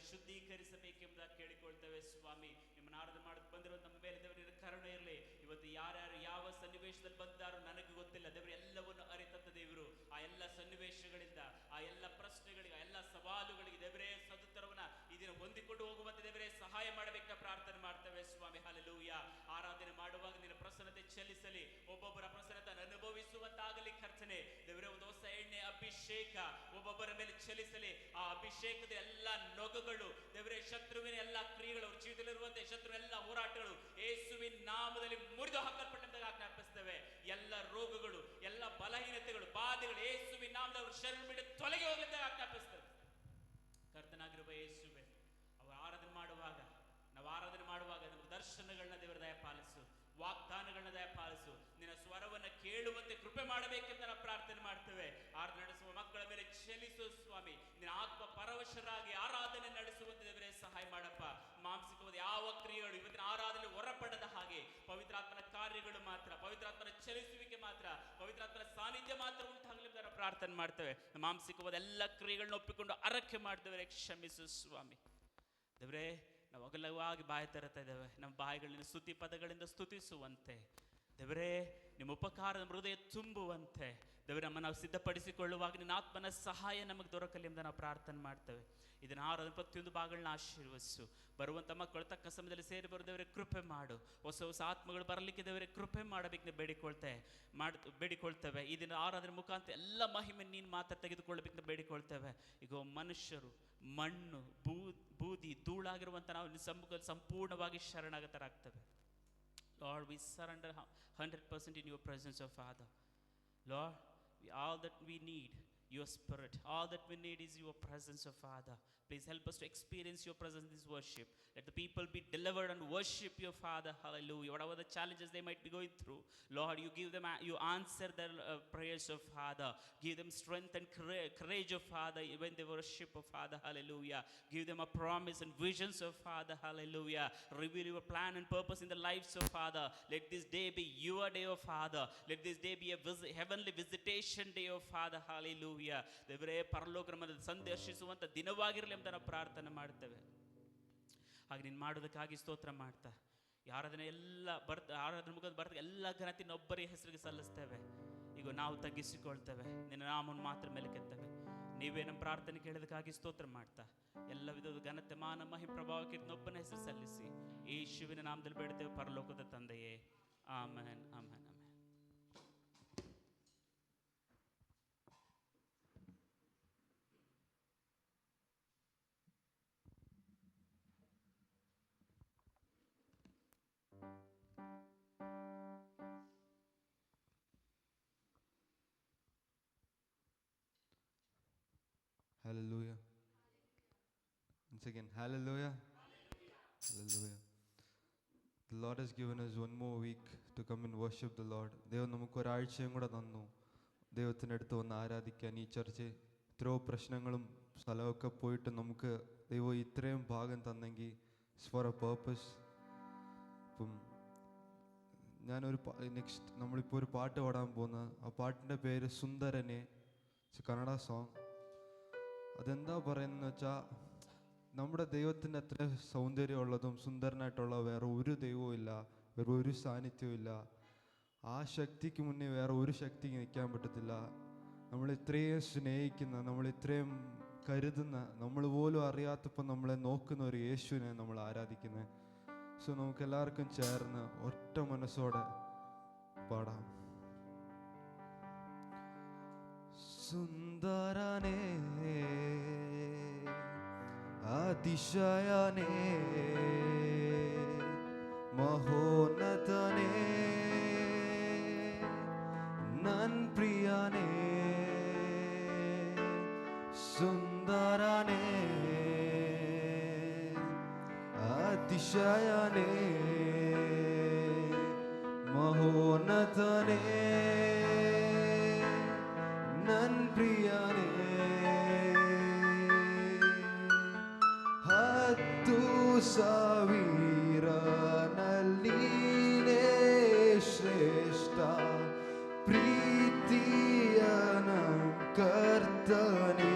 ಶುದ್ಧೀಕರಿಸಬೇಕೆಂಬುದಾಗಿ ಕೇಳಿಕೊಳ್ತೇವೆ ಸ್ವಾಮಿ. ನಿಮ್ಮನ್ನು ಆರಾಧನೆ ಮಾಡೋದು ಬಂದಿರೋ ನಮ್ಮ ಮೇಲೆ ದೇವರ ಕರುಣೆ ಇರಲಿ. ಇವತ್ತು ಯಾರ್ಯಾರು ಯಾವ ಸನ್ನಿವೇಶದಲ್ಲಿ ಬಂದಾರೋ ನನಗೆ ಗೊತ್ತಿಲ್ಲ ದೇವರು, ಎಲ್ಲವನ್ನು ಅರಿತಂತ ದೇವರು. ಆ ಎಲ್ಲ ಸನ್ನಿವೇಶಗಳಿಂದ, ಆ ಎಲ್ಲ ಪ್ರಶ್ನೆಗಳಿಗೆ, ಆ ಎಲ್ಲ ಸವಾಲುಗಳಿಗೆ ದೇವರೇ ಸದುತ್ತರವನ್ನ ಈ ದಿನ ಹೊಂದಿಕೊಂಡು ಹೋಗುವಂತೆ ದೇವರೇ ಸಹಾಯ ಮಾಡಬೇಕ ಪ್ರಾರ್ಥನೆ ಮಾಡ್ತೇವೆ ಸ್ವಾಮಿ. ಹಲ್ಲೆಲೂಯಾ. ಆರಾಧನೆ ಮಾಡುವಾಗ ನಿನ್ನ ಪ್ರಸನ್ನತೆ ಚೆಲ್ಲಿಸಲಿ, ಒಬ್ಬೊಬ್ಬರ ಪ್ರಸನ್ನತೆ ಅನುಭವಿಸುವಂತಾಗಲಿ ಕರ್ತನೆ. ದೇವರೇ ಒಂದು ಹೊಸ ಎಣ್ಣೆ ಅಭಿಷೇಕ ಒಬ್ಬೊಬ್ಬರ ಮೇಲೆ ಚೆಲ್ಲಿಸಲಿ. ಆ ಅಭಿಷೇಕದ ಎಲ್ಲ ನೊಗಗಳು ದೇವರೇ ಶತ್ರುವಿನ ಎಲ್ಲ ಕ್ರಿಯೆಗಳು, ಅವ್ರ ಜೀವಿತದಲ್ಲಿರುವಂತಹ ಶತ್ರು ಎಲ್ಲ ಹೋರಾಟಗಳು ಯೇಸುವಿನ ನಾಮದಲ್ಲಿ ಮುರಿದು ಹಾಕಲ್ಪಟ್ಟಂತೆ ಆಜ್ಞಾಪಿಸ್ತೇವೆ. ಎಲ್ಲ ರೋಗಗಳು, ಎಲ್ಲ ಬಲಹೀನತೆಗಳು, ಬಾಧೆಗಳು ಯೇಸುವಿನ ನಾಮದಲ್ಲಿ ಅವರು ಶರಣ ಬಿಟ್ಟು ತೊಲಗಿ ಹೋಗಲಿಕ್ಕೆ ಆಜ್ಞಾಪಿಸ್ತೇವೆ. ಕರ್ತನಾಗಿರುವ ಯೇಸುವೆ, ನಾವು ಆರಾಧನೆ ಮಾಡುವಾಗ ನಮಗೆ ದರ್ಶನಗಳನ್ನ ದೇವರ ದಯ ಪಾಲಿಸು, ವಾಗ್ದಾನಗಳನ್ನ ದಯ ಪಾಲಿಸು. ನಿನ್ನ ಸ್ವರವನ್ನ ಕೇಳುವಂತೆ ಕೃಪೆ ಮಾಡಬೇಕೆಂದು ನಾವು ಪ್ರಾರ್ಥನೆ ಮಾಡ್ತೇವೆ. ಆರಾಧನೆ ನಡೆಸುವ ಮಕ್ಕಳ ಮೇಲೆ ಚೆಲ್ಲಿಸು ಸ್ವಾಮಿ. ನಿನ್ನ ಆತ್ಮ ಪರವಶರಾಗಿ ಆರಾಧನೆ ನಡೆಸುವಂತೆ ದೇವರೇ ಸಹಾಯ ಮಾಡಪ್ಪ. ಮಾಂಸಿಕವಾದ ಯಾವ ಕ್ರಿಯೆಗಳು ಇವತ್ತಿನ ಆರಾಧನೆ ಹೊರಪಡದ ಹಾಗೆ ಪವಿತ್ರಾತ್ಮನ ಕಾರ್ಯಗಳು ಮಾತ್ರ, ಪವಿತ್ರಾತ್ಮನ ಚಲಿಸುವಿಕೆ ಮಾತ್ರ, ಪವಿತ್ರಾತ್ಮನ ಸಾನ್ನಿಧ್ಯ ಮಾತ್ರ ಉಂಟಾಗಲಿ ಅಂತ ನಾವು ಪ್ರಾರ್ಥನೆ ಮಾಡ್ತೇವೆ. ಮಾಂಸಿಕವಾದ ಎಲ್ಲ ಕ್ರಿಯೆಗಳನ್ನ ಒಪ್ಪಿಕೊಂಡು ಅರಕ್ಕೆ ಮಾಡ್ತೇವೆ, ಕ್ಷಮಿಸು ಸ್ವಾಮಿ. ದೇವರೇ, ನಾವು ಅಗಲವಾಗಿ ಬಾಯಿ ತೆರೆತಾ ಇದ್ದೇವೆ. ನಮ್ಮ ಬಾಯಿಗಳನ್ನ ಸ್ತುತಿ ಪದಗಳಿಂದ ಸ್ತುತಿಸುವಂತೆ ದೇವರೇ, ನಿಮ್ಮ ಉಪಕಾರ ನಮ್ಮ ಹೃದಯ ತುಂಬುವಂತೆ ದೇವರೇ, ನಮ್ಮನ್ನು ನಾವು ಸಿದ್ಧಪಡಿಸಿಕೊಳ್ಳುವಾಗ ನಿನ್ನ ಆತ್ಮನ ಸಹಾಯ ನಮಗೆ ದೊರಕಲಿ ಎಂದು ನಾವು ಪ್ರಾರ್ಥನೆ ಮಾಡ್ತೇವೆ. ಇದನ್ನು ಆರಾಧನೆ ಪ್ರತಿಯೊಂದು ಭಾಗಗಳನ್ನ ಆಶೀರ್ವದಿಸು. ಬರುವಂಥ ಮಕ್ಕಳು ತಕ್ಕ ಸಮಯದಲ್ಲಿ ಸೇರಿ ಬರೋದೇವರೇ ಕೃಪೆ ಮಾಡು. ಹೊಸ ಹೊಸ ಆತ್ಮಗಳು ಬರಲಿಕ್ಕೆ ದೇವರೇ ಕೃಪೆ ಮಾಡಬೇಕು ಬೇಡಿಕೊಳ್ತೇವೆ. ಇದನ್ನು ಆರಾಧನೆ ಮುಖಾಂತರ ಎಲ್ಲ ಮಹಿಮೆ ನೀನು ಮಾತ್ರ ತೆಗೆದುಕೊಳ್ಳಬೇಕಂತ ಬೇಡಿಕೊಳ್ತೇವೆ. ಈಗ ಮನುಷ್ಯರು, ಮಣ್ಣು, ಬೂದಿ, ಧೂಳಾಗಿರುವಂಥ ನಾವು ನಿನ್ನ ಸಮ್ಮುಖದಲ್ಲಿ ಸಂಪೂರ್ಣವಾಗಿ ಶರಣಾಗತರಾಗ್ತೇವೆ. Lord, we surrender 100% in your presence, oh Father. Lord, all that we need, your Spirit. All that we need is your presence, oh Father. Please help us to experience your presence in this worship. Let the people be delivered and worship your Father. Hallelujah. Whatever the challenges they might be going through, Lord, you answer their prayers, oh Father. Give them strength and courage, oh Father, when they worship, oh Father. Hallelujah. Give them a promise and visions, oh Father. Hallelujah. Reveal your plan and purpose in the lives, oh Father. Let this day be your day, oh Father. Let this day be a heavenly visitation day, oh Father. Hallelujah. ದೇವರೇ, ಪರಲೋಕದ ಸಂದರ್ಶಿಸುವಂಥ ದಿನವಾಗಿರಲಿ ಅಂತ ನಾವು ಪ್ರಾರ್ಥನೆ ಮಾಡ್ತೇವೆ. ಹಾಗೆ ನೀನು ಮಾಡೋದಕ್ಕಾಗಿ ಸ್ತೋತ್ರ ಮಾಡ್ತಾ ಆರಾಧನೆ ಮುಖದ ಬರ್ತ ಎಲ್ಲ ಘನತೆಯನ್ನು ಒಬ್ಬರೇ ಹೆಸರಿಗೆ ಸಲ್ಲಿಸ್ತೇವೆ. ಈಗ ನಾವು ತಗ್ಗಿಸಿಕೊಳ್ತೇವೆ, ನಿನ್ನ ನಾಮವನ್ನು ಮಾತ್ರ ಮೇಲೆ ಕೆತ್ತೇವೆ. ನೀವೇ ನಮ್ಮ ಪ್ರಾರ್ಥನೆ ಕೇಳೋದಕ್ಕಾಗಿ ಸ್ತೋತ್ರ ಮಾಡ್ತಾ ಎಲ್ಲ ವಿಧದ ಘನತೆ, ಮಾನ, ಮಹಿಮೆ, ಪ್ರಭಾವಕ್ಕೆ ಇನ್ನೊಬ್ಬನ ಹೆಸರು ಸಲ್ಲಿಸಿ ಯೇಸುವಿನ ನಾಮದಲ್ಲಿ ಬೇಡ್ತೇವೆ ಪರಲೋಕದ ತಂದೆಯೇ. Amen, amen, amen. Hallelujah. Once again, hallelujah. Hallelujah. The Lord has given us one more week to come and worship the Lord. ദൈവം നമുക്ക് ഒരാഴ്ചയും കൂടെ തന്നു ദൈവത്തിനടുത്ത് വന്ന് ആരാധിക്കാൻ. ഈ ചർച്ച് ഇത്രയോ പ്രശ്നങ്ങളും സ്ഥലമൊക്കെ പോയിട്ട് നമുക്ക് ദൈവം ഇത്രയും ഭാഗം തന്നെങ്കിൽ ഇറ്റ്സ് ഫോർ എ പേർപ്പസ്. ഇപ്പം നമ്മളിപ്പോൾ ഒരു പാട്ട് പാടാൻ പോകുന്ന ആ പാട്ടിൻ്റെ പേര് സുന്ദരനെ. It's a Kannada song. അതെന്താ പറയുന്നതെന്ന് വെച്ചാൽ, നമ്മുടെ ദൈവത്തിൻ്റെ അത്ര സൗന്ദര്യമുള്ളതും സുന്ദരനായിട്ടുള്ള വേറെ ഒരു ദൈവവും ഇല്ല, വേറെ ഒരു സാന്നിധ്യവും ഇല്ല. ആ ശക്തിക്ക് മുന്നേ വേറെ ഒരു ശക്തിക്ക് നിൽക്കാൻ പറ്റത്തില്ല. നമ്മളിത്രയും സ്നേഹിക്കുന്ന, നമ്മളിത്രയും കരുതുന്ന, നമ്മൾ പോലും അറിയാത്തപ്പോൾ നമ്മളെ നോക്കുന്ന ഒരു യേശുവിനെ നമ്മൾ ആരാധിക്കുന്നത്. സോ നമുക്കെല്ലാവർക്കും ചേർന്ന് ഒറ്റ മനസ്സോടെ പാടാം. സുന്ദരനേ, അതിശയനേ, മഹോന്നതനേ, നൻ പ്രിയനേ, സുന്ദരനേ, അതിശയനേ, മഹോന്നതനേ, ನನ್ ಪ್ರಿಯನೇ, ಹತ್ತು ಸಾವಿರನಲ್ಲಿನೇ ಶ್ರೇಷ್ಠ ಪ್ರೀತಿಯ ನನ್ ಕರ್ತನೇ.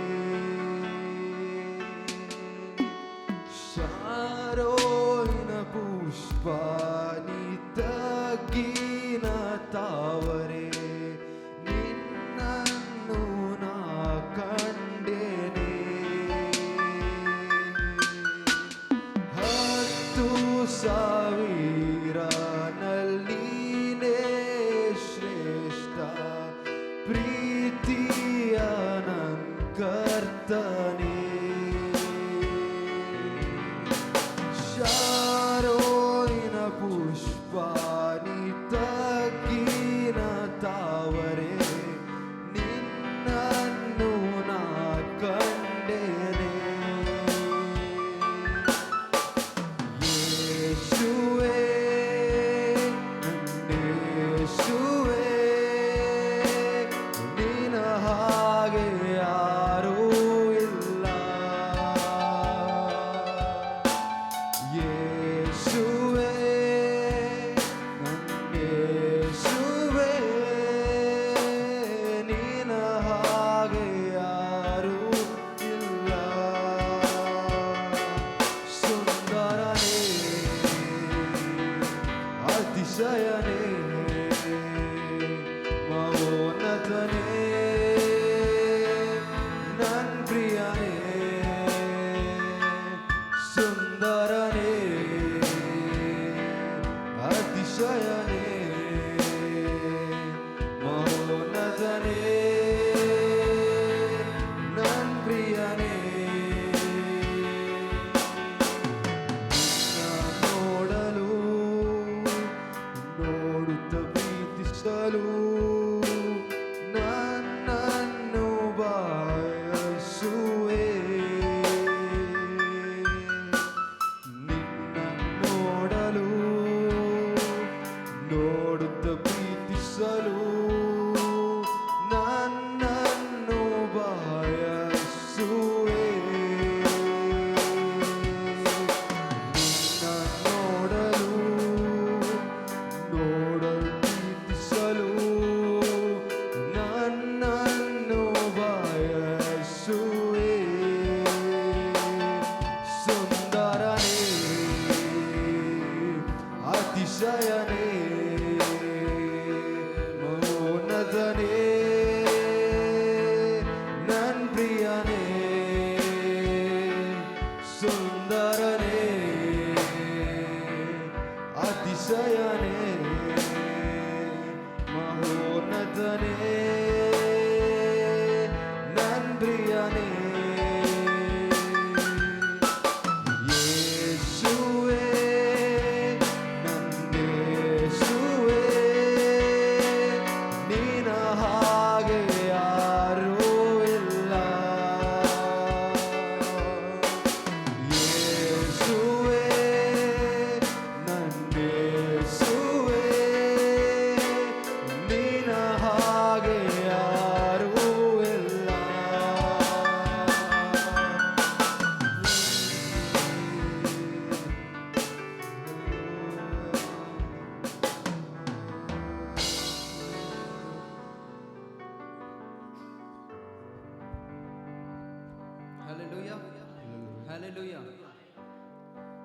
ஹalleluya.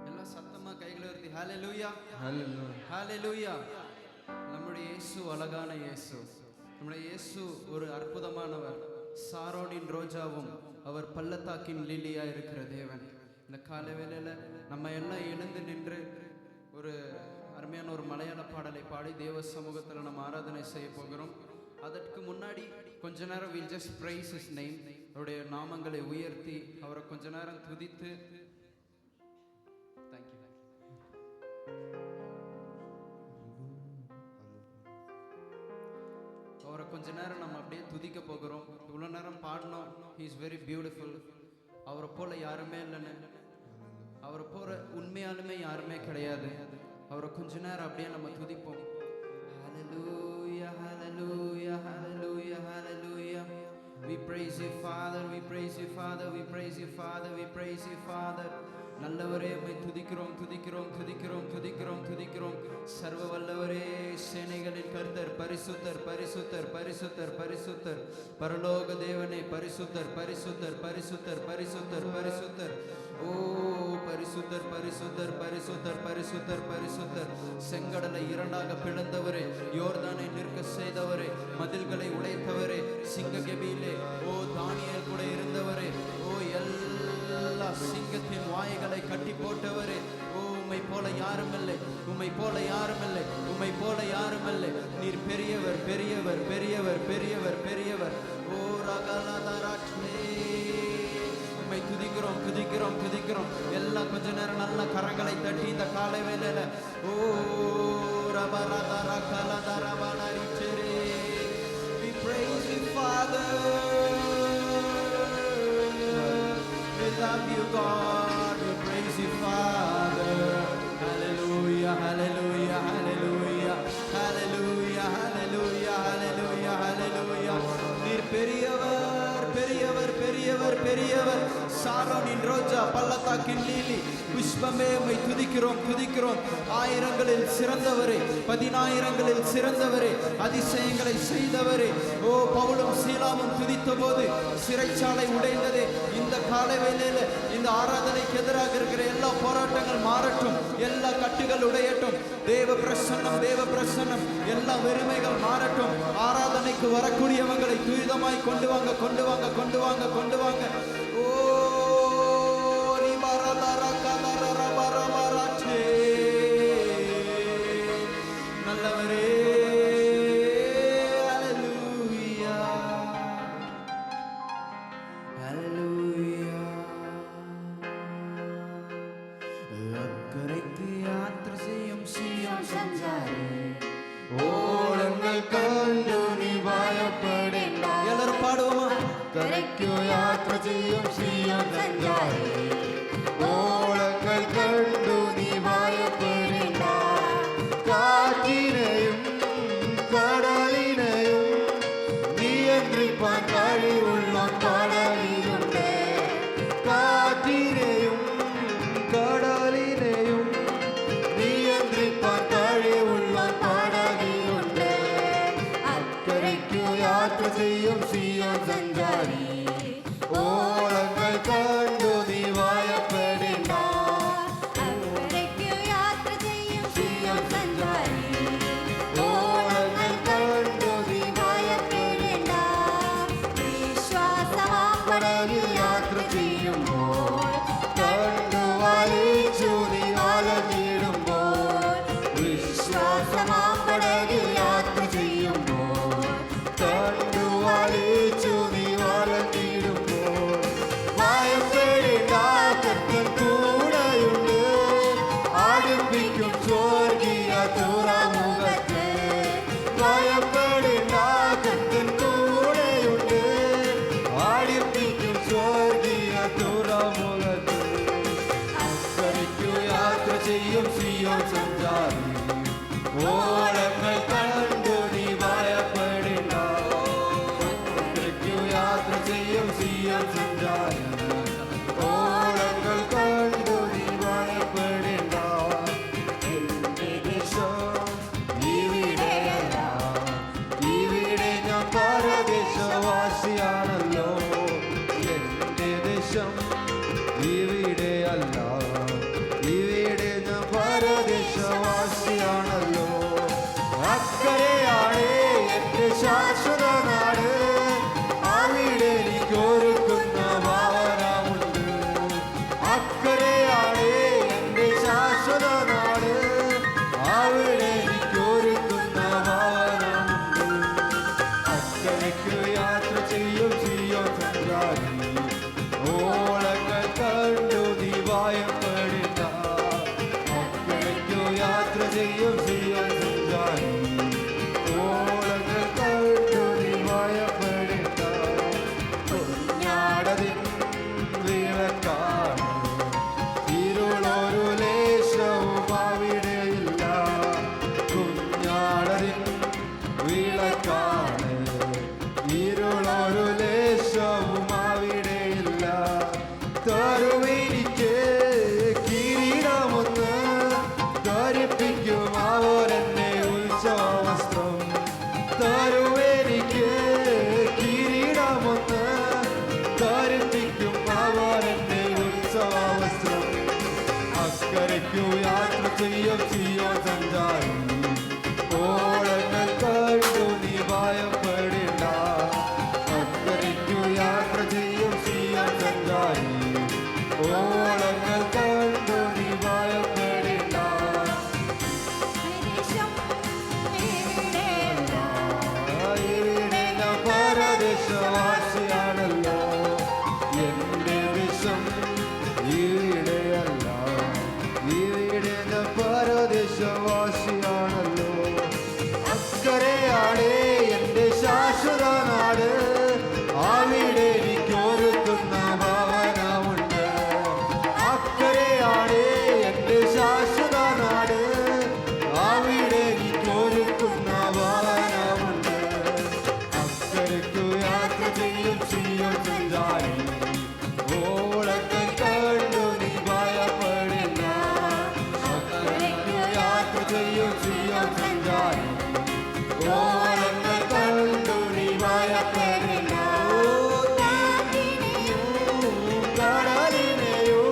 எல்லாம் சத்தமா கைகளை உயர்த்தி ஹalleluya, Hallelujah. ஹalleluya. நம்முடைய இயேசு அழகான இயேசு. நம்முடைய இயேசு ஒரு அற்புதமானவர். சாரோனின் ரோஜாவும் அவர் பள்ளத்தாக்கின் லில்லியா இருக்கிற தேவன். இந்த கால வேளையில நம்ம எல்லாம் எழுந்து நின்று ஒரு அருமையான ஒரு மலையாள பாடலை பாடி தேவ சமூகத்தில் நம்ம ஆராதனை செய்ய போகிறோம். அதற்கு முன்னாடி கொஞ்ச நேரம் we'll just praise his name. அவருடைய நாமங்களை உயர்த்தி அவரை கொஞ்ச நேரம் துதித்து thank you. அவரை கொஞ்ச நேரம் நம்ம அப்படியே துதிக்க போகிறோம். இவ்வளோ நேரம் பாடினோம். he is very beautiful. அவரை போல யாருமே இல்லைன்னு, அவரை போல உண்மையாலுமே யாருமே கிடையாது. அவரை கொஞ்ச நேரம் அப்படியே நம்ம துதிப்போம். Hallelujah, hallelujah, hallelujah, hallelujah. We praise you, Father, we praise you, Father, we praise you, Father, we praise you, Father. நல்லவரே உம்மை துதிக்கிறோம் துதிக்கிறோம் துதிக்கிறோம் துதிக்கிறோம் துதிக்கிறோம். சர்வ வல்லவரே, சேனைகளின் கர்த்தர், பரிசுத்தர் பரிசுத்தர் பரிசுத்தர் பரிசுத்தர். பரலோக தேவனே, பரிசுத்தர் பரிசுத்தர் பரிசுத்தர் பரிசுத்தர் பரிசுத்தர். ஓ பரிசுத்தர் பரிசுத்தர் பரிசுத்தர் பரிசுத்தர் பரிசுத்தர். செங்கடலை இரண்டாக பிளந்தவரே, யோர்தானை நிற்க செய்தவரே, மதில்களை உடைத்தவரே, சிங்க கெபியிலே ஓ தானியேல் கூட இருந்தவரே, ஓ எல்லா சிங்கத்தின் வாய்களை கட்டி போட்டவரே, ஓ உம்மை போல யாருமில்லை, உம்மை போல யாருமில்லை, உம்மை போல யாருமில்லை. நீர் பெரியவர் பெரியவர் பெரியவர் பெரியவர் பெரியவர். ஓ ரகலதராட்சே, உம்மை துதிக்கிறோம் துதிக்கிறோம் துதிக்கிறோம். எல்லாம் கொஞ்ச நேரம் நல்ல கரங்களை தட்டி இந்த காலை வேளையில ஓ ரபரதரகலதரபலரிச்சரே. We praise you, Father. We love you, God. We praise you, Father. Hallelujah, hallelujah, hallelujah, hallelujah, hallelujah, hallelujah, hallelujah. நீர் பெரியவர் பெரியவர் பெரியவர் பெரியவர். சாரோனின் ரோஜா, பள்ளத்தாக்கின் லீலி, புஷ்பமே உம்மை துதிக்கிறோம் துதிக்கிறோம். ஆயிரங்களில் சிறந்தவரே, 10,000ங்களில் சிறந்தவரே, அதிசயங்களை செய்தவரே. ஓ பவுலும் சீலாவும் துதித்த போது சிறைச்சாலை உடைந்ததே. இந்த காலை வேளையில இந்த ஆராதனைக்கு எதிராக இருக்கிற எல்லா போராட்டங்கள் மாறட்டும், எல்லா கட்டுகள் உடையட்டும். தேவ பிரசன்னம் தேவ பிரசன்னம். எல்லா வெறுமைகள் மாறட்டும். ஆராதனைக்கு வரக்கூடியவங்களை துரிதமாய் கொண்டு வாங்க கொண்டு வாங்க கொண்டு வாங்க கொண்டு வாங்க. ஓ நல்லவரே, ஹalleluya ஹalleluya. அக்கரைக்கு யாத்திரை செய்யும் சீயோன் சஞ்சாரி, ஓடங்கள் கண்டு நீ பயப்படேண்ட. எல்லாரும் பாடுவோமா? கரைக்கு யாத்திரை செய்யும் சீயோன் சஞ்சாரி, ஓடங்கள் கண்டு நீ பயப்படேண்ட. காற்றினையும் கடலினையும் நியந்திரிப்பான் வழி உள்ளம் கடலிலுண்டு. காற்றினையும் கடலினையும் நியந்திரிப்பான் வழி உள்ளம் கடலிலுண்டு. அக்கரைக்கு யாத்திரை செய்யும் சீயோன் சஞ்சாரி, ஓடங்கள் கண்டு நீ பயப்படேண்ட. அக்கரைக்கு யாத்திரை செய்யும் சீயோன் சஞ்சாரி, ஓடங்கள் கண்டு நீ பயப்படேண்ட. விசுவாசமாம் படகில் யாத்திரை செய்யும்போல் கண்டு வலிச்சு நீ வளர்ந்திடும்போல். விசுவாசமாம் படகில் யாத்திரை செய்யும்போல் கண்டு வலிச்சு நீ வளர்ந்திடும்போல். பயப்படேண்டா, கர்த்தர் கூடயுண்டு. அடுப்பிக்கும் சொர்க்கிய துறைமுகத்து. பயப்படேண்டா, கர்த்தர் கூடயுண்டு. அடுப்பிக்கும் சொர்க்கிய துறைமுகத்து. அக்கரைக்கு யாத்திரை செய்யும் சீயோன் சஞ்சாரி, ஓடங்கள் கண்டு நீ பயப்படேண்டா. அக்கரைக்கு யாத்திரை செய்யும் சீயோன் சஞ்சாரி, ஓடங்கள் கண்டு நீ பயப்படேண்டா. എന്റെ ദേശം ഇവിടെയല്ല, ഇവിടെ ഞാൻ പരദേശവാസിയാണല്ലോ. എന്റെ ദേശം കരുപ്പിക്കും അവർ എന്നെ ഉത്സവവസ്ത്രം. അക്കരയ്ക്കു യാത്ര ചെയ്യും സിയോൻ സഞ്ചാരി, ഓളങ്ങൾ കണ്ടു നീ ഭയപ്പെടേണ്ട. അക്കരയ്ക്കു യാത്ര ചെയ്യും സിയോൻ സഞ്ചാരി, ഓളങ്ങൾ കണ്ടു നീ ഭയപ്പെടേണ്ട. ഇവിടെ ഞാൻ പരദേശവാസിയാണല്ലോ, എന്റെ ദേശം ഇവിടെയല്ല. ഇവിടെ ഞാൻ പരദേശവാസിയാണല്ലോ. അക്കരെയാണ് എന്റെ ശാശ്വത നാട്, അവിടെ എനിക്കൊരുക്കുന്ന ഭവനമുണ്ട്. അക്കരെയാണ് എന്റെ ശാശ്വത നാട്, അവിടെ എനിക്കൊരുക്കുന്ന ഭവനമുണ്ട്. അക്കരയ്ക്കു യാത്ര ചെയ്യും സിയോൻ സഞ്ചാരി, ഓളങ്ങൾ കണ്ടു നീ ഭയപ്പെടേണ്ട. അക്കരയ്ക്കു യാത്ര ചെയ്യും സിയോൻ സഞ്ചാരി, ഓളങ്ങൾ കണ്ടു നീ ഭയപ്പെടേണ്ട. കടലിനെയും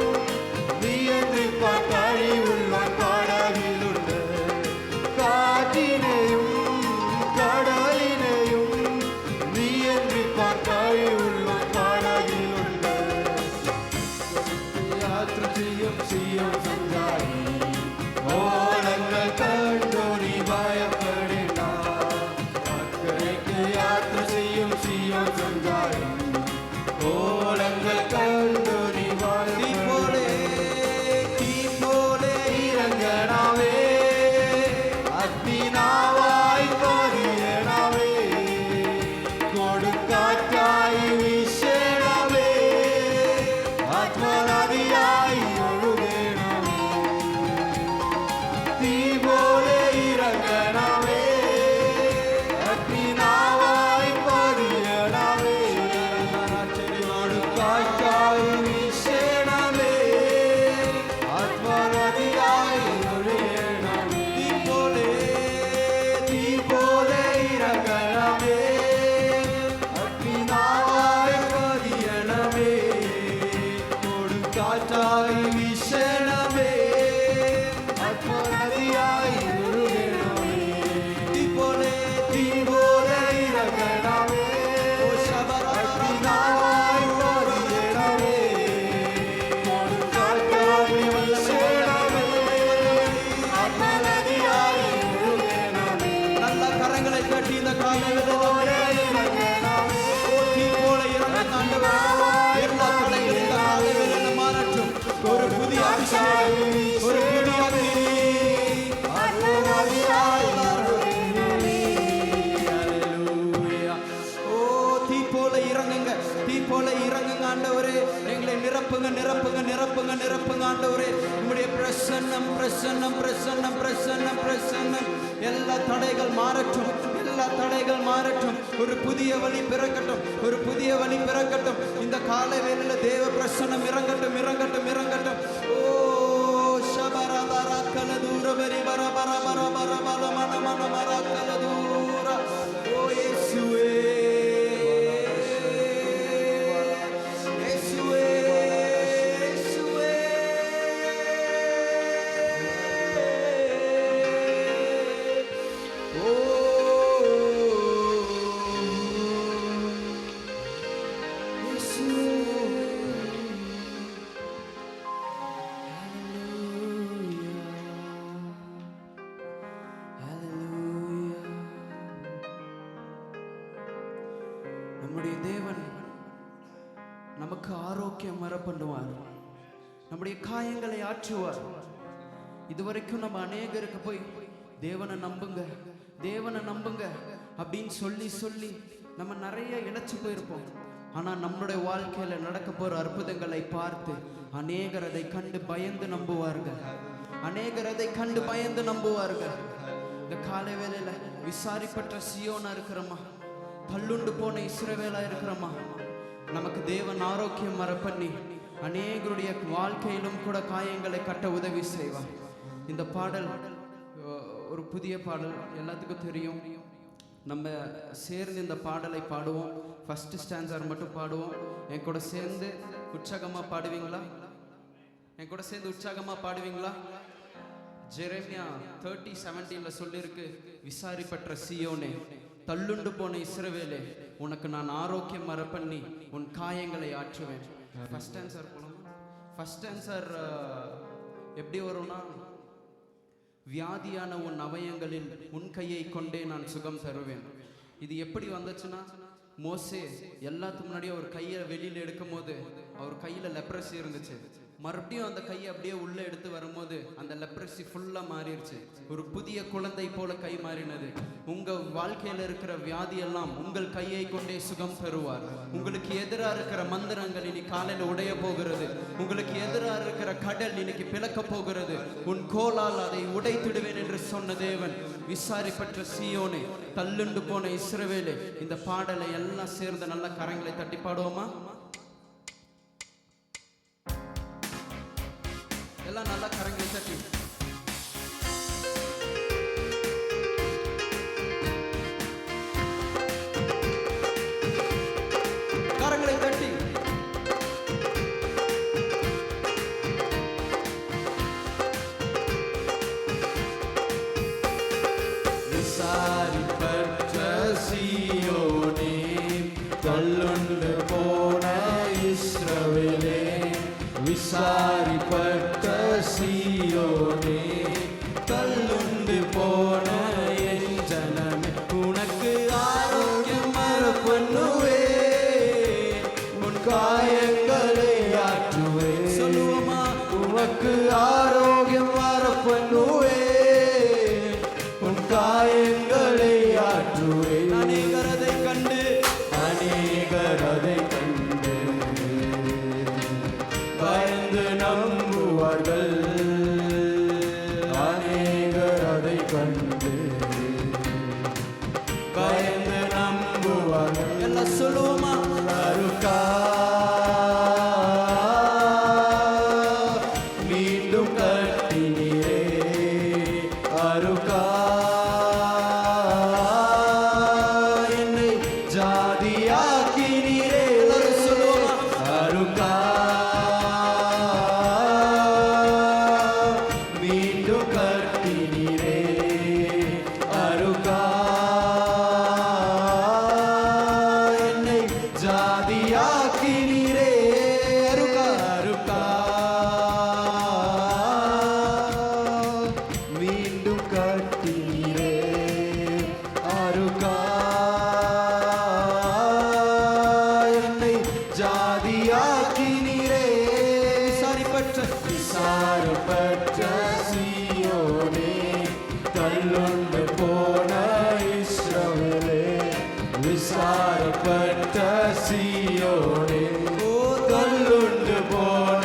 നിയന്ത്രിപ്പാൻ കഴിവുള്ള കടലിലുണ്ട്. കാറ്റിനെയും കടലിനെയും നിയന്ത്രിപ്പാൻ കഴിവുള്ള കടലിലുണ്ട്. യാത്ര ചെയ്യും സിയോൻ സഞ്ചാരി, ഓളങ്ങൾ കണ്ടു നീ ഭയപ്പെടേണ്ട. അക്കരയ്ക്ക് യാത്ര ചെയ്യും സിയോൻ സഞ്ചാരി, ഓളങ്ങൾ കണ്ടു നീ ഭയപ്പെടേണ്ട. തീ പോലെ ഇറങ്ങണമേ, അഗ്നിനാവായി പതിയണമേ, കൊടുങ്കാറ്റായി വീശണമേ, ആത്മനദിയായി ഒഴുകണമേ. തീ പോലെ ഇറങ്ങണമേ, അഗ്നിനാവായി പതിയണമേ, കൊടുങ്കാറ്റായി വീശണമേ, ആത്മനദിയായി ഒഴുകണമേ. തീ പോലെ ഇറങ്ങണമേ, അഗ്നിനാവായി പതിയണമേ, കൊടുങ്കാറ്റായി വീശണമേ, ആത്മനദിയായി ഒഴുകണമേ. തീ പോലെ ഇറങ്ങണമേ, അഗ്നിനാവായി പതിയണമേ, കൊടുങ്കാറ്റായി വീശണമേ, ആത്മനദിയായി ഒഴുകണമേ. நல்ல கரங்களை தட்டி இந்த காலையிலே தீ போல இறங்க ஆண்டவரே, எல்லா தடைகளும் இந்த காலையிலே மாறட்டும். ஒரு புதிய அபிஷேகம், ஒரு புதிய அக்னி. ஹல்லேலூயா. ஓ தீ போல இறங்குங்க, தீ போல இறங்குங்க ஆண்டவரே. எங்களை நிரப்புங்க நிரப்புங்க நிரப்புங்க நிரப்புங்க ஆண்டவரே. உம்முடைய பிரசன்னம் பிரசன்னம் பிரசன்னம் பிரசன்னம் பிரசன்னம். எல்லா தடைகள் மாறட்டும், எல்லா தடைகள் மாறட்டும். ஒரு புதிய வழி பிறக்கட்டும், ஒரு புதிய வழி பிறக்கட்டும். இந்த காலை வேளையில தேவ பிரசன்னம் இறங்கட்டும் இறங்கட்டும் இறங்கட்டும். ஓ ஷபரதர கலதூர வரி வர வர வர வர வர மன மன மர கலதூர. ஓ இயேசுவே இயேசுவே இயேசுவே. ஓ நம்முடைய தேவன் நமக்கு ஆரோக்கியம் வர பண்ணுவார், நம்முடைய காயங்களை ஆற்றுவார். இதுவரைக்கும் நம்ம அநேகருக்கு போய் தேவனை நம்புங்க தேவனை நம்புங்க அப்படின்னு சொல்லி சொல்லி நம்ம நிறைய இழைச்சு போயிருப்போம். ஆனால் நம்மளுடைய வாழ்க்கையில் நடக்க போகிற அற்புதங்களை பார்த்து அநேகர் அதை கண்டு பயந்து நம்புவார்கள், அநேகர் அதை கண்டு பயந்து நம்புவார்கள். இந்த காலை வேளையில விசாரிப்பற்ற சியோனா இருக்கிறோமா, தள்ளுண்டு போன இஸ்ரவேலா இருக்கிறோமா, நமக்கு தேவன் ஆரோக்கியம் வர பண்ணி அநேகருடைய வாழ்க்கையிலும் கூட காயங்களை கட்ட உதவி செய்வார். இந்த பாடல் ஒரு புதிய பாடல், எல்லாத்துக்கும் தெரியும். நம்ம சேர்ந்து இந்த பாடலை பாடுவோம். ஃபர்ஸ்ட் ஸ்டான்ஸார் மட்டும் பாடுவோம். என் கூட சேர்ந்து உற்சாகமா பாடுவீங்களா? என் கூட சேர்ந்து உற்சாகமா பாடுவீங்களா? ஜெரேமியா 30:17 சொல்லிருக்கு, விசாரிப்பற்ற சீயோனே, தள்ளுண்டு போன இஸ்ரவேலே, உனக்கு நான் ஆரோக்கியம் வர பண்ணி உன் காயங்களை ஆற்றுவேன். ஃபர்ஸ்ட் ஆன்சர் போலாமா? ஃபர்ஸ்ட் ஆன்சர் எப்படி வரும்னா, வியாதியான உன் அவயங்களில் உன் கையை கொண்டே நான் சுகம் தருவேன். இது எப்படி வந்துச்சுன்னா, மோசே எல்லாத்துக்கு முன்னாடியே அவர் கையை வெளியில எடுக்கும் போது அவர் கையில லெப்ரசி இருந்துச்சு. மறுபடியும் அந்த கையை அப்படியே உள்ள எடுத்து வரும்போது அந்த லெப்ரசி ஃபுல்லா மாறிடுச்சு. ஒரு புதிய குழந்தை போல கை மாறினது. உங்க வாழ்க்கையில இருக்கிற வியாதி எல்லாம் உங்கள் கையை கொண்டே சுகம் பெறுவார். உங்களுக்கு எதிராக இருக்கிற மந்திரங்கள் இனி காலையில உடைய போகிறது. உங்களுக்கு எதிராக இருக்கிற கடல் இன்னைக்கு பிளக்க போகிறது. உன் கோலால் அதை உடைத்திடுவேன் என்று சொன்ன தேவன், விசாரிப்பற்ற சீயோனே, தள்ளுண்டு போன இஸ்ரவேலே. இந்த பாடலை எல்லாம் சேர்ந்து நல்ல கரங்களை தட்டி பாடுவோமா? எல்லாம் நல்லா கரங்களை தட்டி. கரங்களை தட்டி. விசாரிப்பற்ற சீயோனே, தள்ளுண்டு போன இஸ்ரவேலே, விசாரிப்பற்ற சீயோனே, தள்ளுண்டு போன என் ஜனமே, உனக்கு ஆரோக்கியம் வர பண்ணுவேன், உன் காயங்களை ஆற்றுவேன். சொல்லுவோமா? உனக்கு ஆரோக்கியம் வர பண்ணுவேன், உன் காயங்களை ஆற்றுவேன். அநேகர் அதை கண்டு பயந்து நம்புவார்கள். அநேகர் அதை கண்டு பயந்து நம்புவார்கள். எல்லாம் சொல்லுவோமா? அருக்கா மீண்டும் கட்டினீரே, அருக்கா என்னை ஜாதியாக்கினீரே. எல்லாரும் சொல்லுவோமா? அருக்கா மீண்டும் கட்டினீரே, அருக்கா என்னை ஜாதியாக்கினீரே. அருக்கா அருக்கா மீண்டும் கட்டினீரே, அருக்கா என்னை ஜாதியாக்கினீரே. விசாரிப்பற்ற சீயோனே, தள்ளுண்டு போன இஸ்ரவேலே, விசாரிப்பற்ற சீயோனே, தள்ளுண்டு போன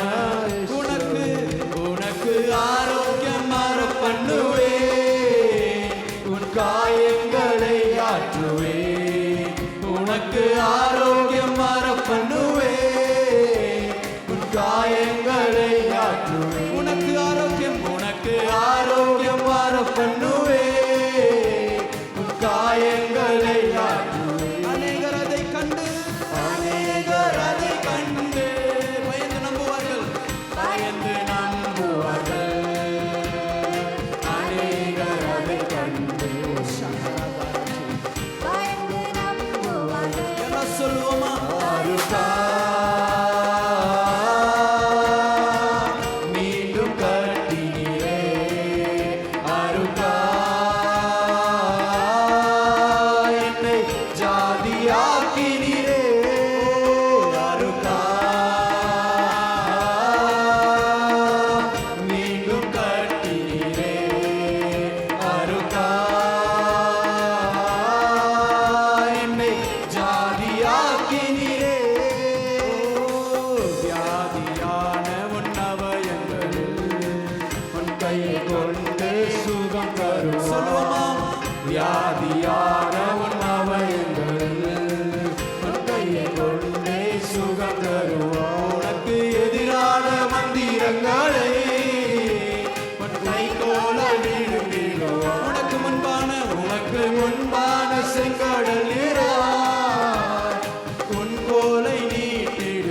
உனக்கு உனக்கு ஆரோக்கியம் வர பண்ணுவேன், உன் காயங்களை ஆற்றுவேன். உனக்கு ஆரோக்கியம் வர பண்ணுவேன், உன் காயங்களை ஆற்றுவேன். உனக்கு ஆரோக்கியம் உனக்கு ஆரோக்கியம் வர பண்ணுவேன், உன் காயங்களை ஆற்றுவேன். அநேகர் அதை கண்டு அநேகர் அதை கண்டு பயந்து நம்புவார்கள். பயந்து நம்புவார்கள். அநேகர் அதை கண்டு எல்லாம் சொல்லுவோமா? அருக்கா மீண்டும் கட்டினீரே, அருக்கா என்னை ஜாதியாக்கினீரே, அருக்கா மீண்டும் கட்டினீரே, அருக்கா என்னை ஜாதியாக்கினீரே. வியாதியான உன் அவயங்களில் உன் கையை கொண்டு சுகம் தருவார். சொல்லுவோமா? வியாதியான உன் அவயங்களில் உன் கையை கொண்டே சுகம் தருவார். உனக்கு எதிரான மந்திரங்களை உன் கைகோல வீழ்த்திடுவார். உனக்கு முன்பான உனக்கு முன்பான செங்கடல் நீராய் உன் கோலை நீட்டிடுவார்.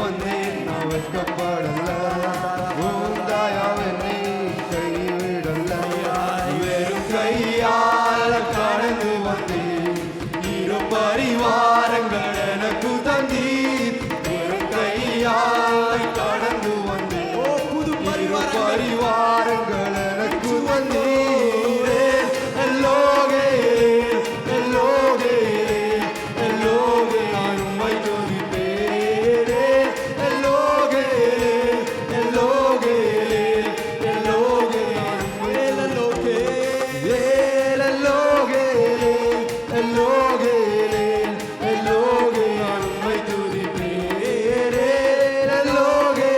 வந்தேன் நான் வெட்கப்படல உந்தாயாவென்னை கைவிடல வெறும் கையால் கடந்து வந்தேன் இரு பரிவாரங்கள் எனக்கு தந்தீர் வெறும் கையால் கடந்து வந்தேன் புது பரிவாரங்கள் எனக்கு வந்தீர் எல்லோகே எல்லோகே எல்லோகே நான் உம்மை துதிப்பேனே எல்லோகே எல்லோகே எல்லோகே நான் உம்மை எல்லோகே எல்லோகே எல்லோகே எல்லோகே நான் உம்மை துதிப்பேனே எல்லோகே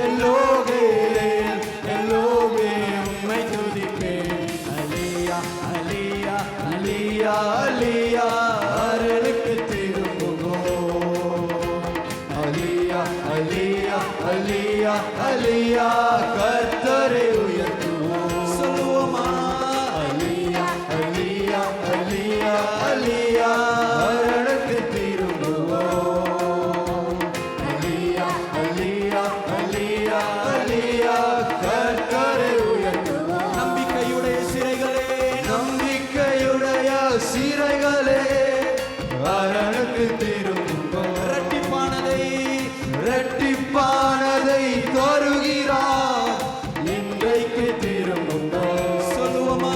எல்லோகே எல்லோகே உம்மை துதிப்பேன் அலியா அலியா அலியா அலியா அரணுக்கு திரும்புவோம் அலியா அலியா அலியா அலியா கர்த்தரை உயர்த்துவோம் சொல்லுவோமா அலியா அலியா அலியா அலியா அரணுக்கு திரும்புவோம் அலியா அலியா அலியா அலியா கர்த்தரை உயர்த்துவோம் நம்பிக்கையுடைய சிறைகளே நம்பிக்கையுடைய சிறைகளே அரணுக்கு திரும்புவோம் இரட்டிப்பானதை தருகிறார் இன்றைக்கு திரும்புவோம் சொல்லுவோமா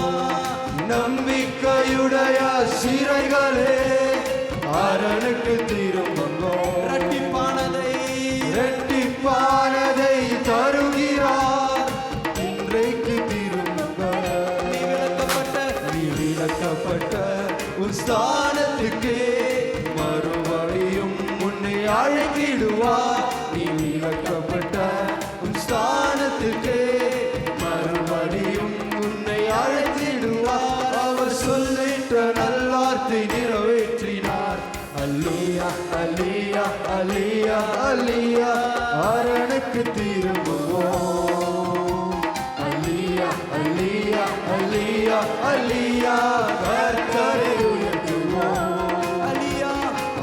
நம்பிக்கையுடைய சிறைகளே அரணுக்கு திரும்புவோம் இரட்டிப்பானதை தருகிறார் இன்றைக்கு திரும்புவோம் நீ விளக்கப்பட்ட உன் ஸ்தானத்துக்கே மறுபடியும் உன்னை அழைத்திடுவார் நீ விளக்கப்பட்ட உன் ஸ்தானத்துக்கே மறுபடியும் உன்னை அழைத்திடுவார் அவர் சொல்லிட்ட நல்வார்த்தை நிறைவேற்றினார் அல்லியா அல்லியா அல்லியா அல்லியா அரணுக்கு திரும்புவோம் அல்லியா அல்லியா அல்லியா அல்லியா கர்த்தரை உயர்த்துவோம் அல்லியா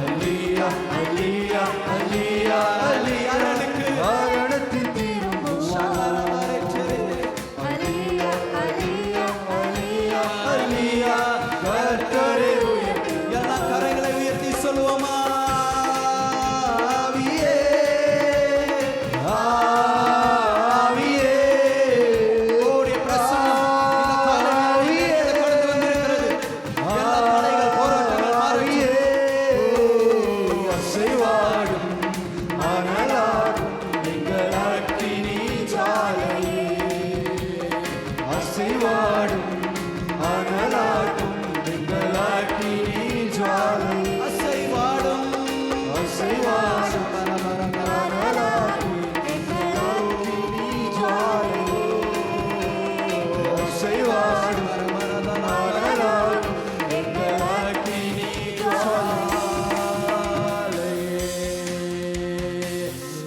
அல்லியா அல்லியா அல்லியா அல்லியா அரணுக்கு திரும்புவோம் அல்லியா அல்லியா அல்லியா அல்லியா கர்த்தரை உயர்த்துவோம் எல்லா கரங்களை உயர்த்தி சொல்லுவோமா ஆவியே ஆவியே ஓடிய பிரசன்னம் இந்த காலையிலே கடந்து வந்திருக்கிறது எல்லா தடைகள் போராட்டங்கள் மாறியே அசைவாடும் அனலாடும் எங்கள் அக்கினி ஜாலையே அசைவாடும் அனலாடும் எங்கள் அக்கினி ஜாலை அசைவாடும் அசைவாடும் அனலாடும் எங்கள் அக்கினி ஜாலை அசைவாடும் அனலாடும் எங்கள் அக்கினி ஜாலை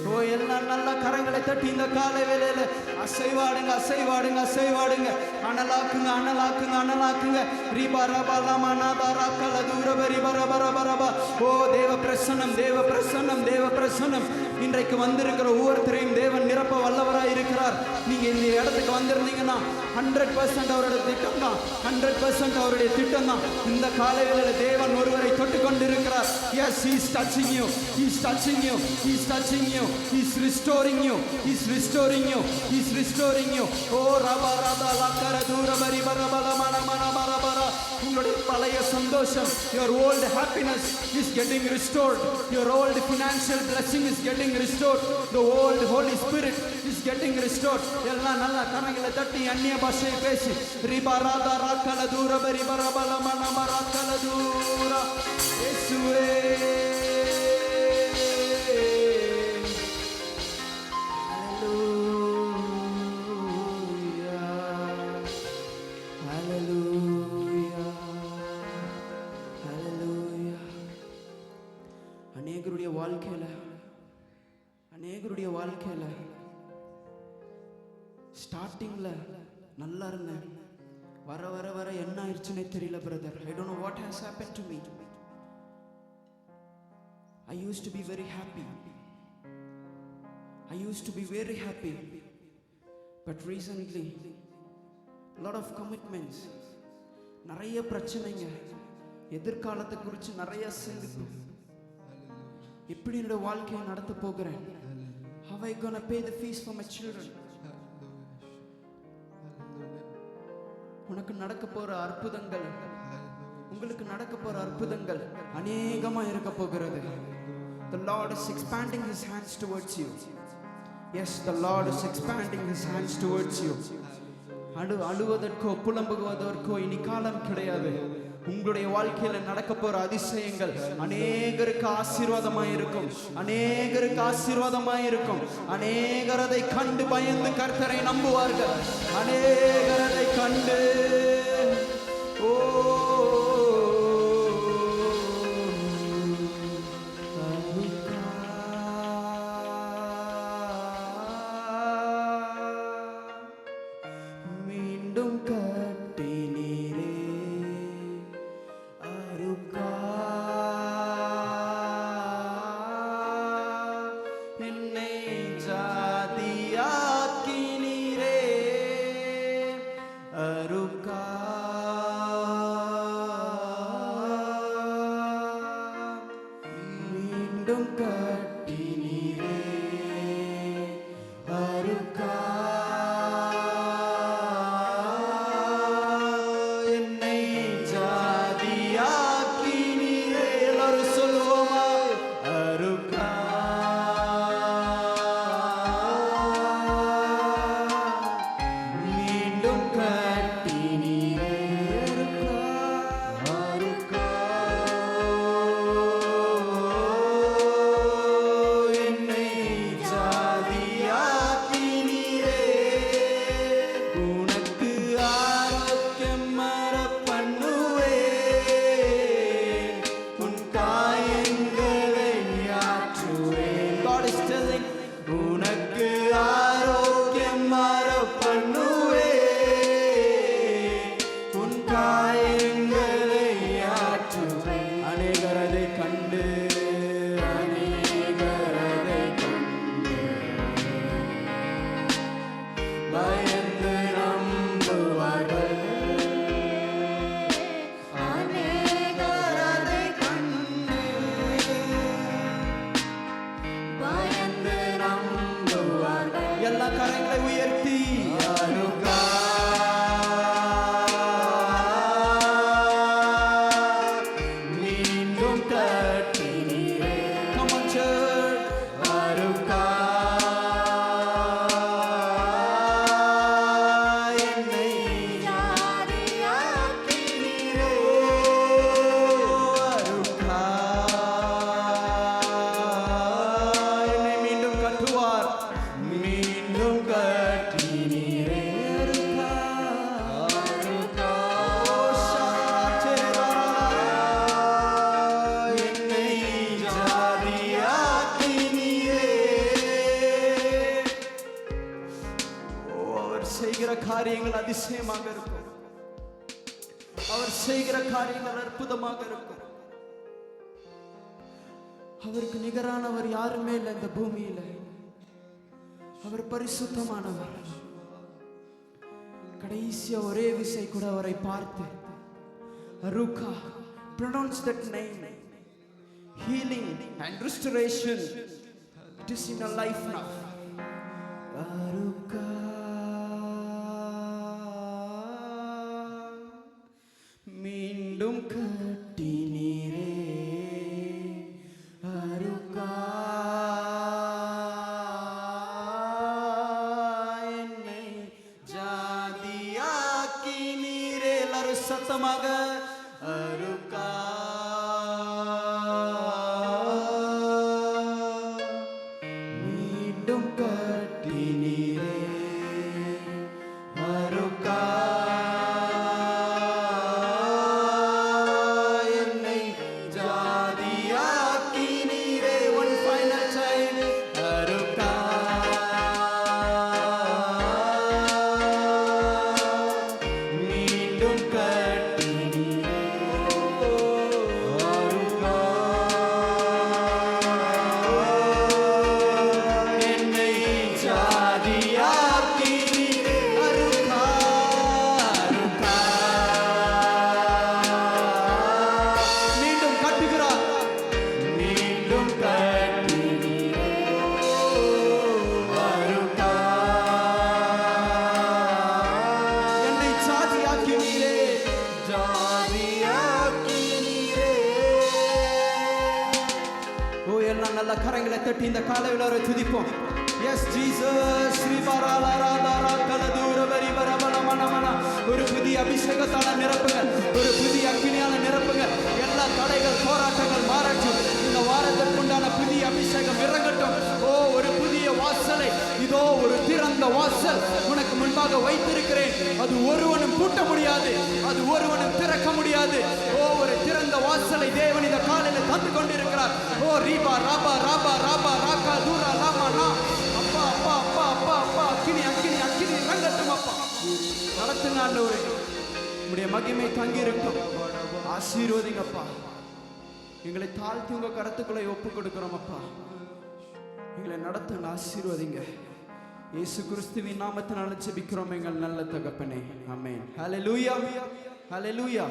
ஓ எல்லாம் நல்ல கரங்களை தட்டி இந்த காலை வேளையில அசைவாடுங்க அசைவாடுங்க அசைவாடுங்க அனலாக்குங்க அனலாக்குங்க அனலாக்குங்க ரிபா ரபா லமா நாதா ராக்கல தூரப ரிபா ரபா ரபா ரபா ஓ தேவ பிரசன்னம் தேவ பிரசன்னம் தேவ பிரசன்னம் இன்றைக்கு வந்திருக்கிற ஒவ்வொருத்தரையும் தேவன் நிரப்ப வல்லவராய் இருக்கிறார் நீங்க இந்த இடத்துக்கு வந்திருந்தீங்கன்னா 100% அவருடைய திட்டம் தான் 100% அவருடைய திட்டம் தான் இந்த காலையில தேவன் ஒருவரை தொட்டு கொண்டிருக்கிறார் yes he is touching you he is touching you he is touching you he is restoring you he is restoring you he is restoring you ஓ ரபா ரபா லக்கர தூரபரி பரபல மன மன மரபர உங்களுடைய பழைய சந்தோஷம் your old happiness is getting restored your old financial blessing is getting restored the old holy spirit is getting restored எல்லாம் நல்ல கரங்களை தட்டி அந்நிய பாஷை பேசி ரிபா ராதா ராக்கல தூரபரி பரபல மன மரக்கல தூர இயேசுவே அநேகருடைய வாழ்க்கையில ஸ்டார்டிங்ல நல்லா இருந்தேன் வர வர வர என்ன ஆயிடுச்சுன்னே தெரியல brother I don't know what has happened to me I used to be very happy I used to be very happy, but recently lot of commitments, நிறைய பிரச்சனைங்க, எதிர்காலத்தை குறித்து நிறைய சிந்திப்பு. எப்படி என்னோட வாழ்க்கையை நடத்த போகிறேன்? How I gonna pay the fees for my children? உனக்கு நடக்க போற அற்புதங்கள், உங்களுக்கு நடக்க போற அற்புதங்கள் அநேகமா இருக்க போகிறது. The Lord is expanding his hands towards you. Yes, the Lord is expanding his hands towards you. அழுவதற்கோ புலம்புவதற்கோ இனி காலம் கிடையாது. உங்களுடைய வாழ்க்கையில நடக்க போற அதிசயங்கள் அநேகருக்கு ஆசீர்வாதமாய் இருக்கும், அநேகருக்கு ஆசீர்வாதமாய் இருக்கும். அநேகர் அதை கண்டு பயந்து கர்த்தரை நம்புவார்கள். அநேகர் அதை கண்டு மீண்டும் கட்டினீரே அருக்கா, என்னை ஜாதியாக்கினீரே அருக்கா, மீண்டும் கட்டினீரே அருக்கா, என்னை ஜாதியாக்கினீரே. எல்லாரும் சொல்லுவோமா? அருக்கா, மீண்டும் கட்டினீரே அருக்கா, என்னை ஜாதியாக்கினீரே. உனக்கு ஆரோக்கியம் மர பண்ணுவே, உன் காயங்களை ஆற்றுவே. God is telling, உனக்கு ஆரோக்கியம் மர பண்ணுவே, உன் காயங்களை ஆற்றுவே. அநேகர் அதை கண்டு, அநேகர் அதை கண்டு பயந்து நம்புவார்கள். அநேகர் அதை கண்டு பயந்து நம்புவார்கள். எல்லா கரங்களை உயர்த்தி அருகா, மீண்டும் கட்டினீரே. Come on church. அருகா, என்னை ஜாதியாக்கினீரே அருகா, என்னை மீண்டும் கட்டுவார். மீண்டும் கட்டினீரே அருகா, அருகா, என்னை ஜாதியாக்கினீரே. அவர் செய்கிற காரியங்கள் அதிசயமாக இருக்கும். அவர் செய்கிற காரியங்கள் அற்புதமாக இருக்கும். அவருக்கு நிகரானவர் யாருமே இல்லை இந்த பூமியில. அவர் பரிசுத்தமானவர். கடைசியா ஒரே விசை கூட அவரை பார்த்து அருகா, pronounce that name. Healing and restoration, it is in your life now. அருகா, மீண்டும் கட்டினீரே அருகா, என்னை ஜாதியாக்கினீரே. எல்லாரும் சத்தமாக அருகா, மீண்டும் கட்டினீரே அருகா, என்னை ஜாதியாக்கினீரே. One final time. அருகா, மீண்டும் கட்டினீரே இந்த காலையில் அவரை துதிப்போம். எஸ் ஜீசஸ் ஸ்ரீபராலராதாரா கலதூர வரி வரபல மனமன. ஒரு புதிய அபிஷேகத்தால நிரப்புங்க, ஒரு புதிய அக்கினியால நிரப்புங்க. எல்லா தடைகள் போராட்டங்கள் மாறட்டும். இந்த வாரத்திற்குண்டான புதிய அபிஷேகம் இறங்கட்டும். ஓ, ஒரு புதிய வாசலை, இதோ ஒரு திறந்த வாசல் உனக்கு முன்பாக வைத்திருக்கிறேன். அது ஒருவனும் பூட்ட முடியாது, அது ஒருவனும் திறக்க முடியாது. ஓ, ஒரு திறந்த வாசலை தேவன் இந்த காலையில் தந்து கொண்டிருக்கிறார். ஓ ரீபா ராபா ராபா ராபா ராக்கா தூரா லாமா நா. அப்பா அப்பா அப்பா அப்பா அப்பா அக்கினி அக்கினி அக்கினி இறங்கட்டும். அப்பா நடத்துங்க ஆண்டவரே, உம்முடைய மகிமை தங்கி இருக்கும். ஆசீர்வதிங்கப்பா. எங்களை தாழ்த்தி உங்க கரத்துக்குள்ளே ஒப்பு கொடுக்கிறோம் அப்பா. எங்களை நடத்துங்க, ஆசீர்வதிங்க. இயேசு கிறிஸ்துவின் நாமத்தினால ஜெபிக்கிறோம் எங்கள் நல்ல தகப்பனே. ஆமென். ஹல்லேலூயா, ஹல்லேலூயா.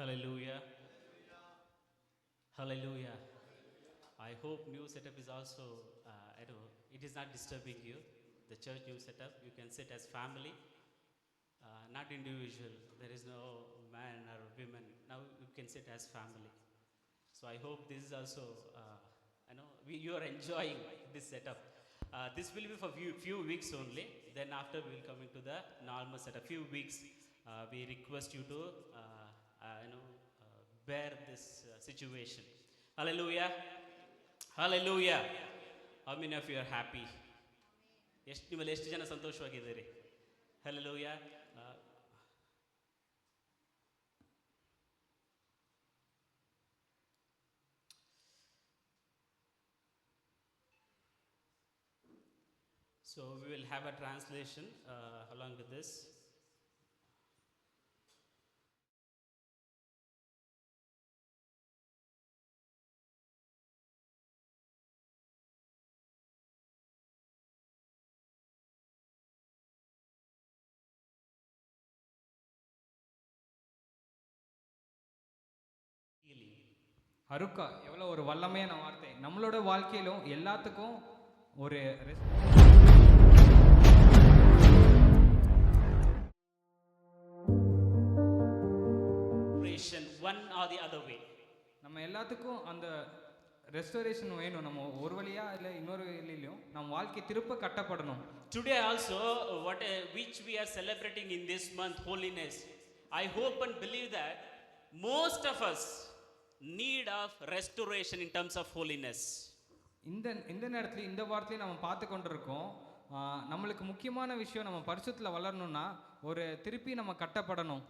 Hallelujah. Hallelujah. I hope new setup is also, I don't know, it is not disturbing you. The church new setup, you can sit as family, not individual. There is no man or women. Now you can sit as family. So I hope this is also, I know, you are enjoying this setup. This will be for few weeks only. Then after we will come into the normal setup. Few weeks, we request you to, bear this situation. Hallelujah. Hallelujah. How many of you are happy? ನಿಮ್ಮಲ್ಲಿ ಎಷ್ಟು ಜನ ಸಂತೋಷವಾಗಿದ್ದೀರಿ? Hallelujah. So we will have a translation along with this. அருக்கா எவ்வளோ ஒரு வல்லமையான வார்த்தை. நம்மளோட வாழ்க்கையிலும் எல்லாத்துக்கும் ஒரு one or the other way. நம்ம எல்லாத்துக்கும் அந்த ரெஸ்டோரேஷன் வேணும். நம்ம ஒரு வழியா இல்லை இன்னொரு வழியிலையும் நம்ம வாழ்க்கை திருப்ப கட்டப்படணும். Today also, which we are celebrating in this month, holiness. I hope and believe that most of us need of restoration in terms of holiness. இந்த நேரத்துல இந்த வார்த்தையை நம்ம பார்த்து கொண்டிருக்கோம். நம்மளுக்கு முக்கியமான விஷயம், நம்ம பரிசுத்தத்துல வளரணும்னா ஒரு திருப்பி நம்ம கட்டப்படணும்.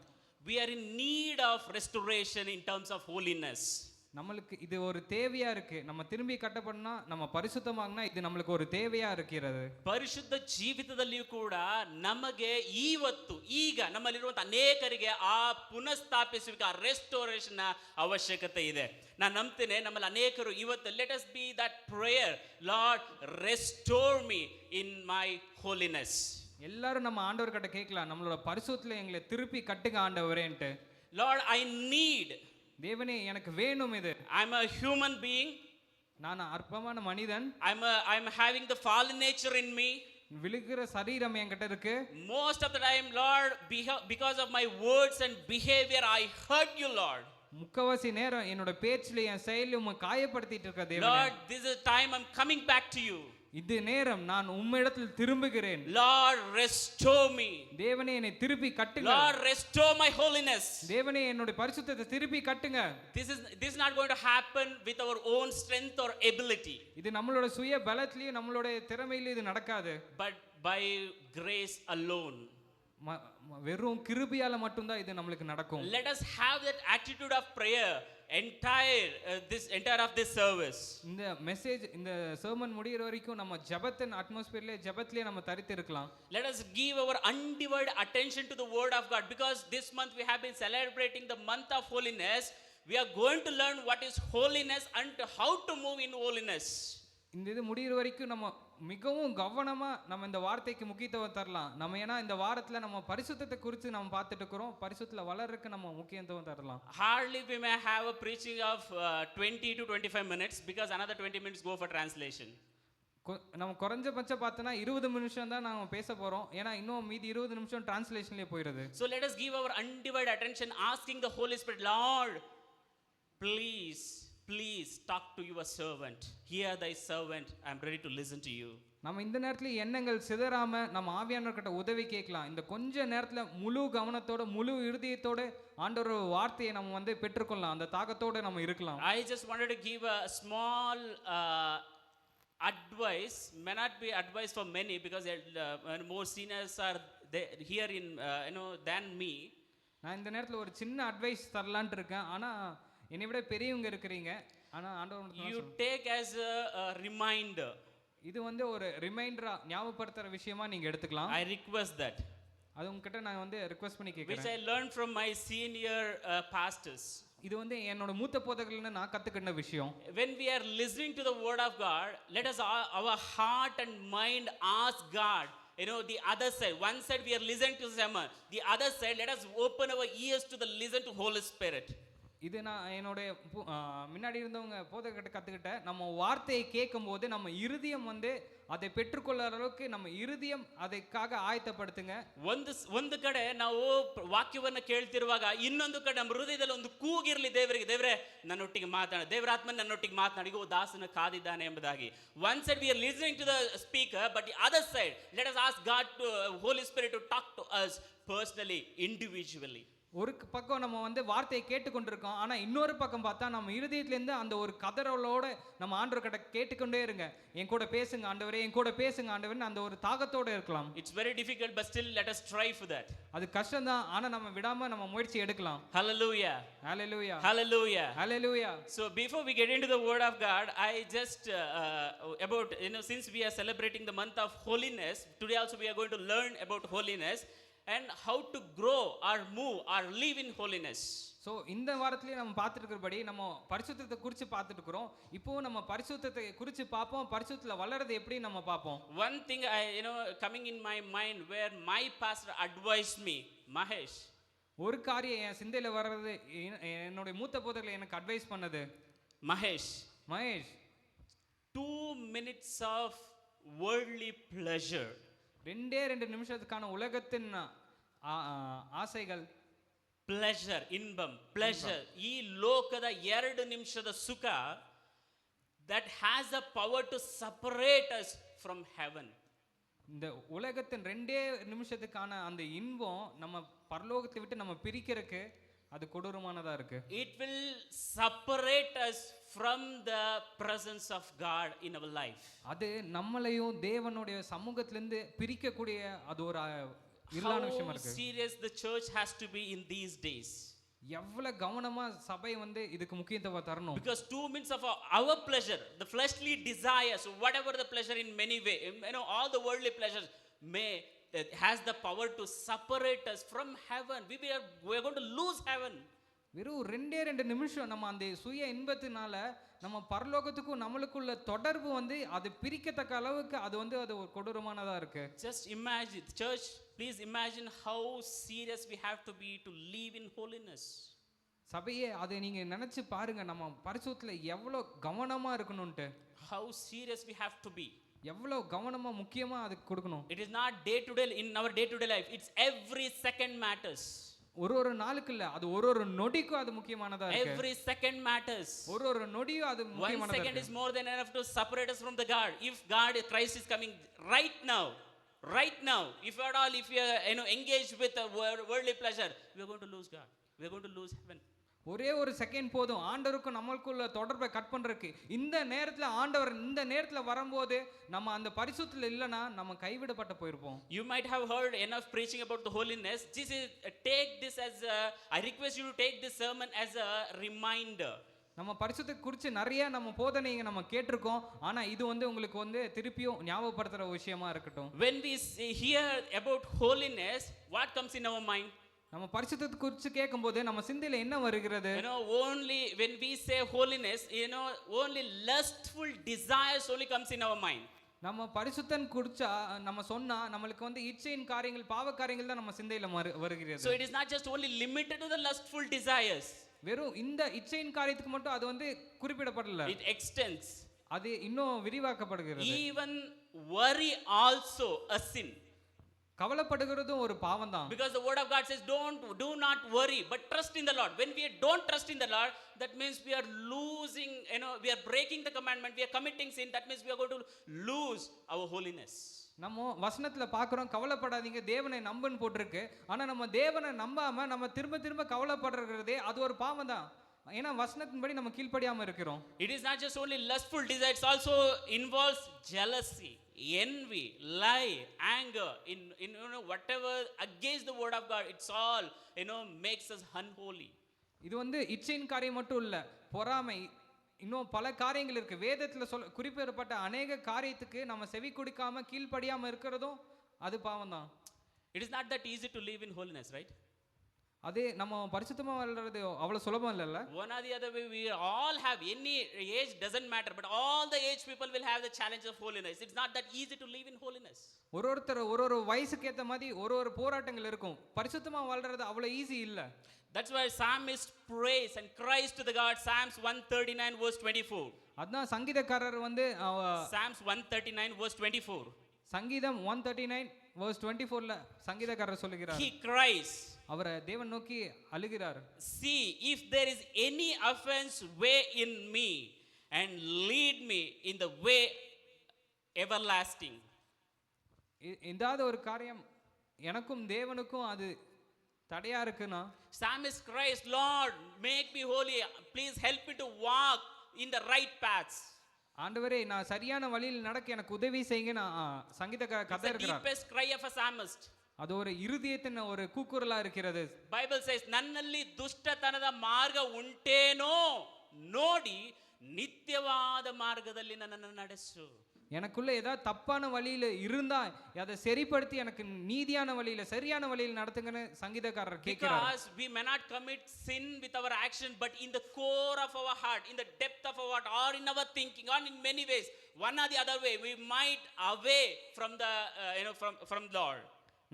We are in need of restoration in terms of holiness. நம்மளுக்கு இது ஒரு தேவையா இருக்கு. நம்ம திரும்பி கட்டப்படனா, நம்ம பரிசுத்தமாகனா இது நம்மளுக்கு ஒரு தேவையா இருக்கிறது. ಪರಿಶುದ್ಧ ಜೀವಿತದಲ್ಲಿಯೂ ಕೂಡ ನಮಗೆ ಇವತ್ತು ಈಗ ನಮ್ಮಲ್ಲಿರುವಂತ ಅನೇಕರಿಗೆ ಆ ಪುನಃಸ್ಥಾಪಿಸುವಿಕೆ, ಆ ರೆಸ್ಟೋರೇಷನ್ ಅವಶ್ಯಕತೆ ಇದೆ. ನಾನು ನಂಬ್ತೇನೆ ನಮ್ಮಲ್ಲಿ ಅನೇಕರು ಇವತ್ತು let us be that prayer, lord restore me in my holiness. எல்லாரும் நம்ம ஆண்டவர் கிட்ட கேட்கலாம், நம்மளோட பரிசுத்தத்துல எங்களை திருப்பி கட்டுங்க ஆண்டவரேன்ட்டு. லார்ட் ஐ நீட், தேவனே எனக்கு வேணும் இது. ஐ அம் a human being, நான் அற்பமான மனிதன். I am having the fallen nature in me. விழுகிற சரீரம் என்கிட்ட இருக்கு. Most of the time, Lord, because of my words and behavior, I hurt you, Lord. முக்கவாசி நேரம் என்னோட பேச்சில என் செயலில் உம்மை காயப்படுத்திட்டு இருக்க தேவனே. Lord, this is time I'm coming back to you. இது நேரம் நான் உம்மிடத்தில் திரும்புகிறேன். Lord, restore me. தேவனே என்னை திருப்பி கட்டுங்க. Lord, restore my holiness. தேவனே என்னோட பரிசுத்தத்தை திருப்பி கட்டுங்க. This is not going to happen with our own strength or ability. இது நம்மளோட சுய பலத்திலயும் நம்மளோட திறமையில இது நடக்காது. But by grace alone. வெறும் கிருபையால மட்டும் தான் இது நமக்கு நடக்கும். Let us have that attitude of prayer entire of this service. இந்த மெசேஜ், இந்த சர்மன் முடியற வரைக்கும் நம்ம ஜெபத்தின் அட்மாஸ்பியர்ல ஜெபத்திலே நம்ம தரித்து இருக்கலாம். Let us give our undivided attention to the word of God, because this month we have been celebrating the month of holiness. We are going to learn what is holiness and how to move in holiness. இந்த இது முடியற வரைக்கும் நம்ம மிகவும் கவனமா நம்ம இந்த வார்த்தைக்கு முக்கியத்துவம் தரலாம். நம்ம ஏன்னா இந்த வாரத்துல நம்ம பரிசுத்தத்தை குறித்து நம்ம பார்த்துட்டு இருக்கோம். பரிசுத்தத்துல வளர்றதுக்கு நம்ம முக்கியத்துவம் தரலாம். Hardly we may have a preaching of 20 to 25 minutes, because another 20 minutes go for translation. நம்ம குறைஞ்சபட்சம் பார்த்தோன்னா 20 நிமிஷம் தான் நாம பேச போறோம். ஏன்னா இன்னும் மீதி 20 நிமிஷம் டிரான்ஸ்லேஷன்லயே போயிடுது. So let us give our undivided attention, asking the Holy Spirit, Lord, please talk to your servant. Hear thy servant. I am ready to listen to you. நம்ம இந்த நேரத்துல எண்ணங்கள் சிதறாம நம்ம ஆவியானவர்கிட்ட உதவி கேட்கலாம். இந்த கொஞ்ச நேரத்துல முழு கவனத்தோட முழு இருதயத்தோட ஆண்டவர் வார்த்தையை நம்ம வந்து பெற்றுக்கொள்ளலாம். அந்த தாகத்தோட நம்ம இருக்கலாம். I just wanted to give a small advice, may not be advice for many because more seniors are here in than me. நான் இந்த நேரத்துல ஒரு சின்ன அட்வைஸ் தரலாம்னு இருக்கேன். ஆனா என்னை விட பெரியவங்க இருக்கிறீங்க. ஆனா ஆண்டவர் You take as a reminder. இது வந்து ஒரு ரிமைண்டரா ஞாபகப்படுத்துற விஷயமா நீங்க எடுத்துக்கலாம். I request that. அது உங்ககிட்ட நான் வந்து ரிக்வெஸ்ட் பண்ணி Which கேக்குறேன். I learned from my senior pastors. இது வந்து என்னோட மூத்த போதகர்கள்னு நான் கத்துக்கிட்ட விஷயம். When we are listening to the word of God, let us our heart and mind ask God. The other side. One side we are listening to sermon. The other side, let us open our ears to the listen to Holy Spirit. இது நான் என்னோட முன்னாடி இருந்தவங்க போதகர்கிட்ட கற்றுக்கிட்ட நம்ம வார்த்தையை கேட்கும் போது நம்ம இருதயம் வந்து அதை பெற்றுக்கொள்ளுற அளவுக்கு நம்ம இருதயம் ಅದಕ್ಕಾக ಆಯತಪಡ್ತುಂಗ. ಒಂದು ಕಡೆ ನಾವು ವಾಕ್ಯವನ್ನು ಕೇಳ್ತಿರುವಾಗ ಇನ್ನೊಂದು ಕಡೆ ನಮ್ಮ ಹೃದಯದಲ್ಲಿ ಒಂದು ಕೂಗಿರಲಿ ದೇವರಿಗೆ, ದೇವರೇ ನನ್ನೊಟ್ಟಿಗೆ ಮಾತಾಡ, ದೇವರಾತ್ಮ ನನ್ನೊಟ್ಟಿಗೆ ಮಾತನಾಡಿ ದಾಸನ ಕಾದಿದ್ದಾನೆ ಎಂಬುದಾಗಿ. One side we are listening to the speaker, but the other side let us ask God to Holy Spirit to talk to us personally, individually. ஒரு பக்கம் நம்ம வந்து வார்த்தையை கேட்டுக்கொண்டிருக்கோம், ஆனா இன்னொரு பக்கம் பார்த்தா நம்ம இருதயத்திலேருந்து அந்த ஒரு கதறலோட நம்ம ஆண்டவர்கிட்ட கேட்டுக்கொண்டே இருங்க, என் கூட பேசுங்க ஆண்டவரே, என் கூட பேசுங்க ஆண்டவரே, அந்த ஒரு தாகத்தோட இருக்கலாம். It's very difficult, but still let us try for that. அது கஷ்டம் தான், ஆனா நம்ம விடாம நம்ம முயற்சி எடுக்கலாம். Hallelujah. Hallelujah. Hallelujah. Hallelujah. So before we get into the word of God, I just about since we are celebrating the month of holiness, today also we are going to learn about holiness and how to grow or move or live in holiness. So இந்த வாரத்திலேயே நம்ம பார்த்துட்டு இருக்கிறபடி நம்ம பரிசுத்தத்தை குறித்து பார்த்துட்டு இருக்கிறோம். இப்போ நம்ம பரிசுத்தத்தை குறித்து பார்ப்போம், பரிசுத்தத்தில் வளர்றது எப்படி நம்ம பார்ப்போம். One thing coming in my mind where my pastor advised me, Mahesh. ஒரு காரியம் என் சிந்தையில் வர்றது, என்னுடைய மூத்த போதகர்கள் எனக்கு அட்வைஸ் பண்ணது, Mahesh 2 minutes of worldly pleasure. 2 நிமிஷத்துக்கான உலகத்தின் ಆಸೆಗಳು, ಪ್ಲೆಷರ್, ಇನ್ಬಮ್, ಪ್ಲೆಷರ್, ಈ ಲೋಕದ 2 ನಿಮಿಷದ ಸುಖ that has a power to separate us from heaven. இந்த உலகத்தின் 2 நிமிஷத்துக்கான அந்த இன்பம் நம்ம பரலோகத்தை விட்டு நம்ம பிரிக்கிறதுக்கு அது கொடூரமானதா இருக்கு. It will separate us from the presence of God in our life. அது நம்மளையும் தேவனுடைய சமூகத்திலிருந்து பிரிக்கக்கூடிய அது ஒரு இருளான விஷயமா இருக்கு. How serious the church has to be in these days. எவ்வளவு கவனமா சபை வந்து இதுக்கு முக்கியத்துவம் தரணும். Because 2 minutes of our pleasure, the fleshly desires, whatever the pleasure in many way, all the worldly pleasures has the power to separate us from heaven. We are going to lose heaven. வெறும் 2 நிமிஷம் நம்ம அந்த சுய இன்பத்தினால நம்ம பரலோகத்துக்கும் நம்மளுக்குள்ள தொடர்பு வந்து அது பிரிக்கத்தக்க அளவுக்கு அது வந்து அது ஒரு கொடூரமானதா இருக்கு. Just imagine, church, please imagine how serious we have to be to live in holiness. சபையே அதை நீங்க நினைச்சு பாருங்க, நம்ம பரிசுத்தத்துல எவ்வளவு கவனமா இருக்கணும்ட்டு. How serious we have to be. எவ்வளவு கவனமா முக்கியமா அதுக்கு கொடுக்கணும். It is not day to day in our day to day life, it's every second matters. ஒரு நாளுக்கு இல்ல, அது ஒரு நொடிக்கும் அது முக்கியமானதா இருக்கு. Every second matters. ஒரு நொடியும் அது முக்கியமானதா இருக்கு. 1 second is more than enough to separate us from the God. If God, Christ is coming right now, if at all, if we are engaged with worldly pleasure, we are going to lose God, we are going to lose heaven. ஒரே ஒரு second போதும் ஆண்டவருக்கும் நம்மளுக்குள்ள தொடர்பை cut பண்றதுக்கு. இந்த நேரத்துல ஆண்டவர் இந்த நேரத்துல வரும்போது நம்ம அந்த பரிசுத்தத்துல இல்லனா நம்ம கைவிடப்பட்டு போயிருப்போம். You might have heard enough preaching about the holiness. Take this as I request you to take this sermon as a reminder. நம்ம பரிசுத்தத்தை குறித்து நிறைய நம்ம போதனைங்க நம்ம கேட்டிருக்கோம், ஆனா இது வந்து உங்களுக்கு வந்து திருப்பியும் ஞாபகப்படுத்துற விஷயமா இருக்கட்டும். When we hear about holiness, what comes in our mind? நம்ம பரிசுத்தத்தை குறித்து கேட்கும்போது நம்ம சிந்தையில என்ன வருகிறது? Only when we say holiness, only lustful desires only comes in our mind. நம்ம பரிசுத்தன் குறிச்சா நம்ம சொன்னா நம்மளுக்கு வந்து இச்சையின் காரியங்கள், பாவ காரியங்கள் தான் நம்ம சிந்தையில வருகிறது. So it is not just only limited to the lustful desires. வெறும் இந்த இச்சையின் காரியத்துக்கு மட்டும் அது வந்து குறிப்பிடப்படல. It extends. அது இன்னும் விரிவாக்கப்படுகிறது. Even worry also a sin. கவலைப்படுகிறதும் ஒரு பாவம் தான். Because the word of God says do not worry but trust in the Lord. When we don't trust in the Lord, that means we are losing, we are breaking the commandment, we are committing sin. That means we are going to lose our holiness. நம்ம வசனத்துல பார்க்குறோம், கவலைப்படாதீங்க தேவனை நம்புன்னு போட்டிருக்கு. ஆனா நம்ம தேவனை நம்பாம நம்ம திரும்ப திரும்ப கவலைப்படுறதே அது ஒரு பாவம் தான். ஏன்னா வசனத்தின்படி நம்ம கீழ்ப்படியாம இருக்கிறோம். It is not just only lustful desires, also involves jealousy, envy, lie, anger, in whatever against the word of God. It's all makes us unholy. இது வந்து இச்சையின் காரியம் மட்டும் இல்ல, பொறாமை, இன்னும் பல காரியங்கள் இருக்கு. வேதத்துல குறிப்பிடப்பட்ட அநேக காரியத்துக்கு நம்ம செவி கொடுக்காம கீழ்ப்படியாம இருக்கிறதும் அது பாவம் தான். It is not that easy to live in holiness, right? அது நம்ம பரிசுத்தமா வாழ்றது அவ்வளவு சுலபம் இல்லைல்ல. One or the other way, we all have, any age doesn't matter, but all the age people will have the challenge of holiness. It's not that easy to live in holiness. ஒருத்தர் ஒரு வயசுக்கு ஏத்த மாதிரி ஒரு போராட்டங்கள் இருக்கும். பரிசுத்தமா வாழ்றது அவ்வளவு ஈஸி இல்ல. That's why psalmist prays and cries to the God. Psalms 139 verse 24. அதான் சங்கீதக்காரர் வந்து Psalms 139 verse 24. சங்கீதம் 139 verse 24ல சங்கீதக்காரர் சொல்லுகிறார். He cries. அவர் தேவன் நோக்கி அழுகிறார். See if there is any offense way in me and lead me in the way everlasting. ஏதாவது ஒரு காரியம் எனக்கும் தேவனுக்கும் அது தடையா இருக்குன்னா Psalmist cries, Lord, make me holy. Please help me to walk in the right paths. ஆண்டவரே நான் சரியான வழியில் நடக்க எனக்கு உதவி செய்யுங்க. நான் சங்கீதக்காரர் கதை It's the இருக்கிறார். deepest cry of a psalmist. அது ஒரு இருதயத்தின் ஒரு கூக்குரலா இருக்கிறது. Bible says, ನನ್ನಲ್ಲಿ ದುಷ್ಟತನದ ಮಾರ್ಗ ಉಂಟೇನೋ ನೋಡಿ ನಿತ್ಯವಾದ ಮಾರ್ಗದಲ್ಲಿ ನನ್ನನ್ನು ನಡೆಸು. எனக்குள்ள ஏதாவது தப்பான வழியில இருந்தா அதை சரிப்படுத்தி எனக்கு நீதியான வழியில சரியான வழியில நடத்துங்கன்னு சங்கீதக்காரர் கேட்கிறார். Because we may not commit sin with our action, but in the core of our heart, in the depth of our heart, or in our thinking, or in many ways, one or the other way, we might away from the from Lord.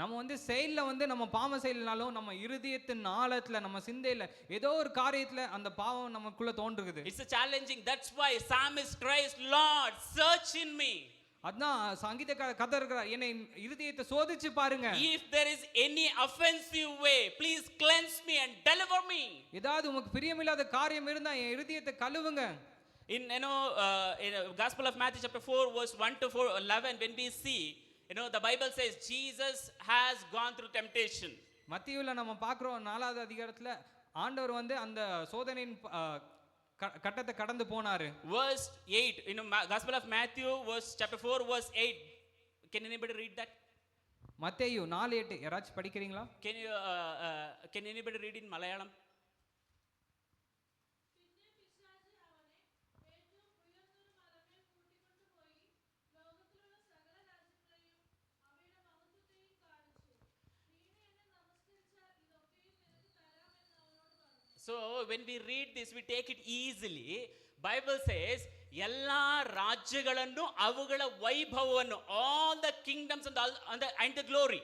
நம்ம வந்து செயல்ல வந்து நம்ம பாவம் செய்யலனாலும் நம்ம இருதயத்தின் ஆழத்துல நம்ம சிந்தையில ஏதோ ஒரு காரியத்துல அந்த பாவம் நமக்குள்ள தோன்றுகிறது. It's a challenging. That's why psalmist cries, Lord, search in me. அதான் சங்கீதக்காரர் கதை இருக்கிறார், என்னை இருதயத்தை சோதிச்சு பாருங்க. If there is any offensive way, please cleanse me and deliver me. ஏதாவது உங்களுக்கு பிரியமில்லாத காரியம் இருந்தா என் இருதயத்தை கழுவுங்க. In Gospel of Matthew chapter 4 verse 1 to 11, when we see, the Bible says Jesus has gone through temptation. மத்தேயுல நம்ம பார்க்கிறோம் 4வது அதிகாரத்துல ஆண்டவர் வந்து அந்த சோதனையின் கட்டத்தை கடந்து போனாரு. Verse 8, Gospel of Matthew chapter 4 verse 8. Can anybody read that? மத்தேயு 4:8 யாராச்சும் படிக்கிறீங்களா? Can anybody read in Malayalam? So when we read this, we take it easily. Bible says ಎಲ್ಲಾ ರಾಜ್ಯಗಳನ್ನು ಅವುಗಳ ವೈಭವವನ್ನು, all the kingdoms and the glory.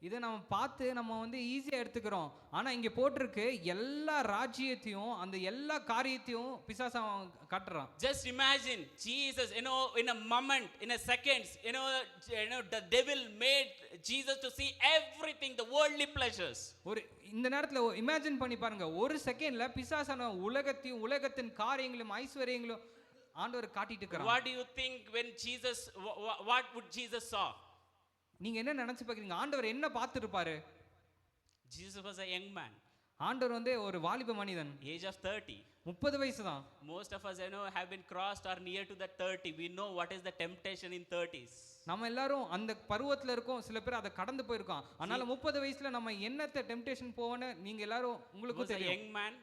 இதை நம்ம பார்த்து நம்ம வந்து ஈஸியா எடுத்துக்கிறோம். ஆனா இங்க போட்டிருக்கு எல்லா ராஜ்யத்தையும் அந்த எல்லா காரியத்தையும் பிசாசு காட்டுறான். Just imagine Jesus, in a moment, in a seconds, the devil made Jesus to see everything, the worldly pleasures. ஒரு இந்த நேரத்துல இமேஜின் பண்ணி பாருங்க, ஒரு செகண்ட்ல பிசாசான உலகத்தையும் உலகத்தின் காரியங்களும் ஐஸ்வர்யங்களும் ஆண்டவர் காட்டிட்டு இருக்கார். What do you think when Jesus, what would Jesus saw? நீங்க என்ன நினைச்சு பாக்குறீங்க? ஆண்டவர் என்ன பார்த்திருப்பாரு? Jesus was a young man. ஆண்டவர் வந்து ஒரு வாலிப மனிதன். Age of 30. 30 வயசு தான். Most of us have been crossed or near to that 30. We know what is the temptation in 30s. நம்ம எல்லாரும் அந்த பருவத்துல இருக்கோம். சில பேர் அதை கடந்து போயிருக்கோம். அதனால 30 வயசுல நம்ம என்னத்த டெம்ப்டேஷன் போவோன்னு நீங்க எல்லாரும் உங்களுக்கு தெரியும். Young man.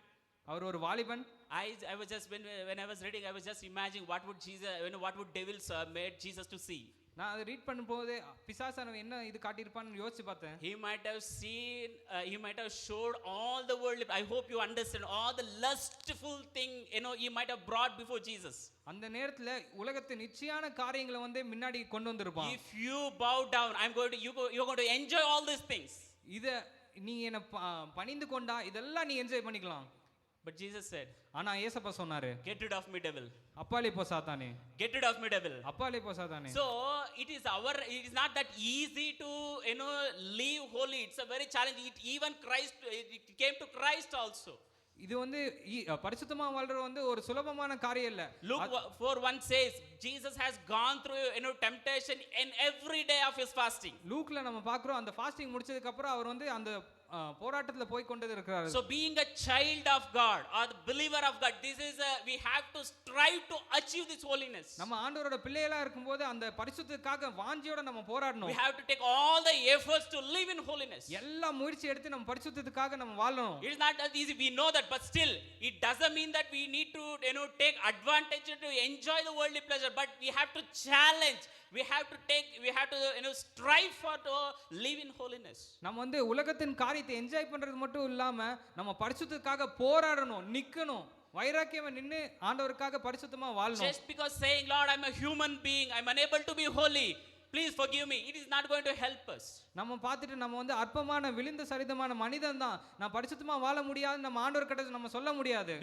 அவர் ஒரு வாலிபன். I was just when I was reading, I was just imagining what would Jesus, what would devils made Jesus to see. நான் அதை ரீட் பண்ணும்போது பிசாசானவன் என்ன இது காட்டியிருப்பான்னு யோசிச்சு பார்த்தேன். He might have seen, he might have showed all the world. I hope you understand all the lustful thing, he might have brought before Jesus. அந்த நேரத்துல உலகத்தின் நிச்சயமான காரியங்களை வந்து முன்னாடி கொண்டு வந்திருப்பான். If you bow down, you're going to enjoy all these things. இத நீ என்ன பணிந்து கொண்டா இதெல்லாம் நீ என்ஜாய் பண்ணிக்கலாம். But Jesus said, ஆனா ஏசப்பா சொன்னாரு, get rid of me, devil. அப்பாலே போ சாத்தானே, Get rid of me, devil. அப்பாலே போ சாத்தானே. So it is not that easy to live holy. It's a very challenging. It came to Christ also. இது வந்து பரிசுத்தமா வாழ்றது வந்து ஒரு சுலபமான காரியம் இல்ல. Luke 4:1 says Jesus has gone through temptation in every day of his fasting. லூக்ல நம்ம பார்க்கிறோம், அந்த ஃபாஸ்டிங் முடிச்சதுக்கு அப்புறம் அவர் வந்து அந்த போராட்டத்துல போய் கொண்டு இருக்கிறார். So being a child of God or the believer of God, we have to strive to achieve this holiness. நம்ம ஆண்டவரோட பிள்ளைகளா இருக்கும்போது அந்த பரிசுத்தத்துக்காக வாஞ்சியோட நம்ம போராடணும். We have to take all the efforts to live in holiness. எல்லா முயற்சி எடுத்து நம்ம பரிசுத்தத்துக்காக நம்ம வாழணும். It is not that easy, we know that, but still it doesn't mean that we need to take advantage to enjoy the worldly pleasure, but we have to challenge, we have to strive for to live in holiness. நம்ம வந்து உலகத்தின் காரியத்தை enjoy பண்றது மட்டும் இல்லாம நம்ம பரிசுத்தத்துக்காக போராடணும், நிக்கணும், வைராக்கியமா நின்னு ஆண்டவருக்காக பரிசுத்தமா வாழணும். Just because saying, Lord, I'm a human being, I'm unable to be holy, please forgive me, it is not going to help us. நம்ம பார்த்துட்டு நம்ம வந்து அற்பமான விழுந்த சரிதமான மனிதன் தான், நான் பரிசுத்தமா வாழ முடியாது நம்ம ஆண்டவர் கிட்ட நம்ம சொல்ல முடியாது.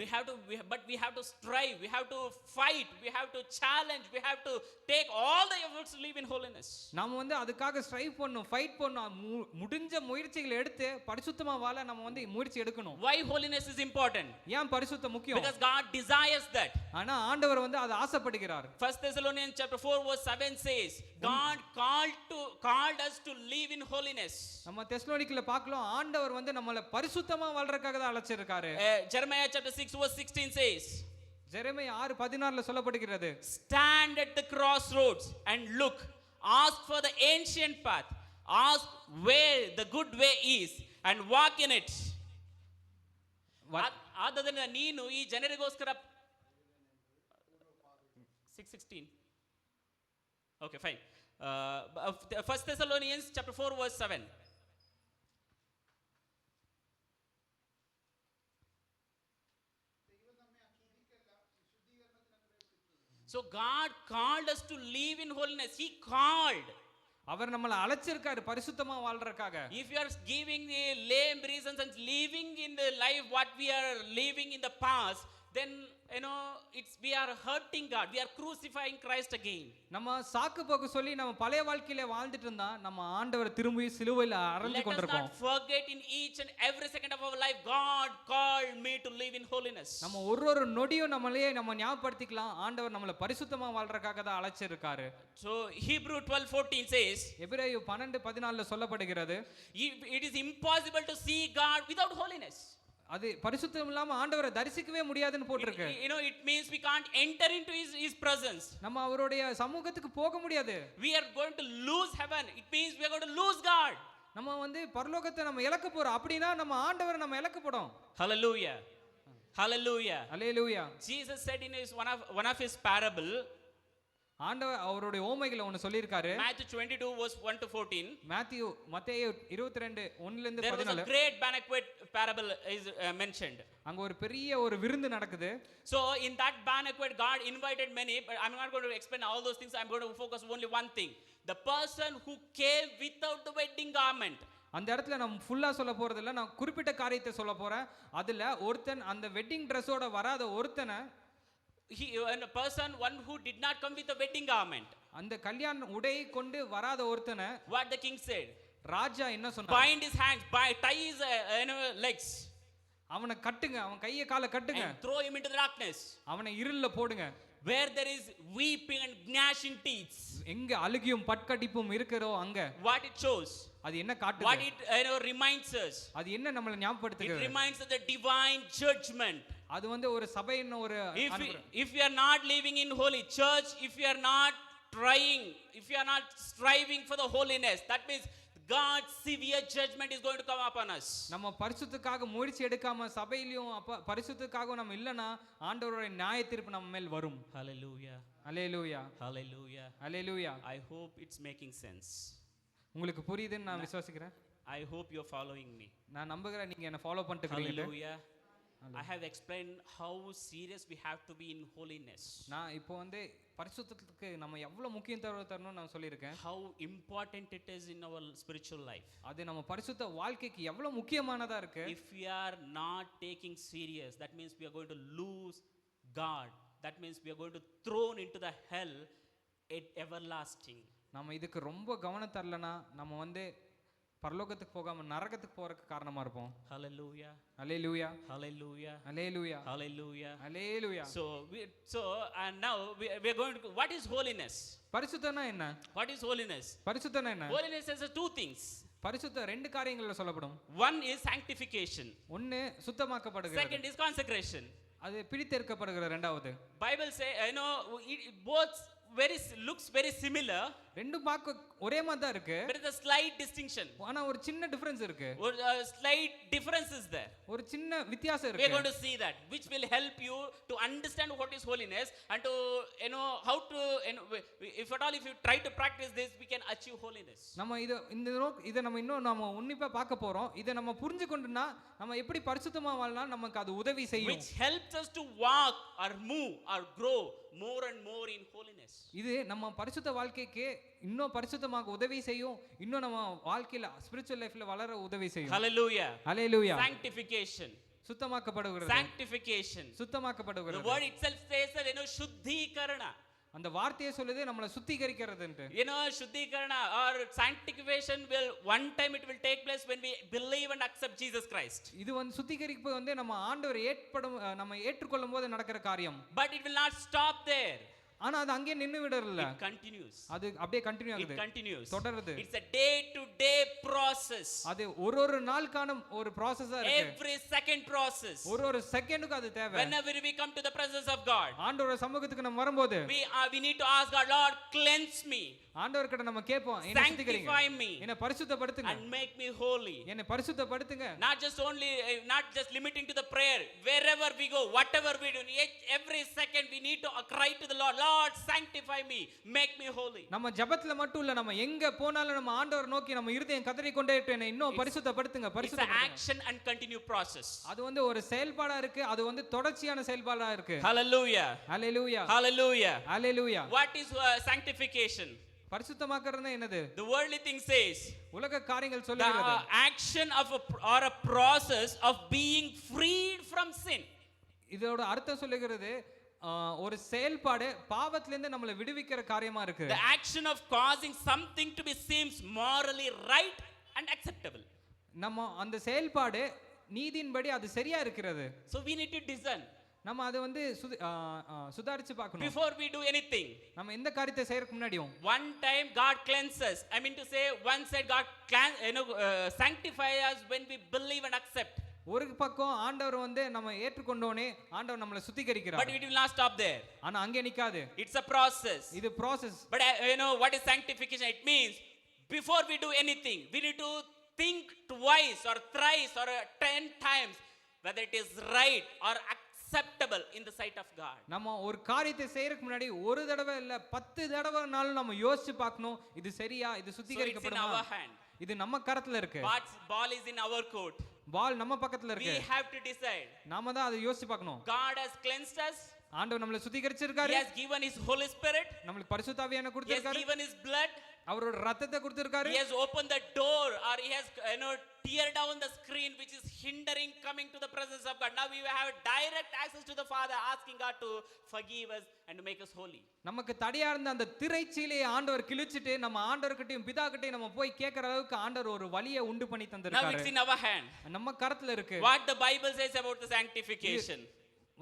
But we have to strive, we have to fight, we have to challenge, we have to take all the efforts to live in holiness. நாம வந்து அதுக்காக ஸ்ட்ரைவ் பண்ணணும், ஃபைட் பண்ணணும், முடிஞ்ச முயற்சிகளை எடுத்து பரிசுத்தமா வாழ நம்ம வந்து முயற்சி எடுக்கணும். Why holiness is important? ஏன் பரிசுத்தம் முக்கியம்? Because God desires that. ஆனா ஆண்டவர் வந்து அதை ஆசைப்படுகிறார். 1 Thessalonians chapter 4 verse 7 says, God called us to live in holiness. நம்ம தெசலோனிக்கேல பார்க்கலாம், ஆண்டவர் வந்து நம்மள பரிசுத்தமா வாழ்றதுக்காக தான் அழைச்சிருக்காரு. Jeremiah chapter 6 verse 16 says, Jeremiah 6:16ல சொல்லப்படுகிறது, stand at the crossroads and look, ask for the ancient path, ask where the good way is and walk in it. ಆದ್ದರಿಂದ ನೀನು ಈ ಜನರಿಗೋಸ್ಕರ 6:16. Okay, fine. 1 Thessalonians chapter 4 verse 7. So God called us to live in holiness. He called. அவர் நம்மள அழைச்சிருக்காரு பரிசுத்தமா வாழ்றதுக்காக. If you are giving the lame reasons and living in the life what we are living in the past, then we are hurting God, we are crucifying Christ again. நம்ம சாக்கு போக்கு சொல்லி நம்ம பழைய வாழ்க்கையில வாழ்ந்துட்டு இருந்தா நம்ம ஆண்டவர் திரும்பி சிலுவையில அறைஞ்சு கொண்டிருக்கோம். Let us not forget in each and every second of our life, God called me to live in holiness. நம்ம ஒரு நொடியும் நம்மளையே நம்ம ஞாபகப்படுத்திக்கலாம், ஆண்டவர் நம்மள பரிசுத்தமா வாழ்றதுக்காக தான் அழைச்சிருக்காரு. So Hebrew 12:14 says, எபிரேயு 12:14ல சொல்லப்படுகிறது, it is impossible to see God without holiness. அது பரிசுத்தம் இல்லாம ஆண்டவரை தரிசிக்கவே முடியாதுன்னு போட்டுருக்கு. It means we can't enter into his presence. நம்ம அவருடைய சமூகத்துக்கு போக முடியாது. We are going to lose heaven. It means we are going to lose God. நம்ம வந்து பரலோகத்தை நம்ம இழக்க போறோம். அப்படினா நம்ம ஆண்டவரை நம்ம இழக்க போறோம். Hallelujah. Hallelujah. Hallelujah. Jesus said in one of his parable, ஆண்டவர் அவருடைய ஓமைகளை ஒன்னு சொல்லிருக்காரு. Matthew 22 verse 1 to 14. மத்தேயு 22 1ல இருந்து 14. There was a great banquet parable is mentioned. அங்க ஒரு பெரிய ஒரு விருந்து நடக்குது. So in that banquet God invited many, but I'm not going to explain all those things. I'm going to focus only one thing. The person who came without the wedding garment. அந்த இடத்துல நான் ஃபுல்லா சொல்ல போறது இல்ல, நான் குறிப்பிட்ட காரியத்தை சொல்ல போறேன். அதுல ஒருத்தன் அந்த வெட்டிங் Dressோட வராத ஒருத்தனை, a person one who did not come with a wedding garment, அந்த கல்யாண உடை கொண்டு வராத ஒருத்தனை, what the king said, ராஜா என்ன சொன்னார், bind his hands, tie his legs, அவனை கட்டுங்க, அவன் கைய காலை கட்டுங்க, and throw him into the darkness, அவனை இருள்ல போடுங்க, where there is weeping and gnashing teeth. எங்க அழுகியும் பற்கடிப்பும் இருக்கிறோ அங்க. What it shows, அது என்ன காட்டுது, what it reminds us, அது என்ன நம்மள ஞாபகப்படுத்துகிறது, it reminds us the divine judgment. அது வந்து ஒரு சபையின் ஒரு if you are not living in holy church, if you are not trying, if you are not striving for the holiness, that means God's severe judgment is going to come upon us. நம்ம பரிசுத்தத்துக்காக முயற்சி எடுக்காம சபையிலயும் பரிசுத்தத்துக்காக நம்ம இல்லனா ஆண்டவருடைய நியாய தீர்ப்பு நம்ம மேல் வரும். Hallelujah. Hallelujah. Hallelujah. Hallelujah. I hope it's making sense. உங்களுக்கு புரியுதுன்னு நான் விசுவாசிக்கிறேன். I hope you're following me. நான் நம்புகிறேன் நீங்க என்ன ஃபாலோ பண்ணிட்டு இருக்கீங்க. Hallelujah. I have explained how serious we have to be in holiness. நான் இப்போ வந்து பரிசுத்தத்துக்கு நம்ம எவ்வளவு முக்கியத்துவம் தரணும்னு நான் சொல்லியிருக்கேன். How important it is in our spiritual life. அது நம்ம பரிசுத்த வாழ்க்கைக்கு எவ்வளவு முக்கியமானதா இருக்கு. If we are not taking serious, that means we are going to lose God. That means we are going to thrown into the hell everlasting. நம்ம இதுக்கு ரொம்ப கவனம் தரலனா நம்ம வந்து பரலோகத்துக்கு போகாம நரகத்துக்கு போறதுக்கு காரணமா இருப்போம். Hallelujah. Hallelujah. Hallelujah. Hallelujah. Hallelujah. Hallelujah. So and now we are going to, what is holiness? பரிசுத்தம்னா என்ன? What is holiness? பரிசுத்தம்னா என்ன? Holiness has two things. பரிசுத்தம் ரெண்டு காரியங்கள்ல சொல்லப்படும். One is sanctification. ஒன்னு சுத்தமாக்கப்படுகிறது. Second is consecration. அது பிரித்தெடுக்கப்படுகிறது ரெண்டாவது. Bible say both looks very similar. ரெண்டும் பார்க்க ஒரே மாதிரி தான் இருக்கு. There is a slight distinction. ஆனா ஒரு சின்ன டிஃபரன்ஸ் இருக்கு. Slight difference is there. ஒரு சின்ன வித்தியாசம் We are இருக்கு. going to see that, which will help you to understand what is holiness and to how to if at all if you try to practice this, we can achieve holiness. நம்ம இத நம்ம இன்னும் நம்ம உன்னிப்பா பார்க்க போறோம். இத நம்ம புரிஞ்சு கொண்டோம்னா நம்ம எப்படி பரிசுத்தமா வாழலாம் நமக்கு அது உதவி செய்யும். Which helps us to walk or move or grow more and more in holiness. இது நம்ம பரிசுத்த வாழ்க்கைக்கு இன்னும் பரிசுத்தமாக உதவி செய்யும். இன்னும் நம்ம வாழ்க்கையில ஸ்பிரிச்சுவல் லைஃப்ல வளர உதவி செய்யும். Hallelujah. Hallelujah. Sanctification. சுத்தமாக்கப்படுகிறது. Sanctification. சுத்தமாக்கப்படுகிறது. The word itself says that shuddhikarana. அந்த வார்த்தையை சொல்லுது நம்மளை சுத்திகரிக்கிறதுன்னு. Shuddhikarana or sanctification will one time it will take place when we believe and accept Jesus Christ. இது வந்து சுத்திகரிப்பு வந்து நம்ம ஆண்டவர் நம்ம ஏற்றுக்கொள்ளும் போது நடக்கிற காரியம். But it will not stop there. ஆனா அது அங்கே நின்னு விடறல. It continues. அது அப்படியே கண்டினியூ ஆகுது. It continues. தொடருது. It's a day to day process. அது ஒரு நாளுக்கான ஒரு process-ஆ இருக்கு. Every second process. ஒரு செகண்டுக்கு அது தேவை. Whenever we come to the presence of God, ஆண்டவரோட சமூகத்துக்கு நம்ம வரும்போது we need to ask God, Lord, cleanse me. ஆண்டவர் கிட்ட நம்ம கேட்போம், என்னை சுத்திகரிங்க. Sanctify me. என்னை பரிசுத்தப்படுத்துங்க. And make me holy. என்னை பரிசுத்தப்படுத்துங்க. Not just limiting to the prayer. Wherever we go, whatever we do, every second we need to cry to the Lord, Lord, sanctify me, make me holy. நம்ம ஜெபத்துல மட்டும் இல்ல, நம்ம எங்க போனாலும் நம்ம ஆண்டவர் நோக்கி நம்ம இருதயம் கதறிக்கொண்டே இருக்கணும், என்னை இன்னும் பரிசுத்தப்படுத்துங்க, பரிசுத்தப்படுத்துங்க. It's an action and continue process. அது வந்து ஒரு செயல்பாடா இருக்கு, அது வந்து தொடர்ச்சியான செயல்பாடா இருக்கு. Hallelujah. Hallelujah. Hallelujah. Hallelujah. What is sanctification? பரிசுத்தமாக்குறது என்னது? The worldly thing says உலக காரியங்கள் the சொல்லுகிறது action of a process of being freed from sin. இதோட அர்த்தம் சொல்லுகிறது ஒரு செயல்பாடு பாவத்திலிருந்து நம்மளை விடுவிக்கிற காரியமா இருக்கு. The action of causing something to be seems morally right and acceptable. நம்ம அந்த செயல்பாடு நீதியின்படி அது சரியா இருக்கிறது. So we need to discern. நம்ம அது வந்து சுதாரிச்சு பார்க்கணும். Before we do anything, நம்ம எந்த காரியத்தை செய்யறதுக்கு முன்னாடியும் one time God cleanses. I mean to say, one side God sanctify us when we believe and accept. ஒரு பக்கம் ஆண்டவர் வந்து நம்ம ஏற்றுக்கொண்டோனே ஆண்டவர் நம்மளை சுத்திகரிக்கிறார். But it will not stop there. ஆனா அங்கே நிக்காது. It's a process. இது process. But what is sanctification? It means before we do anything, we need to think twice or thrice or 10 times whether it is right or acceptable in the sight of God. நம்ம ஒரு காரியத்தை செய்யறதுக்கு முன்னாடி ஒரு தடவை இல்ல 10 தடவைனாலும் நம்ம யோசிச்சு பார்க்கணும், இது சரியா, இது சுத்திகரிக்கப்படுமா? இது நம்ம கரத்துல இருக்கு. Ball is in our court. பால் நம்ம பக்கத்துல இருக்கு. We have to decide. நாம தான் அதை யோசிச்சு பார்க்கணும். God has cleansed us. ஆண்டவர் நம்மளை சுத்திகரிச்சிருக்காரு. He has given his Holy Spirit. நமக்கு பரிசுத்த ஆவியான கொடுத்திருக்காரு. He has given his blood. அவரோட ரத்தத்தை கொடுத்திருக்காரு. He has opened the door or he has tear down the screen which is hindering coming to the presence of God. Now we have direct access to the Father, asking God to forgive us and to make us holy. நமக்கு தடையா இருந்த அந்த திரைச்சீலையை ஆண்டவர் கிழிச்சிட்டு நம்ம ஆண்டவர்கிட்டயும் பிதாகிட்டயும் நம்ம போய் கேட்கிற அளவுக்கு ஆண்டவர் ஒரு வழியை உண்டு பண்ணி தந்திருக்காரு. Now it's in our hand. நம்ம கரத்துல இருக்கு. What the Bible says about the sanctification?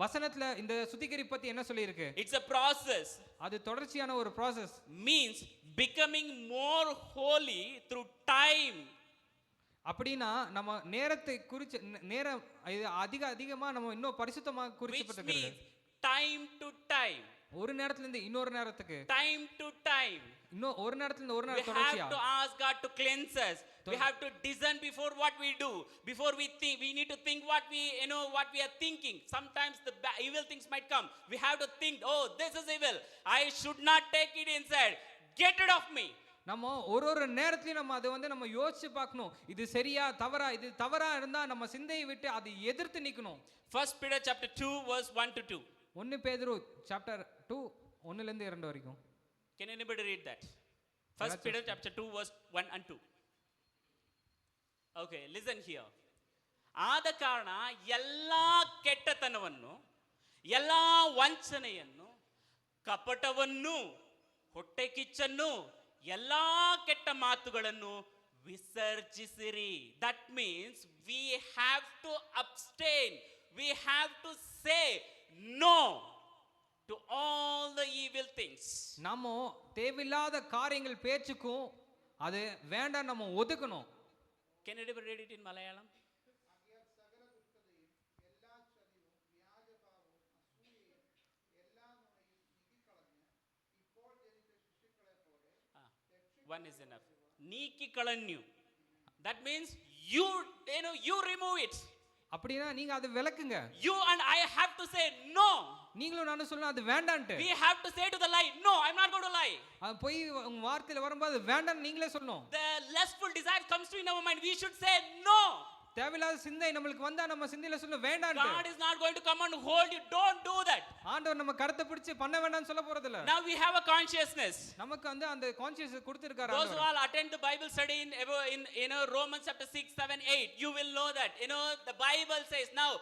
வசனத்துல இந்த சுத்திகரிப்பு பத்தி என்ன சொல்லி இருக்கு? It's a process. அது தொடர்ச்சியான ஒரு process. Means becoming more holy through time. அப்படினா நம்ம நேரத்தை குறிச்சு நேரம் அதிகமா நம்ம இன்னும் பரிசுத்தமா குறிக்கப்பட்டிருக்கு. Time to time. ஒரு நேரத்துல இருந்து இன்னொரு நேரத்துக்கு. Time to time. இன்னும் ஒரு நேரத்துல இருந்து ஒரு நேரம் தொடர்ச்சியா. We have to ask God to cleanse us. We have to discern before what we do. Before we think, we need to think what we are thinking. Sometimes the evil things might come. We have to think, oh, this is evil. I should not take it inside. Get rid of me. நம்ம ஒரு நேரத்துலயும் நம்ம அதை வந்து நம்ம யோசிச்சு பார்க்கணும். இது சரியா தவறா, இது தவறா இருந்தா நம்ம சிந்தையை விட்டு அதை எதிர்த்து நிக்கணும். 1 Peter chapter 2 verse 1 to 2. 1 பேதுரு chapter 2 1 ல இருந்து 2 வரைக்கும். Can anybody read that? 1 Peter chapter 2 verse 1 and 2. Okay, listen here. ಆದ ಕಾರಣ ಎಲ್ಲ ಕೆಟ್ಟತನವನ್ನು, ಎಲ್ಲ ವಂಚನೆಯನ್ನು, ಕಪಟವನ್ನು, ಹೊಟ್ಟೆ ಕಿಚ್ಚನ್ನು, ಎಲ್ಲ ಕೆಟ್ಟ ಮಾತುಗಳನ್ನು ವಿಸರ್ಜಿಸಿರಿ. That means we have to abstain, we have to say no to all the evil things. நம்ம தேவையில்லாத காரியங்கள் பேச்சுக்கும் அது வேண்டாம், நம்ம ஒதுக்கணும். Can anybody read it in Malayalam? One is enough. நீக்கி களഞ്ഞു. That means you remove it. அப்படினா நீங்க அதை விலக்குங்க. You and I have to say no. நீங்களும் நானும் சொல்லணும் அது வேண்டாம்னு. We have to say to the lie, no, I'm not going to lie. அது போய் உங்க வார்த்தையில வரும்போது வேண்டாம் நீங்களே சொல்லணும். The lustful desire comes to in our mind, we should say no. தேவையில்லாத சிந்தை நமக்கு வந்தா நம்ம சிந்தையில சொல்ல வேண்டாம். God is not going to come and hold you, don't do that. ஆண்டவர் நம்ம கரத்தை பிடிச்சு பண்ண வேண்டாம்னு சொல்ல போறது இல்ல. Now we have a consciousness. நமக்கு வந்து அந்த கான்ஷியஸ் கொடுத்திருக்காரு Those who ஆண்டவர். all attend the Bible study in Romans chapter 6, 7, 8, you will know that. The Bible says now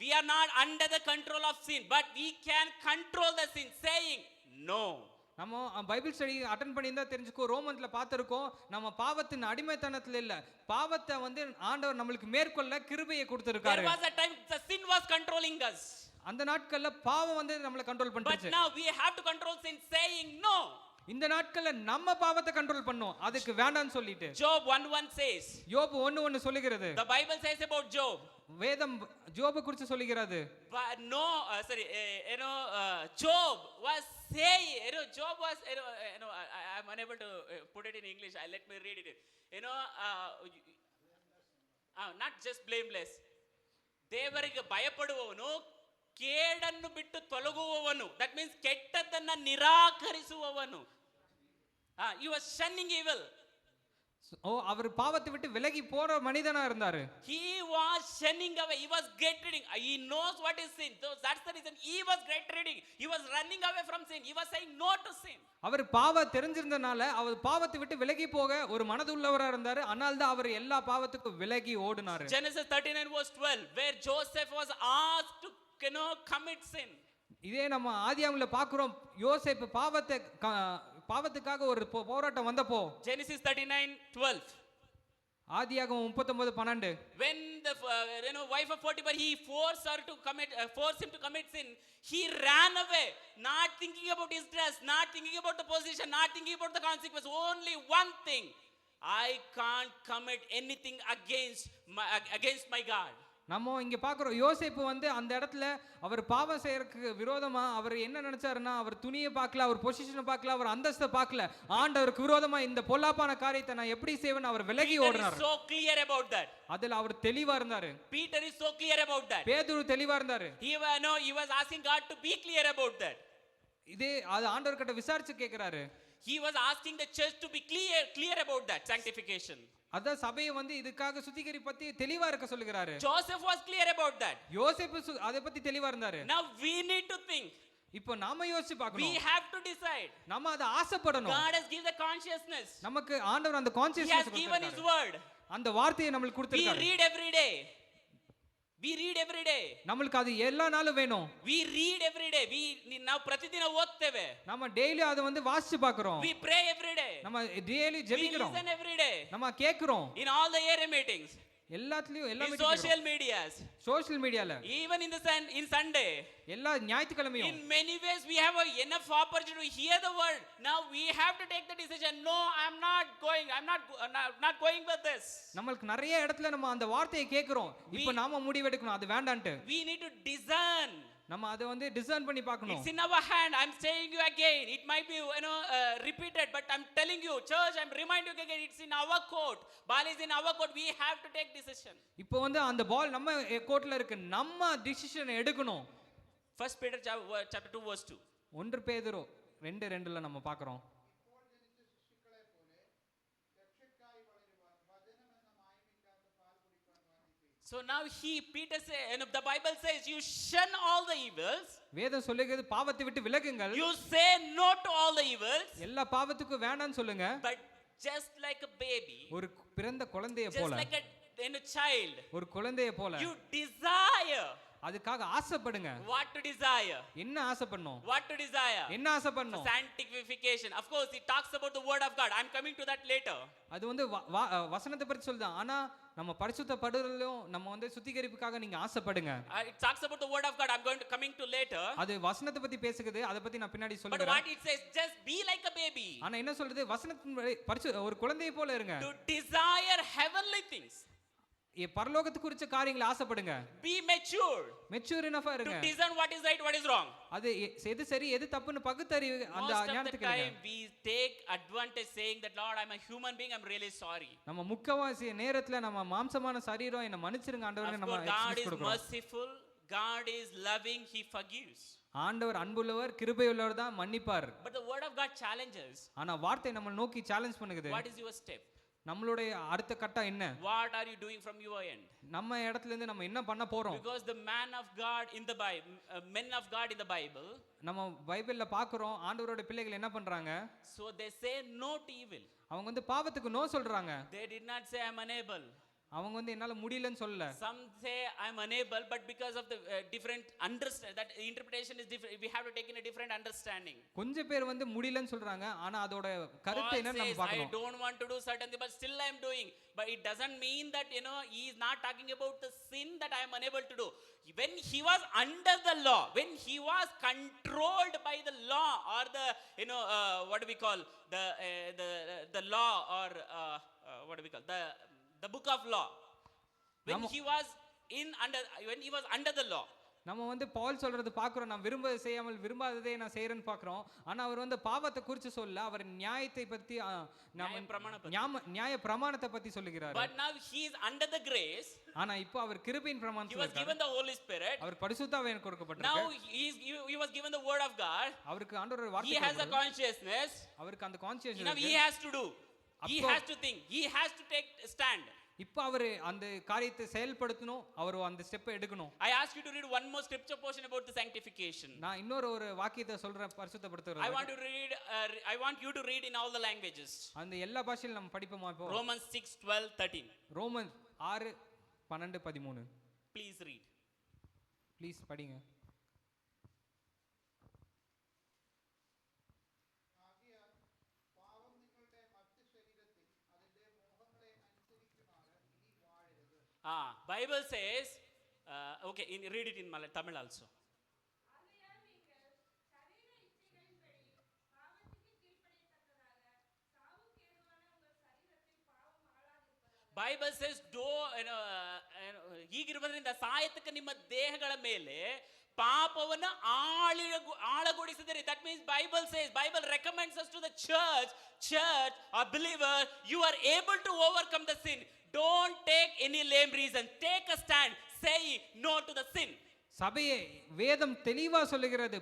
we are not under the control of sin, but we can control the sin, saying no. நம்ம Bible study attend பண்ணியிருந்தா தெரிஞ்சுக்கோ, ரோமன்ல பார்த்திருக்கோம், நம்ம பாவத்தின் அடிமைத்தனத்துல இல்ல, பாவத்தை வந்து ஆண்டவர் நம்மளுக்கு மேற்கொள்ள கிருபையை கொடுத்திருக்காரு. There was a time the sin was controlling us. அந்த நாட்கள்ல பாவம் வந்து நம்மளை கண்ட்ரோல் But பண்ணிச்சு. now we have to control sin, saying no. இந்த நாட்கள்ல நம்ம பாவத்தை கண்ட்ரோல் பண்ணோம், அதுக்கு வேண்டாம்னு சொல்லிட்டு. Job 1:1 says. யோபு 1:1 சொல்லுகிறது. The Bible says about Job. வேதம் ஜோபை குறித்து சொல்லுகிறது. But no, Job was saying, Job was, I'm unable to put it in English. Let me read it. Not just blameless. ದೇವರಿಗೆ ಭಯಪಡುವವನು, ಕೇಡನ್ನು ಬಿಟ್ಟು ತೊಲಗುವವನು. That means ಕೆಟ್ಟದನ್ನ ನಿರಾಕರಿಸುವವನು. He was shunning evil. அவர் பாவத்தை விட்டு விலகி போற மனிதனா இருந்தாரு. He was shunning away. He was great reading. He knows what is sin. So that's the reason he was great reading. He was running away from sin. He was saying no to sin. அவர் பாவ தெரிஞ்சிருந்தனால அவர் பாவத்தை விட்டு விலகி போக ஒரு மனதுள்ளவரா இருந்தாரு. அதனால தான் அவர் எல்லா பாவத்துக்கும் விலகி ஓடினாரு. Genesis 39 verse 12, where Joseph was asked to commit sin. இதே நம்ம ஆதியாகமத்துல பார்க்கிறோம், யோசேப்பு பாவத்துக்காக ஒரு போராட்டம் வந்தப்போ. Genesis 39:12. ஆதியாகமம் 39:12. When the wife of Potiphar, he forced him to commit sin, he ran away, not thinking about his dress, not thinking about the position, not thinking about the consequence. Only one thing, I can't commit anything against my God. நம்ம இங்க பாக்குறோம், யோசேப்பு வந்து அந்த இடத்துல அவர் பாவம் செய்யறதுக்கு விரோதமா அவர் என்ன நினைச்சாருன்னா, அவர் துணியை பார்க்கல, அவர் பொசிஷனை பார்க்கல, அவர் அந்தஸ்தை பார்க்கல, ஆண்டவருக்கு விரோதமா இந்த பொல்லாப்பான காரியத்தை நான் எப்படி செய்வேன்னு அவர் விலகி ஓடினார். So clear about that. அதுல அவர் தெளிவா இருந்தாரு. Peter is so clear about that. பேதுரு தெளிவா இருந்தாரு. He was asking God to be clear about that. இதே அது ஆண்டவர் கிட்ட விசாரிச்சு கேக்குறாரு. He was asking the church to be clear about that sanctification. அத சபையை வந்து இதுக்காக சுத்திகரி பத்தி தெளிவா இருக்க சொல்லுகிறாரு. Joseph was clear about that. யோசேப்பு அத பத்தி தெளிவா இருந்தாரு. Now we need to think. இப்போ நாம யோசிச்சு பார்க்கணும். We have to decide. நாம அத ஆசைப்படணும். God has given the consciousness. நமக்கு ஆண்டவர் அந்த கான்ஷியஸ்னஸ் கொடுத்திருக்காரு. He has given his word. அந்த வார்த்தையை நமக்கு கொடுத்திருக்காரு. We read every day. நமக்கு அது எல்லா நாளும் வேணும். We read every day. ನಾವು ಪ್ರತಿದಿನ ಓದ್ತೇವೆ. நம்ம டெய்லி அத வந்து வாசிச்சு பார்க்கறோம். We pray every day. நம்ம டெய்லி ஜெபிக்கிறோம். We listen every day. நம்ம கேக்குறோம். In all the area meetings. எல்லாத்துலயும் எல்லா meetings, social medias, social mediaல, even in Sunday, எல்லா ஞாயிற்றுக்கிழமையும், in many ways we have enough opportunity to hear the word. Now we have to take the decision, no, I'm not going with this. நமக்கு நிறைய இடத்துல நம்ம அந்த வார்த்தையை கேக்குறோம், இப்போ நாம முடிவெடுக்கணும் அது வேண்டாம்னு. We need to discern. நம்ம அதை வந்து டிசைன் பண்ணி பார்க்கணும். It's in our hand. I'm saying you again, it might be repeated, but I'm telling you, church, I'm reminding you again, it's in our court. Ball is in our court. We have to take decision. இப்போ வந்து அந்த பால் நம்ம கோர்ட்ல இருக்கு, நம்ம decision எடுக்கணும். 1 Peter chapter 2 verse 2. 1 பேதுரு 2:2ல நம்ம பார்க்கறோம். So now Peter say, and the Bible says, you shun all the evils. வேதம் சொல்லுகிறது பாவத்தை விட்டு விலகுங்கள், You say no to all the evils. எல்லா பாவத்துக்கும் வேண்டாம்னு சொல்லுங்க. But just like a baby, ஒரு பிறந்த குழந்தையை just போல, like a child, ஒரு குழந்தையை போல you desire. அதுக்காக ஆசைப்படுங்க. What to desire? என்ன ஆசைப்படணும்? What to desire? என்ன ஆசைப்படணும்? Sanctification. Of course, it talks about the word of God. I'm coming to that later. அது வந்து வசனத்தை பற்றி சொல்லுது. ஆனா நம்ம பரிசுத்தப்படுறதுலயும் நம்ம வந்து சுத்திகரிப்புக்காக நீங்க ஆசைப்படுங்க. It talks about the word of God. I'm going to coming to later. அது வசனத்தை பத்தி பேசுகிறது. அத பத்தி நான் பின்னாடி But சொல்றேன். what it says, just be like a baby. ஆனா என்ன சொல்றது? வசனத்தின் ஒரு குழந்தையை போல இருங்க. To desire heavenly things. பரலோகத்து குறிச்ச காரியங்களை ஆசைப்படுங்க. Be mature. மெச்சூர் எனஃபா To இருங்க. discern what is right, what is wrong. அது எது சரி எது தப்புன்னு பகுத்தறிவு அந்த Most of the ஞானத்துக்கு time இருங்க. we take advantage saying that Lord, I'm a human being, I'm really sorry. நம்ம முக்கவாசி நேரத்துல நம்ம மாம்சமான சரீரம் என்ன மன்னிச்சிருங்க ஆண்டவரே Of நம்ம course, God எக்ஸ்கியூஸ் is கொடுக்கிறோம். merciful, God is loving, He forgives. ஆண்டவர் அன்புள்ளவர் கிருபையுள்ளவர் தான் மன்னிப்பார். But the word of God challenges. ஆனா வார்த்தை நம்ம நோக்கி சேலஞ்ச் பண்ணுது. What is your step? நம்மளுடைய அடுத்த கட்டம் என்ன? What are you doing from your end? நம்ம இடத்துல இருந்து நம்ம என்ன பண்ண போறோம்? Because the man of God in the Bible, men of God in the Bible, நம்ம பைபிள்ல பாக்குறோம் ஆண்டவரோட பிள்ளைகள் என்ன பண்றாங்க? so they say no to evil. அவங்க வந்து பாவத்துக்கு நோ சொல்றாங்க. They did not say I'm unable. அவங்க வந்து என்னால முடியலன்னு சொல்லல. Some say I'm unable, but because of the different understand, that interpretation is different. We have to take in a different understanding. கொஞ்ச பேர் வந்து முடியலன்னு சொல்றாங்க. ஆனா அதோட கருத்து என்னன்னு நம்ம I பார்க்கணும். don't want to do certain things, but still I'm doing. But it doesn't mean that he is not talking about the sin that I am unable to do. When he was under the law, when he was controlled by the law, or the what do we call the law, or what do we call the book of law, when he was under the law. நம்ம வந்து பவுல் சொல்றது பார்க்கிறோம். நான் விரும்பதை செய்யாமல் விரும்பாததே நான் செய்யறேன்னு பார்க்கிறோம். ஆனா அவர் வந்து பாவத்தை குறித்து சொல்ல, அவர் நியாயத்தை பத்தி நியாய பிரமாணத்தை பத்தி சொல்லுகிறார். But now he is under the grace. ஆனா இப்போ அவர் கிருபையின் பிரமாணத்தை he was given the Holy Spirit. அவர் பரிசுத்த ஆவியானவர் கொடுக்கப்பட்டிருக்கு. Now he was given the word of God. அவருக்கு ஆண்டவர் வார்த்தை he has a consciousness. அவருக்கு அந்த conscious now he has to do, he has to think, he has to take stand. இப்போ அவர் அந்த காரியத்தை செயல்படுத்தணும், அவர் அந்த ஸ்டெப்பை எடுக்கணும். I ask you to read one more scripture portion about the sanctification. நான் இன்னொரு ஒரு வாக்கியத்தை சொல்றேன் பரிசுத்தப்படுத்துறது. I want you to read in all the languages. அந்த எல்லா பாஷையிலும் நம்ம படிப்போமா இப்போ? Romans 6:12-13. Roman 6:12-13. Please read. Please படிங்க. Bible says, okay, read it in Tamil also. Bible says ಈಗಿರುವುದರಿಂದ இந்த சாயத்துக்கு ನಿಮ್ಮ ದೇಹಗಳ ಮೇಲೆ ಪಾಪವನ್ನು ಆಳಗೊಳಿಸಿದರೆ. that means Bible recommends us to the church or believer, you are able to overcome the sin. Don't take any lame reason, take a stand, say no to the sin. சபையே வேதம் தெளிவா சொல்லுகிறது,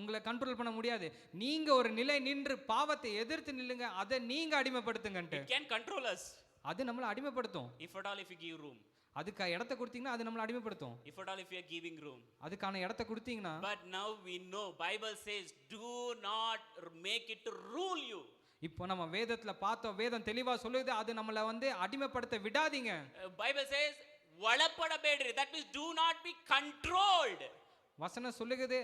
உங்களை control பண்ண முடியாது. நீங்க ஒரு நிலை நின்று பாவத்தை எதிர்த்து நில்லுங்க, அதை நீங்க அடிமைப்படுத்துங்க. It can control us. அது நம்மள அடிமைப்படுத்தும். If at all, if you give room. அதுக்கு இடத்தை கொடுத்தீங்கன்னா அது நம்மள அடிமைப்படுத்தும். If at all, if you are giving room. அதுக்கான இடத்தை கொடுத்தீங்கன்னா. But now we know Bible says do not make it to rule you. இப்போ நம்ம வேதத்துல பார்த்தோம், வேதம் தெளிவா சொல்லுது, அது நம்மள வந்து அடிமைப்படுத்த விடாதீங்க. Bible says வளப்படಬೇಡ್ರಿ. that means do not be controlled. வசனம் சொல்லுகிறது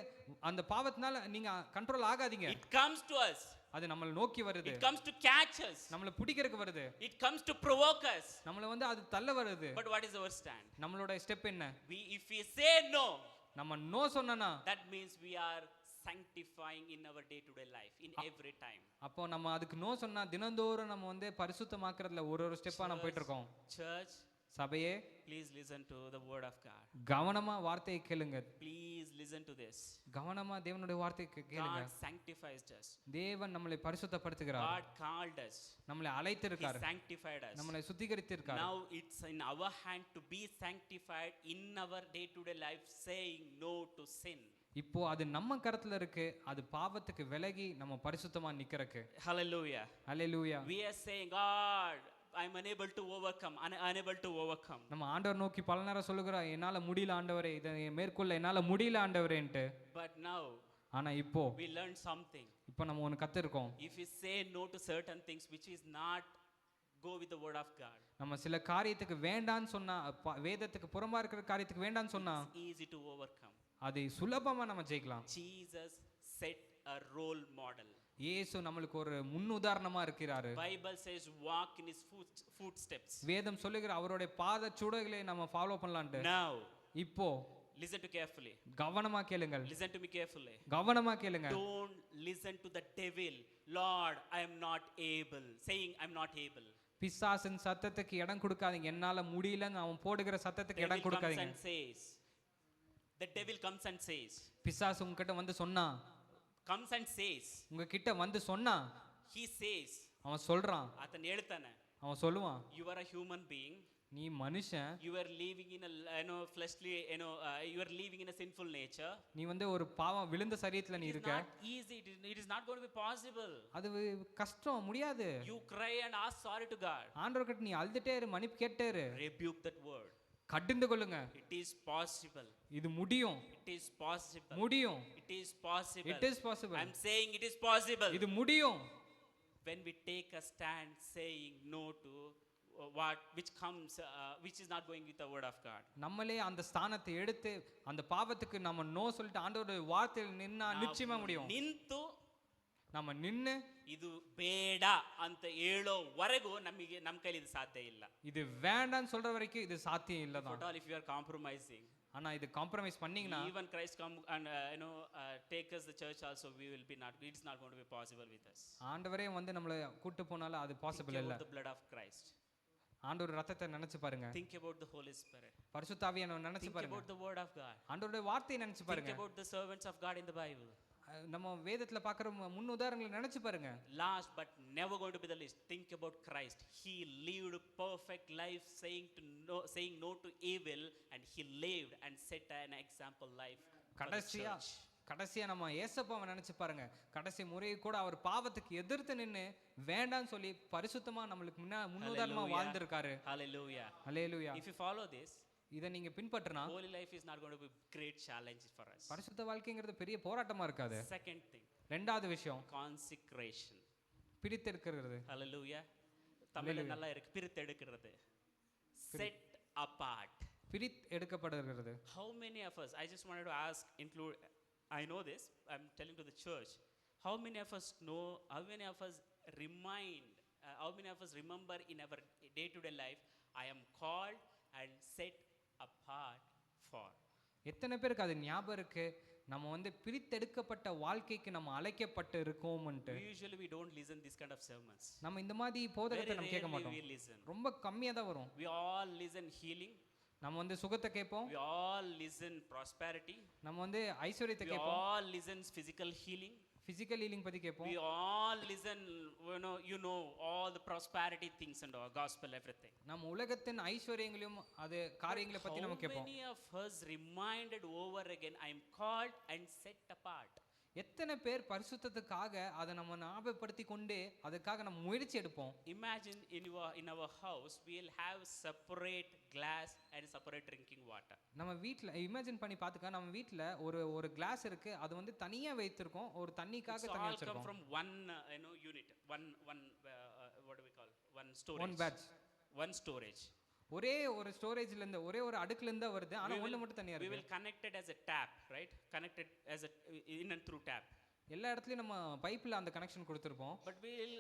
அந்த பாவத்தினால நீங்க கண்ட்ரோல் ஆகாதீங்க. It comes to us. அது நம்மள நோக்கி வருது. It comes to catch us. நம்மள பிடிக்கிறதுக்கு வருது. It comes to provoke us. நம்மள வந்து அது தள்ள வருது. But what is our stand? நம்மளோட ஸ்டெப் என்ன? If we say no, நம்ம நோ சொன்னனா, that means we are sanctifying in our day to day life, in every time. அப்போ நம்ம அதுக்கு நோ சொன்னா தினந்தோறும் நம்ம வந்து பரிசுத்தமாக்குறதுல ஒரு ஸ்டெப்பா நம்ம போயிட்டு இருக்கோம். Church, சபையே, please listen to the word of God. கவனமா வார்த்தையை கேளுங்க. Please listen to this. கவனமா தேவனுடைய வார்த்தையை கேளுங்க. God sanctifies us. தேவன் நம்மளை பரிசுத்தப்படுத்துகிறார். God called us. நம்மளை அழைத்திருக்கார். He sanctified us. நம்மளை சுத்திகரித்திருக்கார். Now it's in our hand to be sanctified in our day to day life, saying no to sin. இப்போ அது நம்ம கரத்துல இருக்கு, அது பாவத்துக்கு விலகி நம்ம பரிசுத்தமா நிக்கிறதுக்கு. Hallelujah. Hallelujah. We are saying, God, I'm unable to overcome, unable to overcome. நம்ம ஆண்டவர் நோக்கி பல நேரம் சொல்லுகிறோம், என்னால முடியல ஆண்டவரே, இதை மேற்கொள்ள என்னால முடியல ஆண்டவரேன்ட்டு. But now ஆனா இப்போ we learn something. இப்போ நம்ம ஒன்று கத்துருக்கோம். If we say no to certain things which is not go with the word of God, நம்ம சில காரியத்துக்கு வேண்டான்னு சொன்னா, வேதத்துக்கு புறம்பா இருக்கிற காரியத்துக்கு வேண்டான்னு சொன்னா it's easy to overcome. அதை சுலபமா நம்ம ஜெயிக்கலாம். Jesus set a role model. இயேசு நம்மளுக்கு ஒரு முன் உதாரணமா இருக்கிறாரு. Bible says walk in his footsteps. வேதம் சொல்லுகிற அவருடைய பாத சுவடுகளை நம்ம ஃபாலோ பண்ணலாம்ட்டு. Now இப்போ listen to carefully. கவனமா கேளுங்கள். Listen to me carefully. கவனமா கேளுங்க. Don't listen to the devil. Lord, I am not able. Saying I'm not able. பிசாசின் சத்தத்துக்கு இடம் கொடுக்காதீங்க. என்னால முடியலன்னு அவன் போடுகிற சத்தத்துக்கு Devil இடம் comes கொடுக்காதீங்க. and says. The devil comes and says. பிசாசு உங்ககிட்ட வந்து சொன்னா, Comes and says. உங்ககிட்ட வந்து சொன்னா, He says. அவன் சொல்றான், அத்தன் எழுத்தானே. அவன் சொல்லுவான், You are a human being. நீ மனுஷன், You are living in a fleshly, you are living in a sinful nature. நீ வந்து ஒரு பாவம் விழுந்த சரீரத்துல நீ It is இருக்க. not easy. It is not going to be possible. அது கஷ்டம், முடியாது. You cry and ask sorry to God. ஆண்டவர்கிட்ட நீ அழுதுட்டே இரு, மன்னிப்பு கேட்டே இரு. Rebuke that word. கடிந்து கொள்ளுங்க. It is possible. இது முடியும். It is possible. முடியும். It is possible. It is possible. I'm saying it is possible. இது முடியும். When we take a stand saying no to which is not going with the word of God. நம்மளே அந்த ஸ்தானத்தை எடுத்து அந்த பாவத்துக்கு நம்ம நோ சொல்லிட்டு ஆண்டவருடைய வார்த்தையில் நின்னா நிச்சயமா முடியும். ನಿಂತು நம்ம நின்னு ಇದು ಬೇಡ ಅಂತ ಹೇಳೋವರೆಗೂ ನಮ್ಮ ಕೈಲಿ ಇದು ಸಾಧ್ಯ ಇಲ್ಲ. இது வேண்டாம்னு சொல்ற வரைக்கும் இது சாத்தியம் But இல்லதான். all if you are compromising, ஆனா இது காம்ப்ரமைஸ் பண்ணீங்கன்னா, even Christ come and take us the church also, we will be not. It's not going to be possible with us. ஆண்டவரே வந்து நம்மளை கூட்டு போனாலும் அது பாசிபிள் இல்ல. Think about the blood of Christ. ஆண்டவர் ரத்தத்தை நினைச்சு பாருங்க. Think about the Holy Spirit. பரிசுத்த ஆவியை நினைச்சு Think பாருங்க. about the word of God. ஆண்டவருடைய வார்த்தையை நினைச்சு Think பாருங்க. about the servants of God in the Bible. நம்ம வேதத்துல பாக்குற முன் உதாரணங்களை நினைச்சு பாருங்க. Last but never going to be the least, think about Christ. He lived perfect life saying no to evil, and he lived and set an example life for the church. கடைசியா நம்ம ஏசப்பாவை நினைச்சு பாருங்க. கடைசி முறை கூட அவர் பாவத்துக்கு எதிர்த்து நின்னு வேண்டான்னு சொல்லி பரிசுத்தமா நம்மளுக்கு முன்னுதாரணமா வாழ்ந்திருக்காரு. Hallelujah. Hallelujah. If you follow this, இத நீங்க பின்பற்றினா holy life is not going to be great challenge for us. பரிசுத்த வாழ்க்கைங்கிறது பெரிய போராட்டமா இருக்காது. Second thing, ரெண்டாவது விஷயம் consecration. பிரித்தெடுக்கிறது. Hallelujah. தமிழ்ல நல்லா இருக்கு, பிரித்தெடுக்கிறது. Set apart. எடுக்கப்படுகிறது. How many of us, I just wanted to ask, I know this, I'm telling to the church, how many of us know, how many of us remember in our day-to-day life, I am called and set apart for. எத்தனை பேருக்கு அது ஞாபகம் இருக்கு, நம்ம வந்து பிரித்தெடுக்கப்பட்ட வாழ்க்கைக்கு நம்ம அழைக்கப்பட்டு இருக்கோம்ன்ட்டு. Usually we don't listen this kind of sermons. நம்ம இந்த மாதிரி போதகத்தை நம்ம கேட்க மாட்டோம். We listen. ரொம்ப கம்மியா தான் வரும். We all listen healing. நம்ம வந்து சுகத்தை கேட்போம். We all listen prosperity. நம்ம வந்து ஐஸ்வரியத்தை We கேட்போம். all listen physical healing. Physical healing பத்தி கேட்போம். We all listen, all the prosperity things and our gospel, everything. நம்ம உலகத்தின் ஐஸ்வரியங்களையும் அது காரியங்களை பத்தி நம்ம கேட்போம். How many of us reminded over again, I am called and set apart? எத்தனை பேர் பரிசுத்தத்துக்காக அதை நம்ம ஞாபகப்படுத்தி கொண்டு அதுக்காக நம்ம முயற்சி எடுப்போம். Imagine in our house we'll have separate glass and separate drinking water. நம்ம வீட்ல இமேஜின் பண்ணி பாத்துக்க, நம்ம வீட்ல ஒரு கிளாஸ் இருக்கு, அது வந்து தனியா வைத்திருக்கோம், ஒரு தண்ணிக்காக தனியா வச்சிருக்கோம். Come from one unit, one what do we call, one storage, one batch, one storage. ஒரே ஒரு ஸ்டோரேஜ்ல இருந்து ஒரே ஒரு அடுக்குல இருந்து வருது, ஆனா ஒண்ணு மட்டும் தனியா இருக்கு. We will connect it as a tap, right? Connected as a in and through tap. எல்லா இடத்துலயும் நம்ம பைப்ல அந்த connection கொடுத்திருப்போம். But we will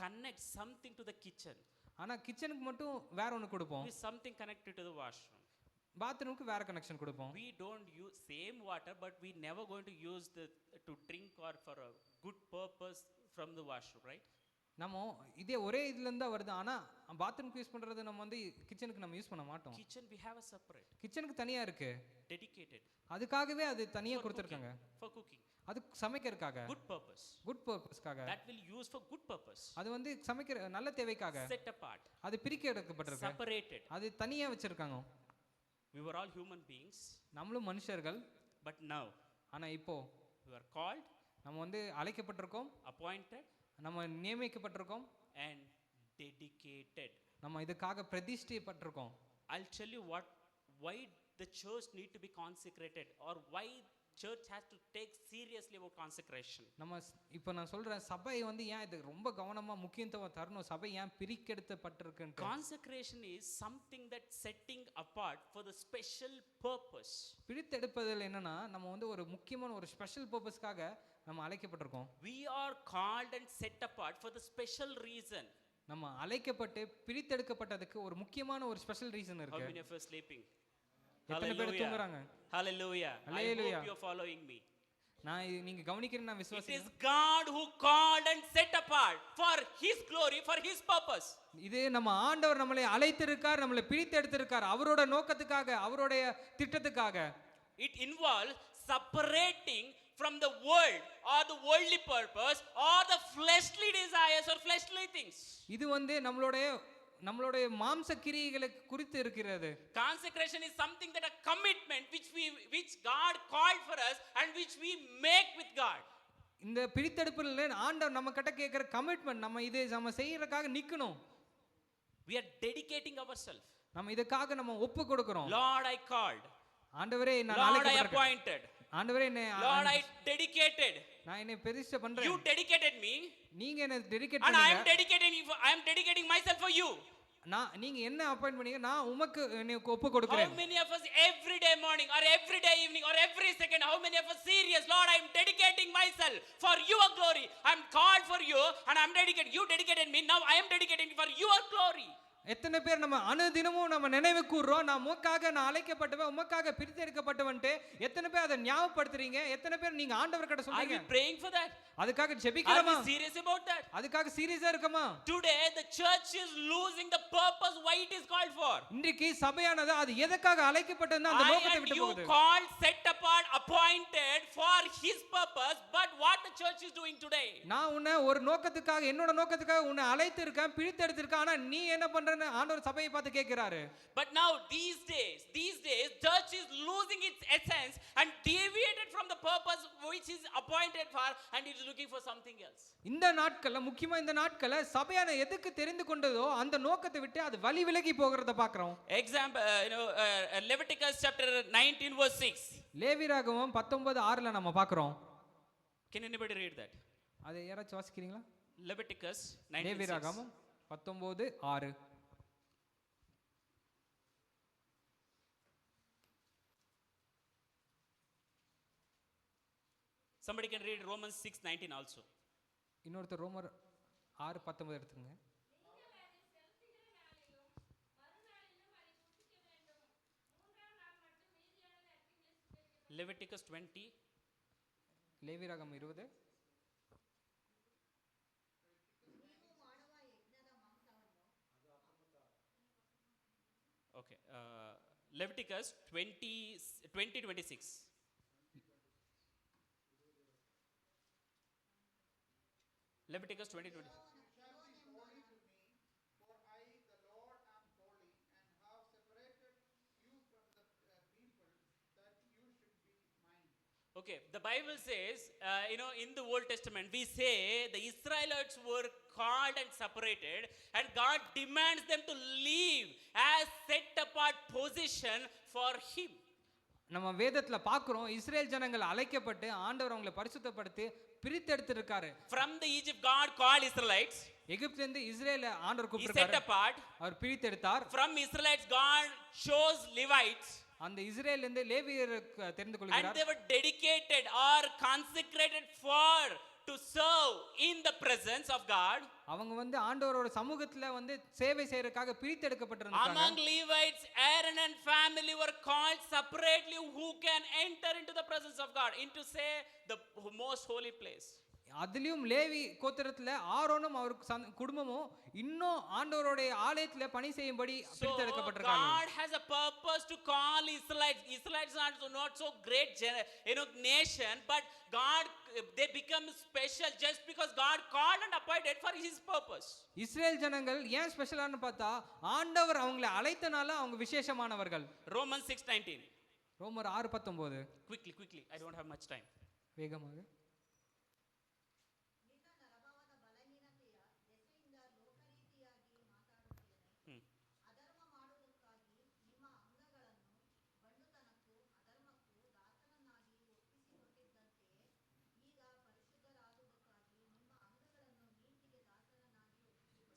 connect something to the kitchen. ஆனா கிச்சனுக்கு மட்டும் வேற ஒன்னு கொடுப்போம். With something connected to the washroom. பாத்ரூமுக்கு வேற கனெக்ஷன் கொடுப்போம். We don't use same water, but we never going to use to drink or for a good purpose from the washroom, right? நம்ம இதே ஒரே இதுல இருந்தா வருது, ஆனா பாத்ரூமுக்கு யூஸ் பண்றது நம்ம வந்து கிச்சனுக்கு நம்ம யூஸ் பண்ண மாட்டோம். Kitchen we have a separate. கிச்சனுக்கு தனியா இருக்கு, dedicated. அதுக்காகவே அது தனியா கொடுத்திருக்காங்க. For cooking. அது சமைக்கிறதுக்காக. Good purpose. Good purposeக்காக. That will use for good purpose. அது வந்து சமைக்கிற நல்ல தேவைக்காக. Set apart. அது பிரிக்க எடுக்கப்பட்டிருக்கு. Separated. அது தனியா வச்சிருக்காங்க. We were all human beings. நம்மளும் மனுஷர்கள். But now. ஆனா இப்போ. We are called. நம்ம வந்து அழைக்கப்பட்டிருக்கோம். Appointed. நம்ம நியமிக்கப்பட்டிருக்கோம். And dedicated. நம்ம இதுக்காக பிரதிஷ்டைப்பட்டிருக்கோம். I'll tell you why the church need to be consecrated, or why church has to take seriously about consecration. நம்ம இப்போ நான் சொல்றேன், சபை வந்து ஏன் இது ரொம்ப கவனமா முக்கியத்துவம் தரணும், சபை ஏன் பிரிக்கெடுக்கப்பட்டிருக்குன்னு. Consecration is something that setting apart for the special purpose. பிரித்தெடுப்பதில் என்னன்னா, நம்ம வந்து ஒரு முக்கியமான ஒரு ஸ்பெஷல் பர்பஸ்க்காக நம்ம அழைக்கப்பட்டிருக்கோம். We are called and set apart for the special reason. நம்ம அழைக்கப்பட்டு பிரித்தெடுக்கப்பட்டதுக்கு ஒரு முக்கியமான ஒரு ஸ்பெஷல் ரீசன் How இருக்கு. many of us sleeping? எத்தனை பேர் தூங்குறாங்க? Hallelujah. I Hallelujah. hope you're following me. நீங்க கவனிக்கிறேன்னு நான் It விசுவாசிக்கிறேன். is God who called and set apart for His glory, for His purpose. இது நம்ம ஆண்டவர் நம்மளை அழைத்திருக்கார், நம்மளை பிரித்தெடுத்திருக்கார் அவரோட நோக்கத்துக்காக, அவருடைய திட்டத்துக்காக. It involves separating from the world or the worldly purpose or the fleshly desires or fleshly things. இது வந்து நம்மளுடைய மாம்ச கிரியைகளுக்கு குறித்து இருக்கிறது. Consecration is something that a commitment which God called for us and which we make with God. இந்த பிரித்தெடுப்பில் ஆண்டவர் நம்ம கிட்ட கேட்கிற கமிட்மெண்ட், நம்ம செய்யறதுக்காக நிக்கணும். We are dedicating ourselves. நம்ம இதுக்காக நம்ம ஒப்பு கொடுக்கிறோம். Lord, I called. ஆண்டவரே நான் Lord, I அழைக்கப்பட்டிருக்கேன். appointed. ஆண்டவரே Lord, I dedicated. நான் என்னை பிரதிஷ்டை பண்றேன். You dedicated me. நீங்க என்ன டெடிகேட் And I பண்ணீங்க. am dedicating myself for you. நீங்க என்ன அப்பாயிண்ட் பண்ணீங்க, நான் உமக்கு என்னை ஒப்பு How கொடுக்கிறேன். many of us every day morning or every day evening or every second, how many of us serious? Lord, I am dedicating myself for your glory. I am called for you and I am dedicated. You dedicated me. Now I am dedicating for your glory. எத்தனை பேர் நம்ம அனுதினமும் நம்ம நினைவு கூறுறோம், நான் உமக்காக நான் அழைக்கப்பட்டவன், உமக்காக பிரித்தெடுக்கப்பட்டவன்ட்டு எத்தனை பேர் அதை ஞாபகப்படுத்துறீங்க? எத்தனை பேர் நீங்க ஆண்டவர் கிட்ட Are we சொல்றீங்க? praying for that? அதுக்காக Are ஜெபிக்கிறோமா? we serious about that? அதுக்காக சீரியஸா இருக்கமா? Today the church is losing the purpose why it is called for. இன்றைக்கு சபையானது அது எதற்காக அழைக்கப்பட்டதுன்னா அந்த I நோக்கத்தை and விட்டு you போகுது. called, set apart, appointed for His purpose, but what the church is doing today? நான் உன்னை ஒரு நோக்கத்துக்காக, என்னோட நோக்கத்துக்காக உன்னை அழைத்து இருக்கேன், பிரித்தெடுத்திருக்கேன், ஆனா நீ என்ன பண்றன்னு ஆண்டவர் சபையை பார்த்து கேட்கிறாரு. But now these days church is losing its essence and deviated from the purpose which is appointed for, and it is looking for something else. இந்த நாட்கள்ல, முக்கியமா இந்த நாட்கள்ல சபையான எதுக்கு தெரிந்து கொண்டதோ அந்த நோக்கத்தை விட்டு அது வழி விலகி போகிறத பார்க்கிறோம். Example, Leviticus chapter 19 verse 6. லேவியராகமம் 19:6ல நம்ம பார்க்கிறோம். Can anybody read that? அதை யாராச்சும் வாசிக்கிறீங்களா? Leviticus 19:6. லேவியராகமம் 19:6. Somebody can read Romans 6:19 also. இன்னொருத்தர் ரோமர் 6:19 எடுத்துங்க. Leviticus 20. லேவியராகமம் 20. Okay. Leviticus 20:26. Leviticus 20:20. Okay, the Bible says, in the Old Testament, we say the Israelites were called and separated, and God demands them to live as set apart position for Him. நம்ம வேதத்துல பார்க்கிறோம், Israel ஜனங்கள் அழைக்கப்பட்டு ஆண்டவர் அவங்களை பரிசுத்தப்படுத்தி பிரித்தெடுத்து இருக்காரு. From the Egypt, God called Israelites. எகிப்துல இருந்து இஸ்ரேலை ஆண்டவர் He set கூப்பிட்டார், apart. Our பிரித்தெடுத்தார். From Israelites, God chose Levites. அந்த இஸ்ரேல்ல இருந்து லேவியருக்கு தெரிந்து And கொள்கிறார். they were dedicated or consecrated to serve in the presence of God. அவங்க வந்து ஆண்டவரோட சமூகத்துல வந்து சேவை செய்யறதுக்காக பிரித்தெடுக்கப்பட்டிருந்தாங்க. Among Levites, Aaron and family were called separately who can enter into the presence of God, into say the most holy place. அதிலும் லேவி கோத்திரத்துல ஆரோனும் அவருக்கு குடும்பமும் இன்னும் ஆண்டவருடைய ஆலயத்துல பணி செய்யும்படி பிரித்தெடுக்கப்பட்டிருக்காங்க. God has a purpose to call Israelites. Israelites are not so great nation, but God, they become special just because God called and appointed for His purpose. Israel ஜனங்கள் ஏன் ஸ்பெஷலான்னு பார்த்தா ஆண்டவர் அவங்களை அழைத்தனால அவங்க விசேஷமானவர்கள். Romans 6:19. ரோமர் 6:19. Quickly, I don't have much time. வேகமாக.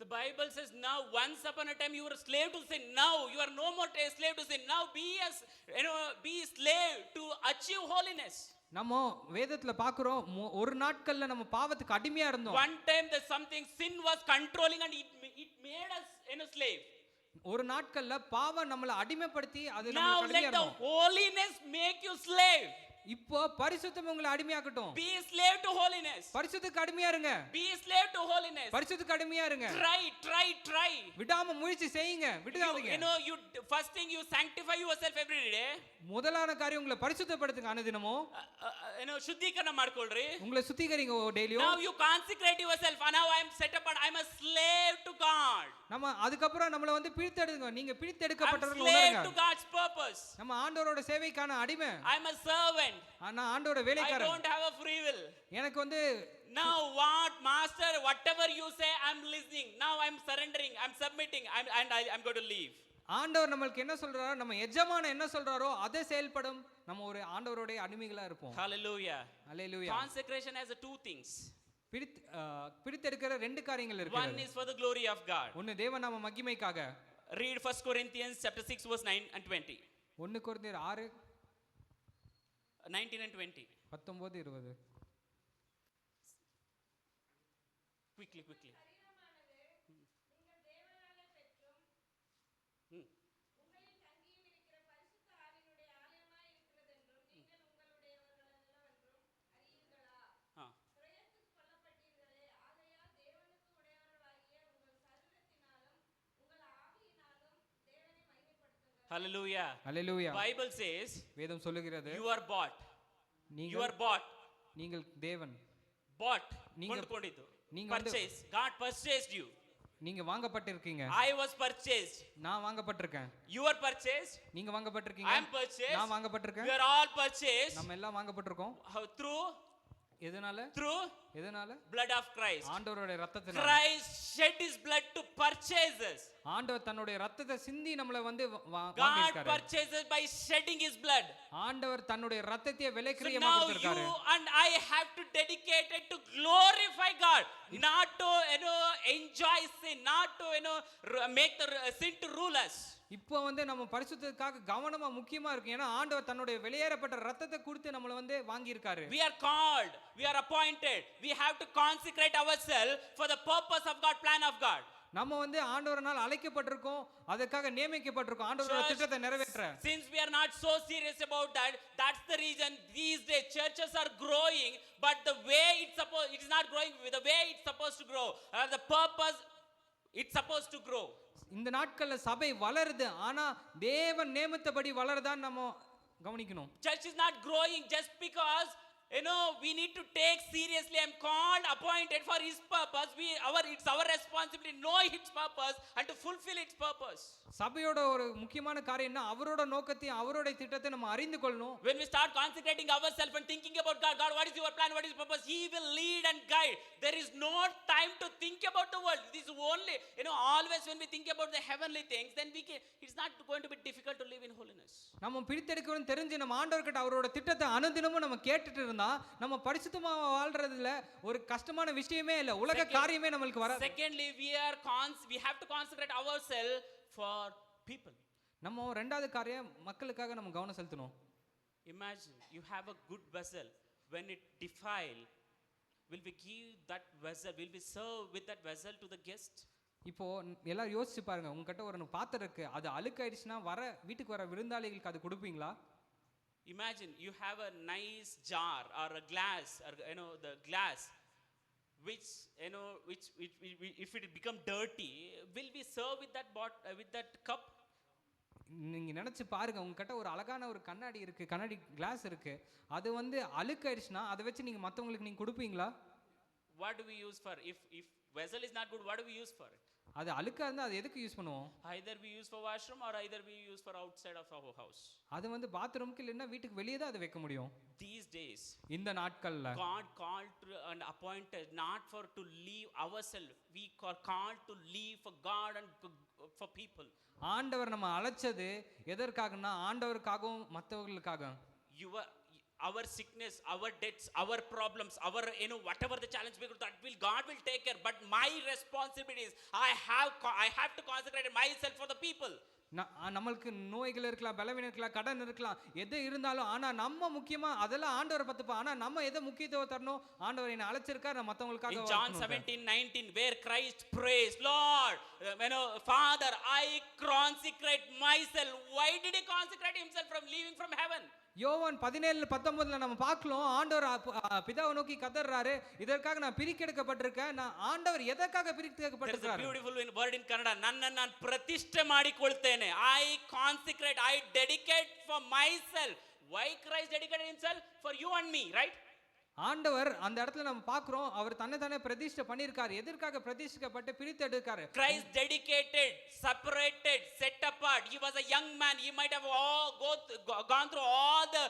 The Bible says, now once upon a time you were a slave to sin. Now you are no more a slave to sin. Now be a slave to achieve holiness. நம்ம வேதத்துல பாக்குறோம் ஒரு நாட்கள்ல நம்ம பாவத்துக்கு அடிமையா இருந்தோம். One time there's something sin was controlling and it made us slave. ஒரு நாட்கள்ல பாவம் நம்மள அடிமைப்படுத்தி அது Now நமக்கு அடிமையா let the இருந்தோம். holiness make you slave. இப்போ பரிசுத்தம் உங்களை அடிமையாக்கட்டும். Be a slave to holiness. பரிசுத்தத்துக்கு அடிமையா இருங்க. Be a slave to holiness. பரிசுத்தத்துக்கு அடிமையா இருங்க. Try. விடாம முயற்சி செய்யுங்க, விடாதீங்க. You first thing you sanctify yourself every day. முதலான காரியம் உங்களை பரிசுத்தப்படுத்துங்க அனுதினமும். ಶುದ್ಧೀಕರಣ ಮಾಡ್ಕೊಳ್ರಿ. உங்களை சுத்திகரிங்க டெய்லியும். Now you consecrate yourself. Now I am set apart. I am a slave to God. நம்ம அதுக்கப்புறம் நம்மள வந்து பிரித்தெடுங்க. நீங்க பிரித்தெடுக்கப்பட்டவர்கள் slave உணருங்க. to God's purpose. நம்ம ஆண்டவரோட சேவைக்கான அடிமை. I am a servant. நான் ஆண்டவரோட I வேலைக்காரன். don't have a free will. எனக்கு வந்து Now what master whatever you say I am listening. Now I am surrendering. I am submitting. I am going to leave. ஆண்டவர் நமக்கு என்ன சொல்றாரோ, நம்ம எஜமானன் என்ன சொல்றாரோ அதை செயல்படும். நம்ம ஒரு ஆண்டவரோட அடிமைகளா இருப்போம். Hallelujah. Hallelujah. Consecration has two things. பிரித்தெடுக்கிற ரெண்டு காரியங்கள் இருக்கு. One is for the glory of God. ஒன்னு தேவநாம மகிமைக்காக. Read 1 Corinthians chapter 6 verse 9 and 20. 1 கொரிந்தியர் 6 19 and 20. 19 20. Quickly. Hallelujah. Hallelujah. Bible says வேதம் சொல்லுகிறது, you are bought. You are bought. நீங்கள் தேவன். Bought. நீங்க ಕೊಂಡುಕೊಂಡಿದ್ದು. நீங்க Purchase. God purchased you. நீங்க வாங்கப்பட்டிருக்கீங்க. I was purchased. நான் வாங்கப்பட்டிருக்கேன். You are purchased. நீங்க வாங்கப்பட்டிருக்கீங்க. I am purchased. நான் வாங்கப்பட்டிருக்கேன். We are all purchased. நம்ம எல்லாம் வாங்கப்பட்டிருக்கோம். Through எதனால blood of Christ. ஆண்டவரோட இரத்தத்தினால. Christ shed his blood to purchase us. ஆண்டவர் தன்னுடைய இரத்தத்தை சிந்தி நம்மள வந்து God வாங்கியிருக்காரு. purchases by shedding his blood. ஆண்டவர் தன்னுடைய இரத்தத்தை விலைக்கிரயமா So now கொடுத்திருக்காரு. you and I have to dedicate it to glorify God, not to enjoy sin, not to make the sin to rule us. இப்போ வந்து நம்ம பரிசுத்தத்துக்காக கவனமா முக்கியமா இருக்கு. ஏன்னா ஆண்டவர் தன்னுடைய வெளியேறப்பட்ட ரத்தத்தை கொடுத்து நம்மள வந்து வாங்கி இருக்காரு. We are called, we are appointed, we have to consecrate ourselves for the purpose of God, plan of God. நம்ம வந்து ஆண்டவரால் அழைக்கப்பட்டிருக்கோம், அதுக்காக நியமிக்கப்பட்டிருக்கோம் ஆண்டவரோட திட்டத்தை நிறைவேற்ற. Since we are not so serious about that, that's the reason these days churches are growing, but the way it is not growing the way it's supposed to grow, the purpose it's supposed to grow. இந்த நாட்கள்ல சபை வளருது, ஆனா தேவன் நியமித்தபடி வளருதான்னு நம்ம கவனிக்கணும். Church is not growing just because we need to take seriously. I'm called, appointed for his purpose. It's our responsibility to know his purpose and to fulfill its purpose. சபையோட ஒரு முக்கியமான காரியம் என்ன, அவரோட நோக்கத்தையும் அவரோட திட்டத்தை நம்ம அறிந்து கொள்ளணும். When we start consecrating ourselves and thinking about God, what is your plan, what is your purpose, he will lead and guide. There is no time to think about the world. This is only always when we think about the heavenly things, then it's not going to be difficult to live in holiness. நம்ம பிரித்தெடுக்கணும் தெரிஞ்சு நம்ம ஆண்டவர்கிட்ட அவரோட திட்டத்தை அனுதினமும் நம்ம கேட்டுட்டு இருந்தா நம்ம பரிசுத்தமா வாழ்றதுல ஒரு கஷ்டமான விஷயமே இல்ல, உலக காரியமே நமக்கு வராது. Secondly, we have to consecrate ourselves for people. நம்ம ரெண்டாவது காரியம் மக்களுக்காக நம்ம கவனம் செலுத்தணும். Imagine you have a good vessel. When it defile, will we give that vessel, will we serve with that vessel to the guest? இப்போ எல்லாரும் யோசிச்சு பாருங்க, உங்ககிட்ட ஒரு பாத்திரம் இருக்கு, அது அழுக்காயிடுச்சுன்னா வீட்டுக்கு வர விருந்தாளிகளுக்கு அது கொடுப்பீங்களா? Imagine you have a nice jar or a glass, or the glass which if it become dirty, will we serve with that cup? நீங்க நினைச்சு பாருங்க, உங்ககிட்ட ஒரு அழகான ஒரு கண்ணாடி இருக்கு, கண்ணாடி கிளாஸ் இருக்கு, அது வந்து அழுக்காயிடுச்சுன்னா அதை வச்சு நீங்க மத்தவங்களுக்கு நீங்க கொடுப்பீங்களா? What do we use for? If vessel is not good, what do we use for it? அது அழுக்கா இருந்தா அது எதுக்கு யூஸ் பண்ணுவோம்? Either we use for washroom or either we use for outside of our house. அது வந்து பாத்ரூம்க்கு இல்லன்னா வீட்டுக்கு வெளியே தான் அது வைக்க முடியும். These days இந்த நாட்கள்ல God called and appointed not for to leave ourselves, we are called to live for God and for people. ஆண்டவர் நம்ம அழைச்சது எதற்காகனா ஆண்டவருக்காகவும் மற்றவர்களுக்காக. our sickness, our debts, our problems, our whatever the challenge we that will God will take care. But my responsibility is I have to consecrate myself for the people. நம்மளுக்கு நோய்கள் இருக்கலாம், பலவீனம் இருக்கலாம், கடன் இருக்கலாம், எது இருந்தாலும் ஆனா நம்ம முக்கியமா அதெல்லாம் ஆண்டவரை பார்த்துப்போம். ஆனா நம்ம எதை முக்கியத்துவம் தரணும்? ஆண்டவர் என்னை அழைச்சிருக்கார், நான் மத்தவங்களுக்காக In John 17:19 where Christ prays, Lord, Father, I consecrate myself. Why did he consecrate himself from leaving from heaven? யோவான் 17:19 நம்ம பார்க்கலாம், ஆண்டவர் பிதாவை நோக்கி கதறாரு, இதற்காக நான் பிரிக்கெடுக்கப்பட்டிருக்கேன். நான் ஆண்டவர் எதற்காக பிரிக்கெடுக்கப்பட்டிருக்கார்? There is a beautiful word in Kannada, nannannu ನಾನು ಪ್ರತಿಷ್ಠೆ ಮಾಡಿಕೊಳ್ಳುತ್ತೇನೆ. I consecrate, I dedicate for myself. Why Christ dedicated himself? For you and me, right? ஆண்டவர் அந்த இடத்துல நம்ம பார்க்கிறோம், அவர் தன்னை பிரதிஷ்டை பண்ணியிருக்காரு. எதற்காக பிரதிஷ்டிக்கப்பட்டு பிரித்து எடுக்காரு? Christ dedicated, separated, set apart. He was a young man. He might have gone through all the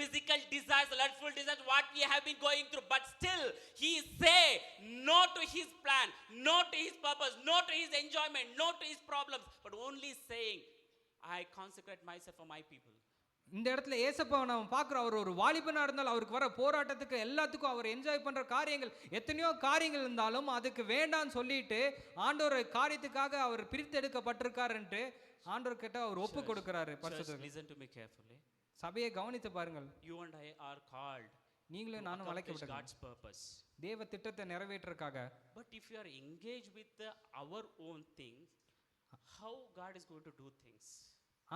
physical desires, lustful desires, what we have been going through. But still, he say no to his plan, no to his purpose, no to his enjoyment, no to his problems, but only saying, I consecrate myself for my people. இந்த இடத்துல ஏசப்பாவை நம்ம பார்க்குறோம். அவர் ஒரு வாலிபனா இருந்தாலும் அவருக்கு வர போராட்டத்துக்கு எல்லாத்துக்கும் அவர் என்ஜாய் பண்ற காரியங்கள் எத்தனையோ காரியங்கள் இருந்தாலும் அதுக்கு வேண்டான்னு சொல்லிட்டு ஆண்டவர் காரியத்துக்காக அவர் பிரித்தெடுக்கப்பட்டிருக்காருன்ட்டு ஆண்டவர் கிட்ட அவர் ஒப்பு கொடுக்கிறாரு. பரிசுத்தர், listen to me carefully. சபையை கவனித்து பாருங்கள். You and I are called, நீங்களும் நானும் அழைக்கப்பட்டோம் God's purpose. தேவ திட்டத்தை நிறைவேற்றறதுக்காக. But if you are engaged with our own things, how God is going to do things?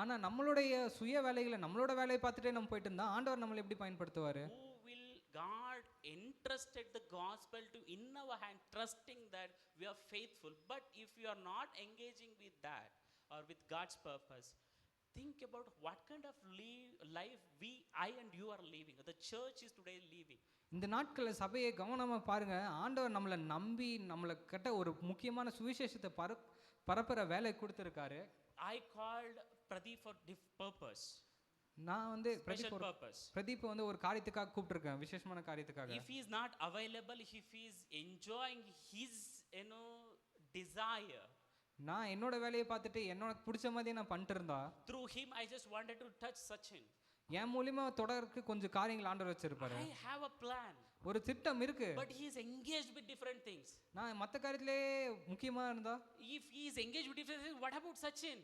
ஆனா நம்மளுடைய சுய வேலைகளை நம்மளோட வேலையை பார்த்துட்டே நம்ம போயிட்டு இருந்தா ஆண்டவர் நம்மளை எப்படி பயன்படுத்துவாரு? Who will God entrusted the gospel to in our hand, trusting that we are faithful? But if you are not engaging with that or with God's purpose, think about what kind of life I and you are living. The church is today living. இந்த நாட்களில் சபையை கவனமா பாருங்க. ஆண்டவர் நம்மளை நம்பி நம்மளை கிட்ட ஒரு முக்கியமான சுவிசேஷத்தை பரப்புற வேலை கொடுத்திருக்காரு. I called Pradeep for purpose. நான் வந்து பிரதீப் வந்து ஒரு காரியத்துக்காக கூப்பிட்டிருக்கேன், விசேஷமான காரியத்துக்காக. If he is not available, if he is enjoying his desire, நான் என்னோட வேலையை பார்த்துட்டு என்னோட பிடிச்ச மாதிரி நான் பண்ணிட்டு இருந்தா, through him I just wanted to touch Sachin. என் மூலியமா தொடருக்கு கொஞ்சம் காரியங்கள் ஆண்டவர் வச்சிருப்பாரு. I have a plan. ஒரு திட்டம் இருக்கு. But he is engaged with different things. நான் மத்த காரியத்திலே முக்கியமா இருந்தா, if he is engaged with different things, what about Sachin?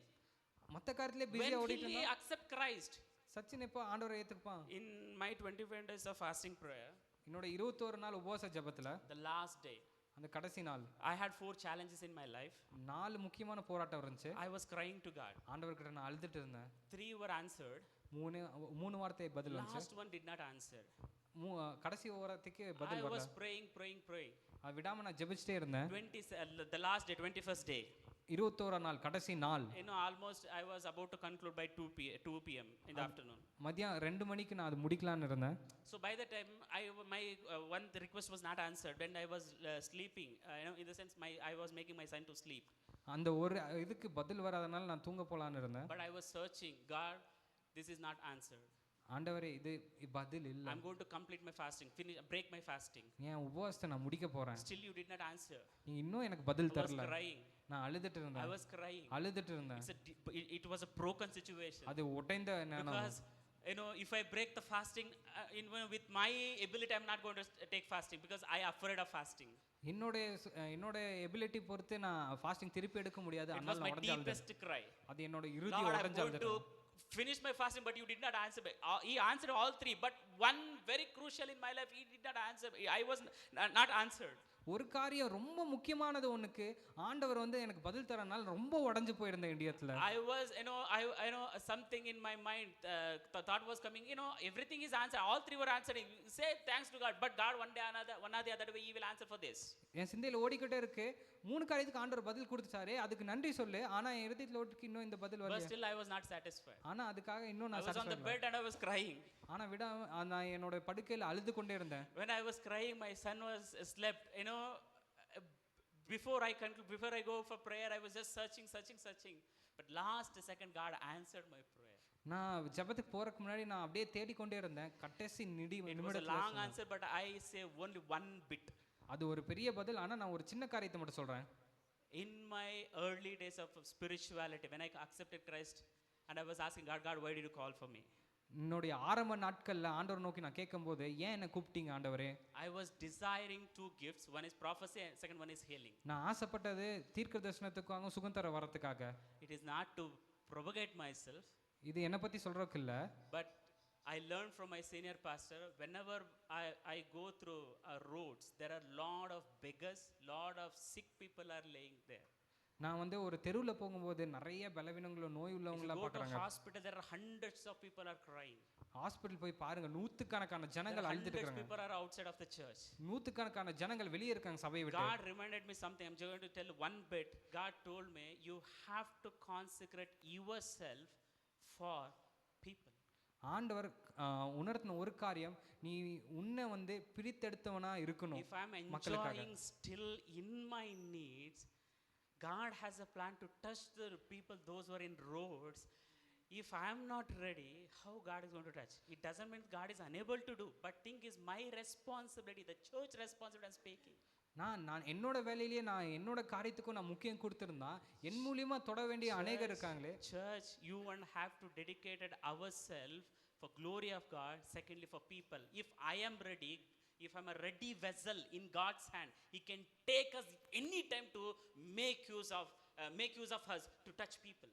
மத்த காரியத்திலே பிஸியா ஓடிட்டு இருந்தா, when he accept Christ? Sachin எப்ப ஆண்டவரை ஏத்துப்பான்? In my 21 days of fasting prayer, என்னோட 21 நாள் உபவாச ஜெபத்துல, the last day, அந்த கடைசி நாள், I had 4 challenges in my life. 4 முக்கியமான போராட்டம் இருந்துச்சு. I was crying to God. ஆண்டவர் கிட்ட நான் அழுதுட்டு இருந்தேன். 3 were answered. 3 வார்த்தை பதில் வந்துச்சு. Last one did not answer. கடைசி வார்த்தைக்கு பதில் வரல. I was praying. விடாம நான் ஜெபிச்சிட்டே இருந்தேன். The last day, 21st day, 21 நாள் கடைசி நாள், almost I was about to conclude by 2 p.m. in the afternoon. மதியம் 2 மணிக்கு நான் அது முடிக்கலாம்னு இருந்தேன். So by the time my one request was not answered when I was sleeping, in the sense I was making my son to sleep. அந்த ஒரு இதுக்கு பதில் வராதனால நான் தூங்க போலாம்னு இருந்தேன். But I was searching, God, this is not answered. ஆண்டவரே இது பதில் இல்ல. I'm going to complete my fasting, break my fasting. என் உபவாசத்தை நான் முடிக்க போறேன். Still you did not answer. நீ இன்னும் எனக்கு பதில் தரல. I was crying. நான் அழுதுட்டு இருந்தேன். I was crying. அழுதுட்டு இருந்தேன். It was a broken situation. அது உடைந்த நேரம். Because if I break the fasting with my ability, I'm not going to take fasting because I am afraid of fasting. என்னோட ability பொறுத்து நான் ஃபாஸ்டிங் திருப்பி எடுக்க முடியாது. அதனால நான் உடைஞ்சு அழுதேன். அது என்னோட இறுதி உடைஞ்சு அழுதேன். Finish my fasting, but you did not answer. He answered all 3, but one very crucial in my life, he did not answer. I was not answered. ஒரு காரியம் ரொம்ப முக்கியமானது ஒண்ணுக்கு ஆண்டவர் வந்து எனக்கு பதில் தரனால ரொம்ப உடைஞ்சு போயிருந்தேன் இந்தியத்துல. I was I know something in my mind, thought was coming, everything is answered, all 3 were answering. Say thanks to God, but God one or the other way he will answer for this. என் சிந்தையில ஓடிக்கிட்டே இருக்கு, 3 காரியத்துக்கு ஆண்டவர் பதில் கொடுத்தாரு, அதுக்கு நன்றி சொல்லு. ஆனா என் இதயத்துல ஓடிக்கு இன்னும் இந்த பதில் வரல. But still I was not satisfied. ஆனா அதுக்காக இன்னும் நான் I was on the bed and I was crying. ஆனா நான் என்னோட படுக்கையில அழுது கொண்டே இருந்தேன். When I was crying, my son was slept. Before I go for prayer, I was just searching. But last second, God answered my prayer. நான் ஜெபத்துக்கு போறதுக்கு முன்னாடி நான் அப்படியே தேடி கொண்டே இருந்தேன். கடைசி நிமிடத்துல it was a long answer, but I say only one bit. அது ஒரு பெரிய பதில். ஆனா நான் ஒரு சின்ன காரியத்தை மட்டும் சொல்றேன். In my early days of spirituality, when I accepted Christ and I was asking God, why did you call for me? என்னுடைய ஆரம்ப நாட்கள்ல ஆண்டவர் நோக்கி நான் கேட்கும்போது ஏன் என்ன கூப்பிட்டீங்க ஆண்டவரே? I was desiring two gifts. One is prophecy and second one is healing. நான் ஆசைப்பட்டது தீர்க்க தரிசனத்துக்காக சுகம் தர வரத்துக்காக. It is not to propagate myself, இது என்னை பத்தி சொல்றதுக்கு இல்ல. but I learned from my senior pastor, whenever I go through roads, there are lot of beggars, lot of sick people are laying there. நான் வந்து ஒரு தெருவில் போகும்போது நிறைய பலவீனங்களும் நோய் If you உள்ளவங்களா go to பார்க்குறாங்க. hospital, there are hundreds of people are crying. Hospital போய் பாருங்க, நூற்றுக்கணக்கான There ஜனங்கள் are அழுதுட்டு hundreds இருக்காங்க. people are outside of the church. நூற்றுக்கணக்கான ஜனங்கள் வெளியே இருக்காங்க சபையை விட்டு. God reminded me something. I'm going to tell one bit. God told me, you have to consecrate yourself for people. ஆண்டவர் உணர்த்தின ஒரு காரியம், நீ உன்னை வந்து பிரித்தெடுத்தவனா இருக்கணும் If I'm மக்களுக்காக. enjoying still in my needs, God has a plan to touch the people, those who are in roads. If I'm not ready, how God is going to touch? It doesn't mean God is unable to do, but think is my responsibility, the church responsibility I'm speaking. நான் என்னோட வேலையிலேயே நான் என்னோட காரியத்துக்கும் நான் முக்கியம் கொடுத்திருந்தா என் மூலியமா தொட வேண்டிய அநேகர் இருக்காங்களே. Church, you and have to dedicate ourselves for glory of God. Secondly, for people. If I am ready, if I'm a ready vessel in God's hand, He can take us anytime to make use of us to touch people.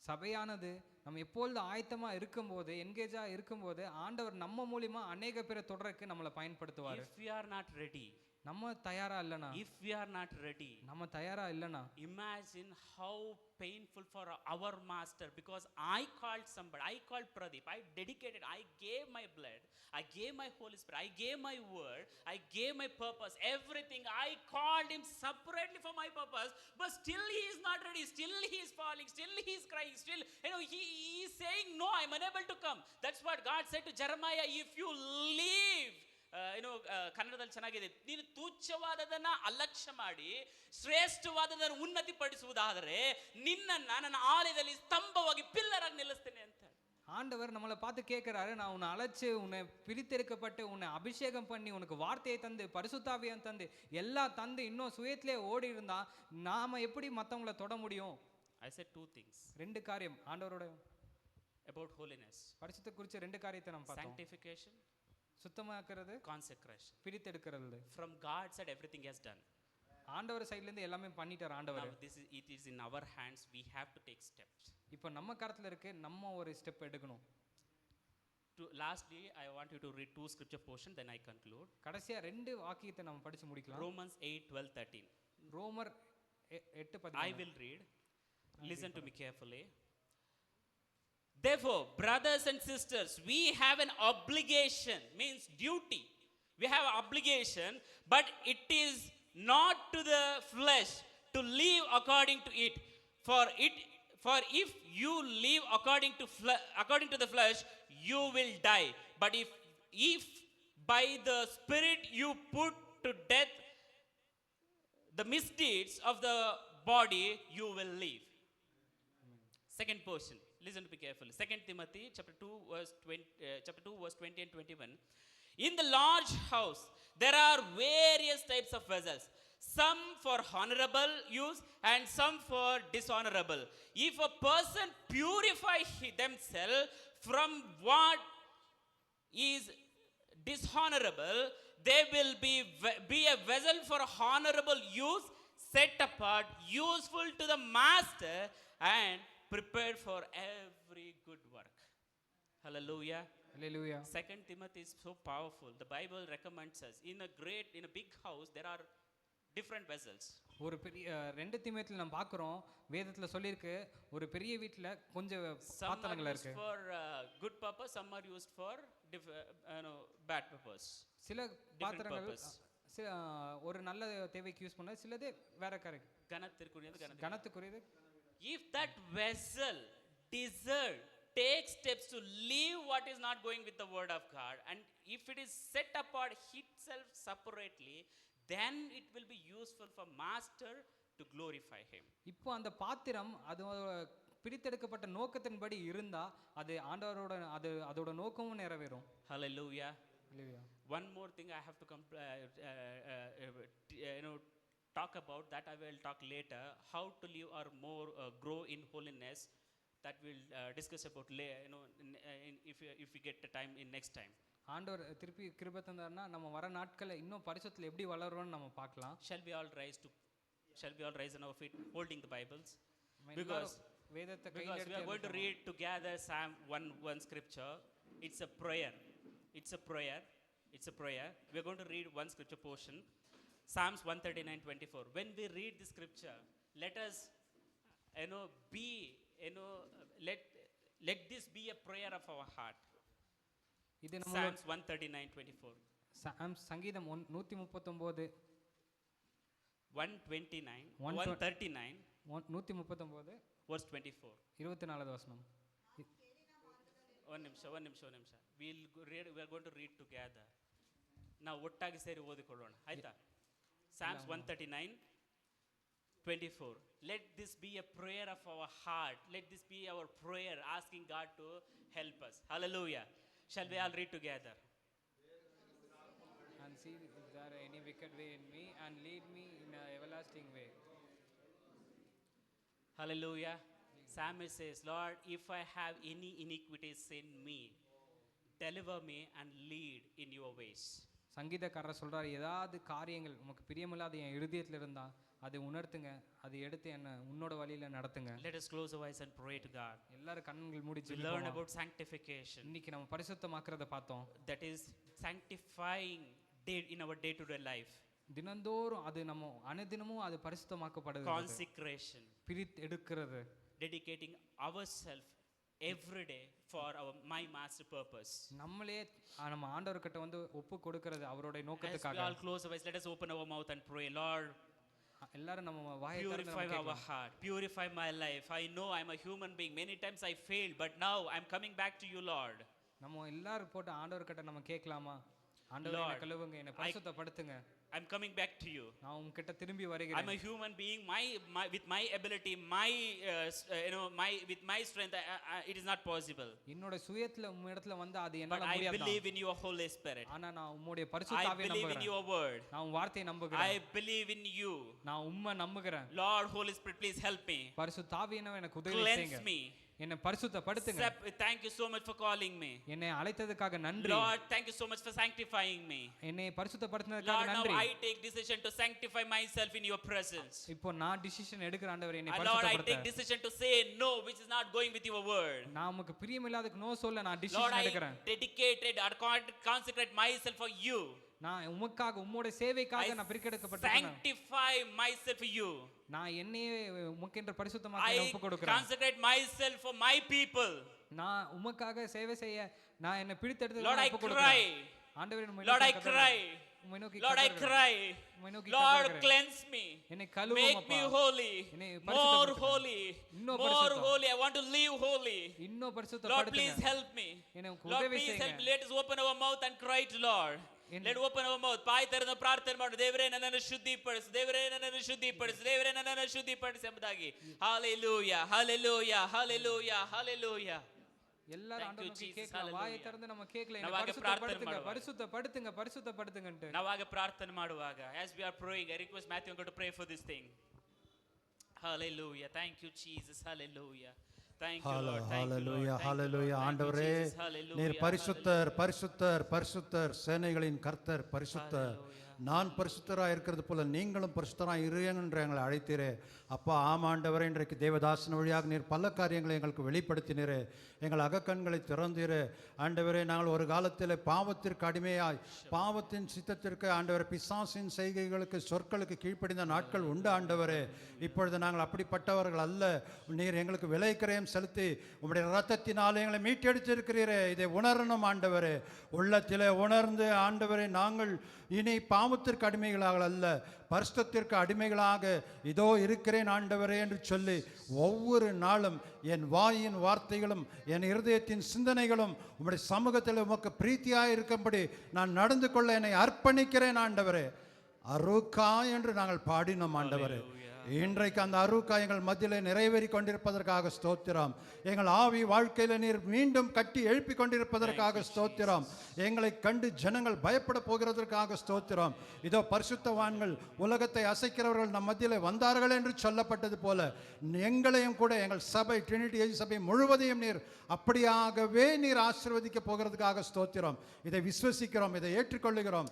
சபையானது நம்ம எப்பொழுது ஆயத்தமா இருக்கும்போது, என்கேஜா இருக்கும்போது ஆண்டவர் நம்ம மூலியமா அநேக பேரை தொடர்றதுக்கு நம்மளை பயன்படுத்துவார். If we are not ready, நம்ம தயாரா இல்லனா, if we are not ready, நம்ம தயாரா இல்லனா, imagine how painful for our master. Because I called somebody, I called Pradeep, I dedicated, I gave my blood, I gave my Holy Spirit, I gave my word, I gave my purpose, everything. I called him separately for my purpose, but still he is not ready, still he is falling, still he is crying, still he is saying no, I'm unable to come. That's what God said to Jeremiah, if you leave, ಕನ್ನಡದಲ್ಲಿ ಚೆನ್ನಾಗಿದೆ, ನೀನು ತುಚ್ಛವಾದದನ್ನ ಅಲಕ್ಷ್ಯ ಮಾಡಿ ಶ್ರೇಷ್ಠವಾದದನ್ನು ಉನ್ನತಿ ಪಡಿಸುವುದಾದರೆ ನಿನ್ನನ್ನ ನನ್ನ ಆಲಯದಲ್ಲಿ ಸ್ತಂಭವಾಗಿ pillar ಆಗಿ ನಿಲ್ಲಿಸ್ತೇನೆ ಅಂತ. ஆண்டவர் நம்மளை பார்த்து கேட்கிறாரு, நான் உன்னை அழைச்சு உன்னை பிரித்தெடுக்கப்பட்டு உன்னை அபிஷேகம் பண்ணி உனக்கு வார்த்தையை தந்து பரிசுத்தாவியம் தந்து எல்லாம் தந்து இன்னும் சுயத்திலே ஓடி இருந்தா நாம எப்படி மற்றவங்களை தொட முடியும்? I said two things ரெண்டு காரியம் ஆண்டவரோட about holiness. பரிசுத்த குறிச்ச ரெண்டு காரியத்தை நம்ம பார்த்தோம். Sanctification, சுத்தமாக்குறது, consecration. பிரித்தெடுக்கிறது. From God side everything has done. ஆண்டவர் சைடுல இருந்து எல்லாமே பண்ணிட்டார் ஆண்டவர். Now it is in our hands, we have to take steps. இப்போ நம்ம கரத்துல இருக்கு, நம்ம ஒரு ஸ்டெப் எடுக்கணும். Lastly, I want you to read two scripture portion, then I conclude. கடைசியா ரெண்டு வாக்கியத்தை நம்ம படிச்சு முடிக்கலாம். Romans 8:12-13. ரோமர் 8:13. I will read. Listen to me carefully. Therefore, brothers and sisters, we have an obligation, means duty. We have an obligation, but it is not to the flesh to live according to it. For if you live according to the flesh, you will die. But if by the Spirit you put to death the misdeeds of the body, you will live. Second portion. Listen to me carefully. 2 Timothy chapter 2 verse 20 and 21. In the large house there are various types of vessels, some for honorable use and some for dishonorable. If a person purify themselves from what is dishonorable, they will be a vessel for honorable use, set apart, useful to the master, and prepared for every good work. Hallelujah. Hallelujah. 2 Timothy is so powerful. The Bible recommends us in a big house there are different vessels. ஒரு பெரிய 2 தீமோத்தேயுல நம்ம பார்க்கிறோம், வேதத்துல சொல்லிருக்கு ஒரு பெரிய வீட்ல கொஞ்சம் Some are பாத்திரங்கள் used இருக்கு. for good purpose, some are used for bad purpose. சில பாத்திரங்கள் purpose. ஒரு நல்ல தேவைக்கு யூஸ் பண்ண, சிலது வேற காரியம் கனத்துக்குரியது. If that vessel take steps to leave what is not going with the word of God, and if it is set apart itself separately, then it will be useful for master to glorify him. இப்போ அந்த பாத்திரம் அது பிரித்தெடுக்கப்பட்ட நோக்கத்தின்படி இருந்தா அது ஆண்டவரோட அதோட நோக்கமும் நிறைவேறும். Hallelujah. Hallelujah. One more thing I have to talk about, that I will talk later, how to live or more grow in holiness. that we'll discuss about if we get the time in next time. ஆண்டவர் திருப்பி கிருபை தந்தாருன்னா நம்ம வர நாட்களை இன்னும் பரிசுத்தத்தில் எப்படி வளருவோம்னு நம்ம பார்க்கலாம். Shall we all rise on our feet holding the Bibles? எல்லாரும் வேதத்தை கையில் Because we are going to read together Psalm 1 scripture. It's a prayer. We are going to read one scripture portion. Psalms 139:24. When we read the scripture, let us let this be a prayer of our heart. இது நம்ம Psalms 139:24. சங்கீதம் 139 139 139 verse 24. 24வது வசனம். One ನಿಮಿಷ. We are going to read together. ನಾವು ಒಟ್ಟಾಗಿ ಸೇರಿ ಓದಿಕೊಳ್ಳೋಣ ಆಯ್ತಾ? Psalms 139:24. Let this be a prayer of our heart. Let this be our prayer asking God to help us. Hallelujah. Shall we all read together? And see if there are any wicked way in me and lead me in an everlasting way. Hallelujah. Psalmist says, Lord, if I have any iniquities in me, deliver me and lead in your ways. சங்கீதக்காரர் சொல்றாரு, ஏதாவது காரியங்கள் உமக்கு பிரியமில்லாத என் இருதயத்தில் இருந்தா அதை உணர்த்துங்க, அதை எடுத்து என்ன உன்னோட வழியில நடத்துங்க. Let us close our eyes and pray to God. எல்லாரும் கண்கள் மூடி We ஜெபிப்போம். learn about sanctification. இன்னைக்கு நம்ம பரிசுத்தமாக்குறத பார்த்தோம். That is sanctifying in our day-to-day life. தினந்தோறும் அது நம்ம அனுதினமும் அது பரிசுத்தமாக்கப்படுது. Consecration. பிரித்து எடுக்கிறது. Dedicating ourselves every day for my master purpose. நம்மளே நம்ம ஆண்டவர்கிட்ட வந்து ஒப்பு கொடுக்கிறது அவரோட As we நோக்கத்துக்காக. all close our eyes, let us open our mouth and pray. Lord, எல்லாரும் நம்ம வாயை திறந்து purify our heart, purify my life. I know I'm a human being. Many times I failed, but now I'm coming back to you, Lord. நம்ம எல்லாரும் போட்டு ஆண்டவர்கிட்ட நம்ம கேட்கலாமா? ஆண்டவரே என்னை கழுவுங்க, என்னை பரிசுத்தப்படுத்துங்க. I'm coming back to you. நான் உன்கிட்ட திரும்பி I'm வருகிறேன். a human being. With my ability, with my strength, it is not possible. என்னோட சுயத்துல உம்மிடத்துல வந்து அது But என்னால I முடியாது. believe in your Holy Spirit. ஆனா நான் உம்முடைய I பரிசுத்த ஆவியை believe in நம்புகிறேன். your word. நான் உன் வார்த்தையை நம்புகிறேன். I believe in you. நான் உம்மை நம்புகிறேன். Lord, Holy Spirit, please help me. பரிசுத்த ஆவியே எனக்கு உதவி Cleanse செய்யுங்க. me. என்னை பரிசுத்தப்படுத்துங்க. Thank you so much for calling me. என்னை அழைத்ததுக்காக நன்றி. Lord, thank you so much for sanctifying me. என்னை பரிசுத்தப்படுத்தினதுக்காக Lord, now நன்றி. I take decision to sanctify myself in your presence. இப்போ நான் டிசிஷன் எடுக்கிற ஆண்டவரே என்னை And Lord, I take பரிசுத்தப்படுத்து. decision to say no which is not going with your word. நான் உமக்கு பிரியமில்லாததுக்கு no சொல்ல நான் Lord, டிசிஷன் I எடுக்கிறேன். dedicated or consecrate myself for you. நான் உமக்காக உம்முடைய சேவைக்காக நான் பிரிக்கெடுக்கப்பட்டிருக்கேன். Sanctify myself for you. நான் என்னையே உமக்கென்று பரிசுத்தமாக I ஒப்பு கொடுக்கிறேன். consecrate myself for my people. நான் உமக்காக சேவை செய்ய நான் என்னை பிரித்தெடுத்து Lord, I ஒப்பு cry. கொடுக்கிறேன். ஆண்டவரே உம்மை Lord, I நோக்கி cry. உம்மை நோக்கி Lord, I கதறுகிறேன். cry. உம்மை நோக்கி Lord, கதறுகிறேன். cleanse me. என்னை கழுவும் Make me அப்பா. holy. என்னை More பரிசுத்தப்படுத்துங்க. holy. இன்னும் More பரிசுத்தம். holy. I want to live holy. இன்னும் Lord, please பரிசுத்தப்படுத்துங்க. help me. எனக்கு Lord, உதவி please help செய்யுங்க. me. Let us open our mouth and cry to Lord. Let open our mouth. ಬಾಯಿ ತೆರೆದು ಪ್ರಾರ್ಥನೆ ಮಾಡು. ದೇವರೇ ನನ್ನನ್ನು ಶುದ್ಧಿಪಡಿಸು. ದೇವರೇ ನನ್ನನ್ನು ಶುದ್ಧಿಪಡಿಸು. ದೇವರೇ ನನ್ನನ್ನು ಶುದ್ಧಿಪಡಿಸು ಎಂಬುದಾಗಿ. Hallelujah. Hallelujah. Hallelujah. Hallelujah. எல்லாரும் Thank you, ஆண்டவரை Jesus. கேட்கலாம். வாயை Hallelujah. திறந்து நம்ம கேட்கலாம். ನಾವು என்னை ಹಾಗೆ ಪ್ರಾರ್ಥನೆ பரிசுத்தப்படுத்துங்க, பரிசுத்தப்படுத்துங்கன்ட்டு. ನಾವಾಗ ಪ್ರಾರ್ಥನೆ ಮಾಡುವಾಗ as we are praying, I request Matthew to pray for this thing. Hallelujah. Thank you, Jesus. Hallelujah. Thank you, Lord. Thank you, Lord. Hallelujah Thank you, hallelujah Lord. Thank you, ஆண்டவரே Jesus. Hallelujah. நீர் பரிசுத்தர் பரிசுத்தர் பரிசுத்தர் சேனைகளின் கர்த்தர் பரிசுத்தர் நான் பரிசுத்தராக இருக்கிறது போல நீங்களும் பரிசுத்தராக இருங்க என்று எங்களை அழைத்தீரே அப்பா ஆமாண்டவரே இன்றைக்கு தேவதாசன் வழியாக நீர் பல காரியங்களை எங்களுக்கு வெளிப்படுத்தினீரே எங்கள் அகக்கண்களை திறந்தீரே ஆண்டவரே நாங்கள் ஒரு காலத்தில் பாவத்திற்கு அடிமையாய் பாவத்தின் சித்தத்திற்கு ஆண்டவரே பிசாசின் செய்கைகளுக்கு சொற்களுக்கு கீழ்ப்படிந்த நாட்கள் உண்டு ஆண்டவரே இப்பொழுது நாங்கள் அப்படிப்பட்டவர்கள் அல்ல நீர் எங்களுக்கு விலைக்கிரயம் செலுத்தி உம்முடைய இரத்தத்தினால் எங்களை மீட்டெடுத்திருக்கிறீரே இதை உணரணும் ஆண்டவரே உள்ளத்திலே உணர்ந்து ஆண்டவரே நாங்கள் இனி பாவத்திற்கு அடிமைகளாக அல்ல பரிசுத்தத்திற்கு அடிமைகளாக இதோ இருக்கிறேன் ஆண்டவரே என்று சொல்லி ஒவ்வொரு நாளும் என் வாயின் வார்த்தைகளும் என் இருதயத்தின் சிந்தனைகளும் உம்முடைய சமூகத்தில் உமக்கு பிரீத்தியாக இருக்கும்படி நான் நடந்து கொள்ள என்னை அர்ப்பணிக்கிறேன் ஆண்டவரே அருக்கா என்று நாங்கள் பாடினோம் ஆண்டவரே இன்றைக்கு அந்த அருக்கா எங்கள் மத்தியிலே நிறைவேறி கொண்டிருப்பதற்காக ஸ்தோத்திரம். எங்கள் ஆவி வாழ்க்கையில நீர் மீண்டும் கட்டி எழுப்பி கொண்டிருப்பதற்காக ஸ்தோத்திரம். எங்களை கண்டு ஜனங்கள் பயப்பட போகிறதற்காக ஸ்தோத்திரம். இதோ பரிசுத்தவான்கள் உலகத்தை அசைக்கிறவர்கள் நம் மத்தியிலே வந்தார்கள் என்று சொல்லப்பட்டது போல எங்களையும் கூட எங்கள் சபை ட்ரினிட்டி ஏஜ் சபை முழுவதையும் நீர் அப்படியாகவே நீர் ஆசீர்வதிக்க போகிறதுக்காக ஸ்தோத்திரம். இதை விசுவசிக்கிறோம், இதை ஏற்றுக்கொள்ளுகிறோம்,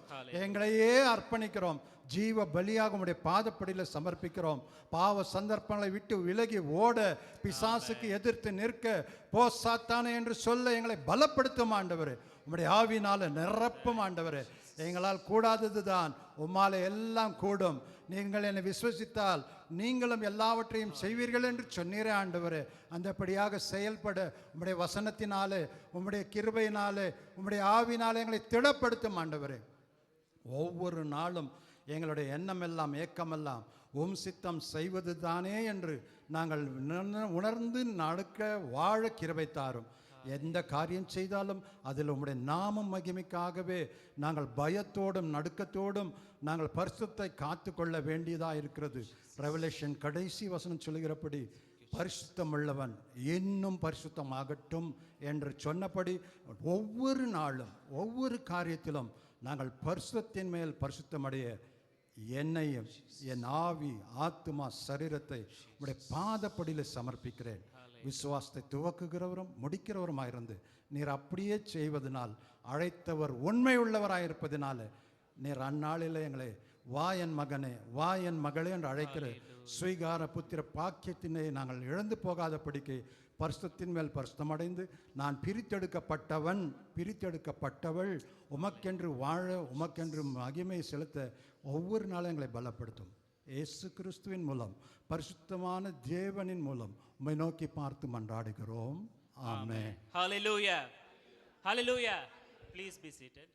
எங்களையே அர்ப்பணிக்கிறோம். ஜீவ பலியாக உம்முடைய பாதப்படியில் சமர்ப்பிக்கிறோம். பாவ சந்தர்ப்பங்களை விட்டு விலகி ஓட, பிசாசுக்கு எதிர்த்து நிற்க, போ சாத்தானே என்று சொல்ல எங்களை பலப்படுத்தும் ஆண்டவரே. உம்முடைய ஆவினால நிரப்பும் ஆண்டவரே. எங்களால் கூடாதது தான் உம்மாலே எல்லாம் கூடும். நீங்கள் என்னை விசுவசித்தால் நீங்களும் எல்லாவற்றையும் செய்வீர்கள் என்று சொன்னீரே ஆண்டவரே. அந்தபடியாக செயல்பட உம்முடைய வசனத்தினாலே, உம்முடைய கிருபையினாலே, உம்முடைய ஆவினாலே எங்களை திடப்படுத்தும் ஆண்டவரே. ஒவ்வொரு நாளும் எங்களுடைய எண்ணமெல்லாம் ஏக்கமெல்லாம் சித்தம் செய்வது தானே என்று நாங்கள் உணர்ந்து நடக்க வாழ கிருபை தாரும். எந்த காரியம் செய்தாலும் அதில் உம்முடைய நாமம் மகிமைக்காகவே நாங்கள் பயத்தோடும் நடுக்கத்தோடும் நாங்கள் பரிசுத்தை காத்து கொள்ள வேண்டியதாக இருக்கிறது. ரெவலேஷன் கடைசி வசனம் சொல்லுகிறபடி பரிசுத்தமுள்ளவன் இன்னும் பரிசுத்தமாகட்டும் என்று சொன்னபடி ஒவ்வொரு நாளும் ஒவ்வொரு காரியத்திலும் நாங்கள் பரிசுத்தத்தின் மேல் பரிசுத்தமடைய என்னையும் என் ஆவி ஆத்துமா சரீரத்தை உடைய பாதப்படியில் சமர்ப்பிக்கிறேன். விசுவாசத்தை துவக்குகிறவரும் முடிக்கிறவருமாயிருந்து நீர் அப்படியே செய்வதனால், அழைத்தவர் உண்மை உள்ளவராயிருப்பதினால நீர் அந்நாளில் எங்களை வா என் மகனே, வா என் மகளே என்று அழைக்கிற ஸ்வீகார புத்திர பாக்கியத்தினை நாங்கள் இழந்து போகாதபடிக்கு பரிசுத்தத்தின் மேல் பரிசுத்தமடைந்து நான் பிரித்தெடுக்கப்பட்டவன், பிரித்தெடுக்கப்பட்டவள், உமக்கென்று வாழ, உமக்கென்று மகிமை செலுத்த ஒவ்வொரு நாளும் எங்களை பலப்படுத்தும். இயேசு கிறிஸ்துவின் மூலம், பரிசுத்தமான தேவனின் மூலம் உம்மை நோக்கி பார்த்து மன்றாடுகிறோம். ஆமென். Hallelujah. Hallelujah. Please be seated.